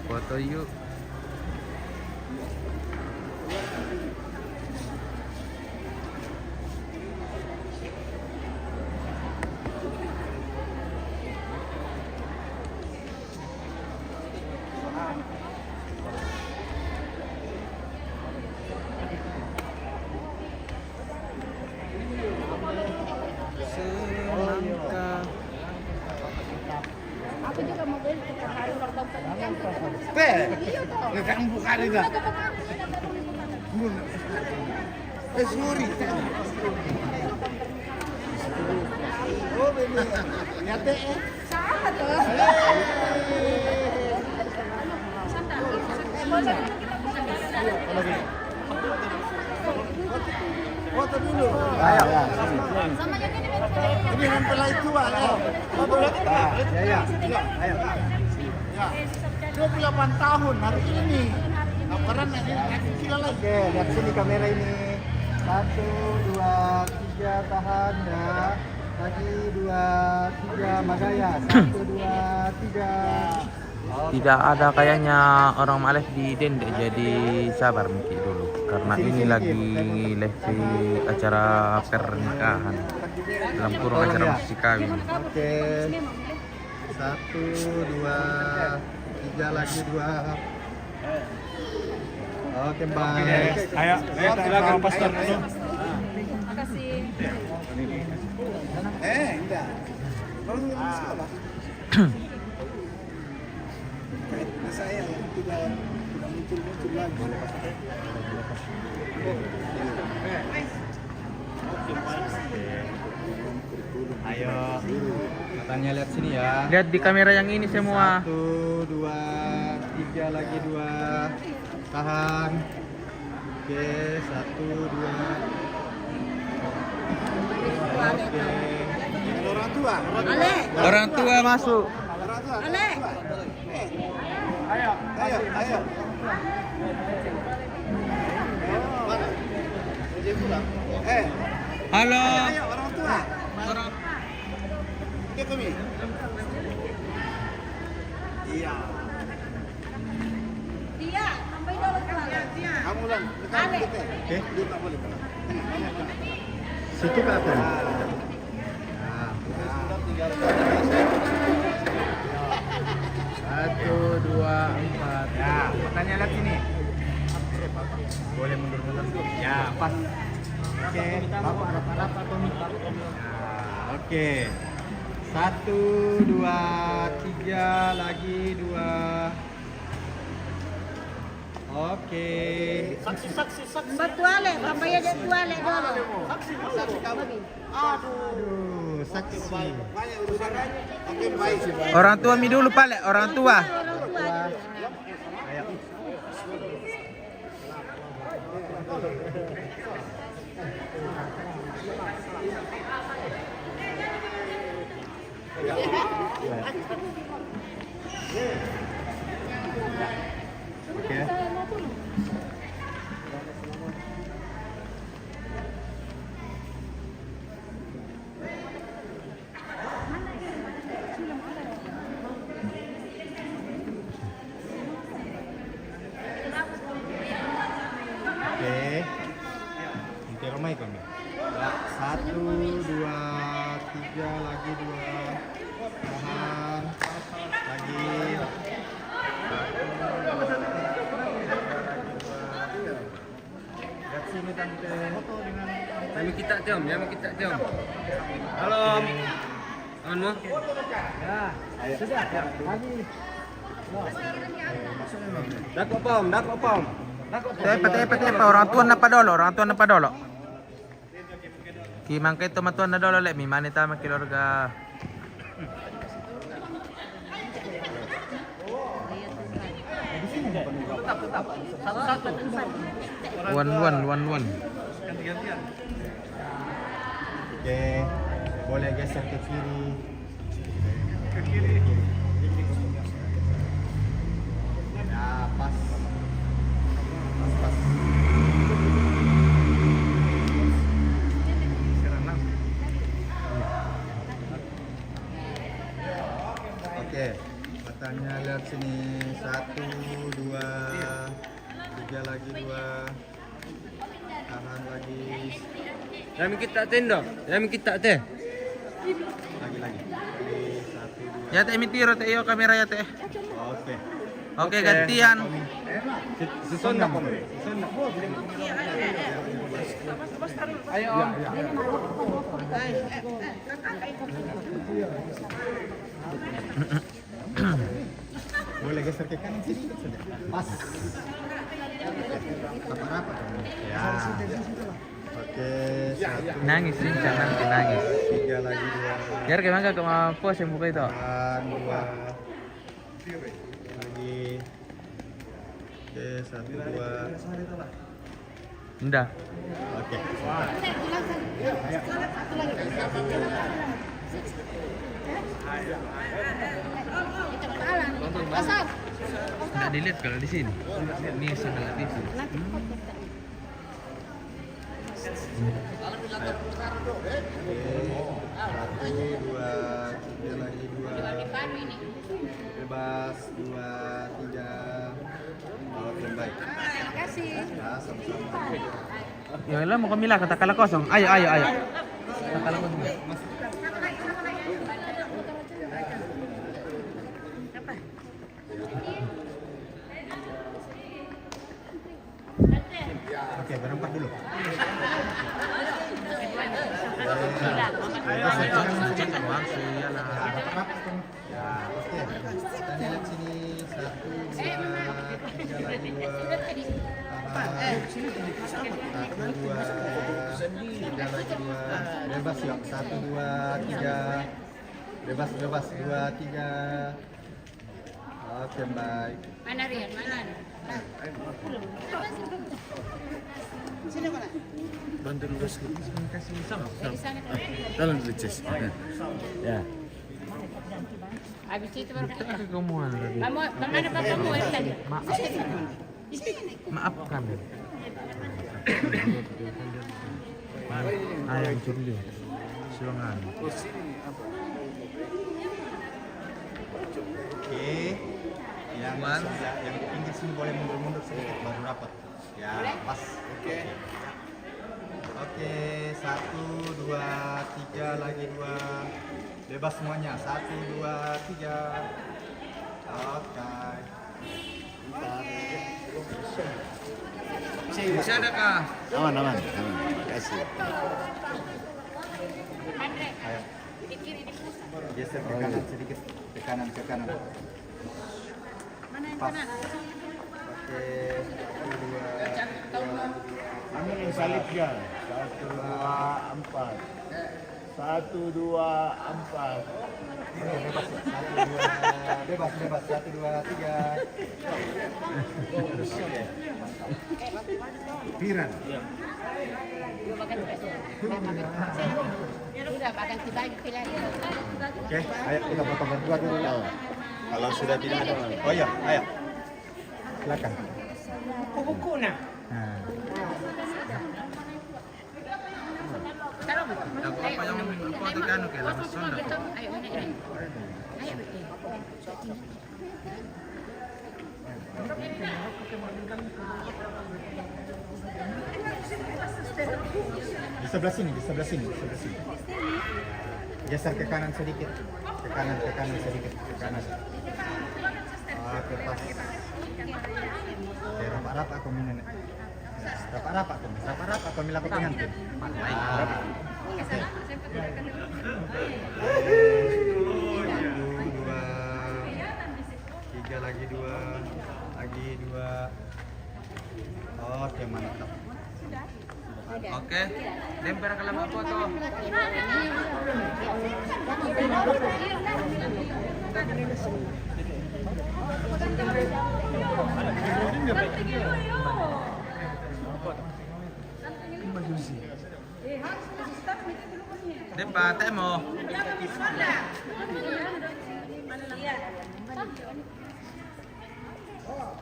foto yuk. Aku juga mau beli tiap hari ulang tahun pernikahan. Nggak buka juga. Sorry. Oh, bener. Nyate Sama tuh. Foto dulu. Ayo. Sama yang ini. Ini mempelai tua. Ayo. Foto kita. Ya. Ayo. Ya. 28 tahun hari ini. Laporan ini kecil lagi. Oke, lihat sini kamera ini. 1, 2, 3 tahan ya. Lagi 2, 3 Magaya. 1, 2, 3. Tidak ada kayaknya orang Malay di Dendek, jadi sabar Miki dulu karena ini lagi live acara pernikahan dalam kurung acara musik kawin. Oke. 1, 2, 3 lagi 2. Oke, baik. Ayo, silakan pastor. Makasih. Enggak. Saya yang tidak muncul lagi. Ayo, matanya lihat sini ya. Lihat di kamera yang ini semua. 1, 2, 3 lagi 2. Tahan. Oke, 1, 2. Oke. Orang tua. Orang tua masuk. Ale. Ayo. Halo. Ayo orang tua. Oke, Kumi. Iya. Dia, sampai dulu keluar. Kamu lang. Ale. Oke, dia tak boleh pulang. Situ ke atas. Satu, dua, empat. Ya, matanya lihat sini. Boleh mundur-mundur dulu. Ya, pas. Oke, bapak harap-harap atau minta. Oke. 1, 2, 3 lagi 2. Oke. Saksi. Batuale, papaya dia tuale dulu. Saksi kamu. Aduh, saksi. Oke, baik. Orang tua mi dulu Pak, orang tua. Ayo. Oke. Oke. Nanti ramai kami. Ya, 1, 2, 3 lagi 2. Tahan. Lagi. Lihat sini tante. Foto dengan Kami kita jom, ya kita jom. Halo. Aman Ya, sudah. Lagi. Dak opom. Tepa, orang tua napa dolo. Kimang kay tumatuan na dolo le, mi manita makilorga. Tetap. One. Ganti-gantian. Oke, boleh geser ke kiri. Ya, pas. Oke, matanya sini 1, 2, 3 lagi 2. Tahan lagi. Yang kita tendo, yang kita teh. Lagi. 1, 2. Ya teh mitiro teh yo kamera ya teh. Oke. Oke, gantian. Sisona Om. Ayo Om. Boleh geser ke kanan sedikit saja. Pas. Apa-apa. Ya. Oke, 1. Nangis sih, jangan nangis. 3 lagi 2. Biar gimana ke pos yang buka itu. 2 lagi. Oke, 1, 2. Udah. Oke. Nggak dilihat kalau di sini. Ini sebelah TV. Satu, 2, 3 lagi 2. Bebas 2, 3. Oke, baik. Terima kasih. Ya, sama-sama. Ya lah mau kemila kata kala kosong. Ayo. Kata kala kosong. Oke, berempat dulu. Ya, oke. Kita lihat sini 1, 2, 3 lagi 2. 1, 2, 3 lagi 2. Bebas yuk. 1, 2, 3. Bebas 2, 3. Oke, baik. Mana Rian? Mana? Sini mana? Bantu lurus kasih sama. Dari sana kan? Tolong dulu Cis. Ya. Habis itu baru kita. Kemuan lagi. Mana bapakmu yang tadi? Maafkan. Ayam curli. Silangan. Oke. Yang pinggir sini boleh mundur sedikit baru rapat. Ya, pas. Oke, 1, 2, 3 lagi 2. Bebas semuanya. 1, 2, 3. Oke. Bisa ada kah? Aman. Kasih. Ayo. Geser ke kanan sedikit. Ke kanan. Pas. Oke. 1, 2. Ambil salib ya. 1, 2, 4. 1, 2, 4. Bebas. 1, 2, 3. Piran. Sudah bahkan kita pilih. Oke, ayo kita potong berdua dulu. Kalau sudah tidak ada. Oh iya, ayo. Silakan. Buku nah. Aku apa yang kau tekan ke dalam sonda. Ayo mana ini? Ayo betul. Di sebelah sini. Geser ke kanan sedikit. Ke kanan sedikit. Ke kanan. Oke, pas. Oke, rapat aku nenek. Rapat aku melakukan pengantin. Rapat. 1, 2, 3 lagi 2. Oke, mantap. Oke. Lempar ke lama foto. Depan temo.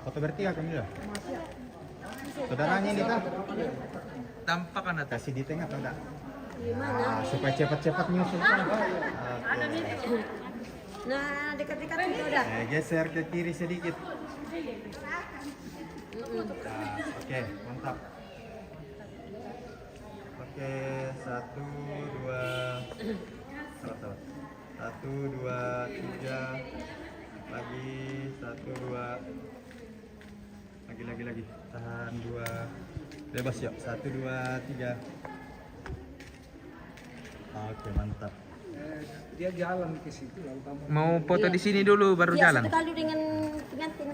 Foto bertiga Kamila. Saudaranya ini kah? Tampak kan atas. Kasih di tengah atau enggak? Supaya cepat-cepat nyusul. Nah, dekat-dekat itu udah. Geser ke kiri sedikit. Oke, mantap. Oke, 1, 2, salah. 1, 2, 3. Lagi 1, 2. Lagi. Tahan 2. Bebas yuk. 1, 2, 3. Oke, mantap. Dia jalan ke situ lalu kamu Mau foto di sini dulu baru jalan. Iya, satu dengan pengantin.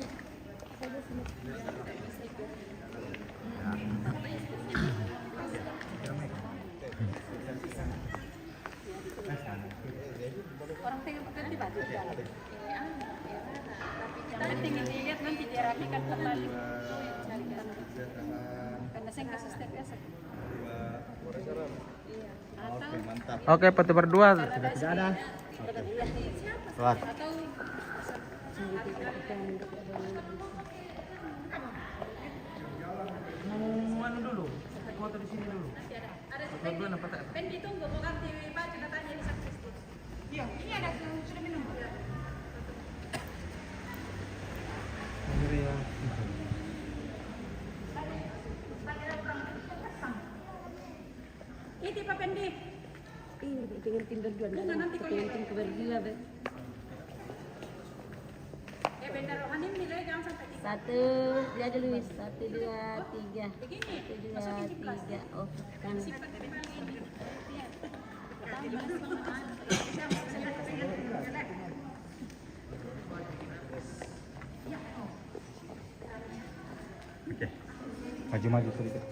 Orang tengah ganti baju jalan. Tapi tinggal dilihat nanti dia rapikan kembali. Karena saya kasih step biasa. Oke, mantap. Oke, foto berdua. Sudah tidak ada. Keluar. Mau anu dulu. Foto di sini dulu. Foto dulu nampak tak? Ben ditunggu mau ganti baju katanya di sakristi. Iya, ini ada sudah minum. Ini Pak Pendi. Ini pengantin berdua. Bukan nanti kau lihat. Pengantin berdua. Benda rohani nilai jangan sampai 1, dia dulu. 1, 2, 3. 1, 2, 3. Oh, kan. Oke. Maju sedikit.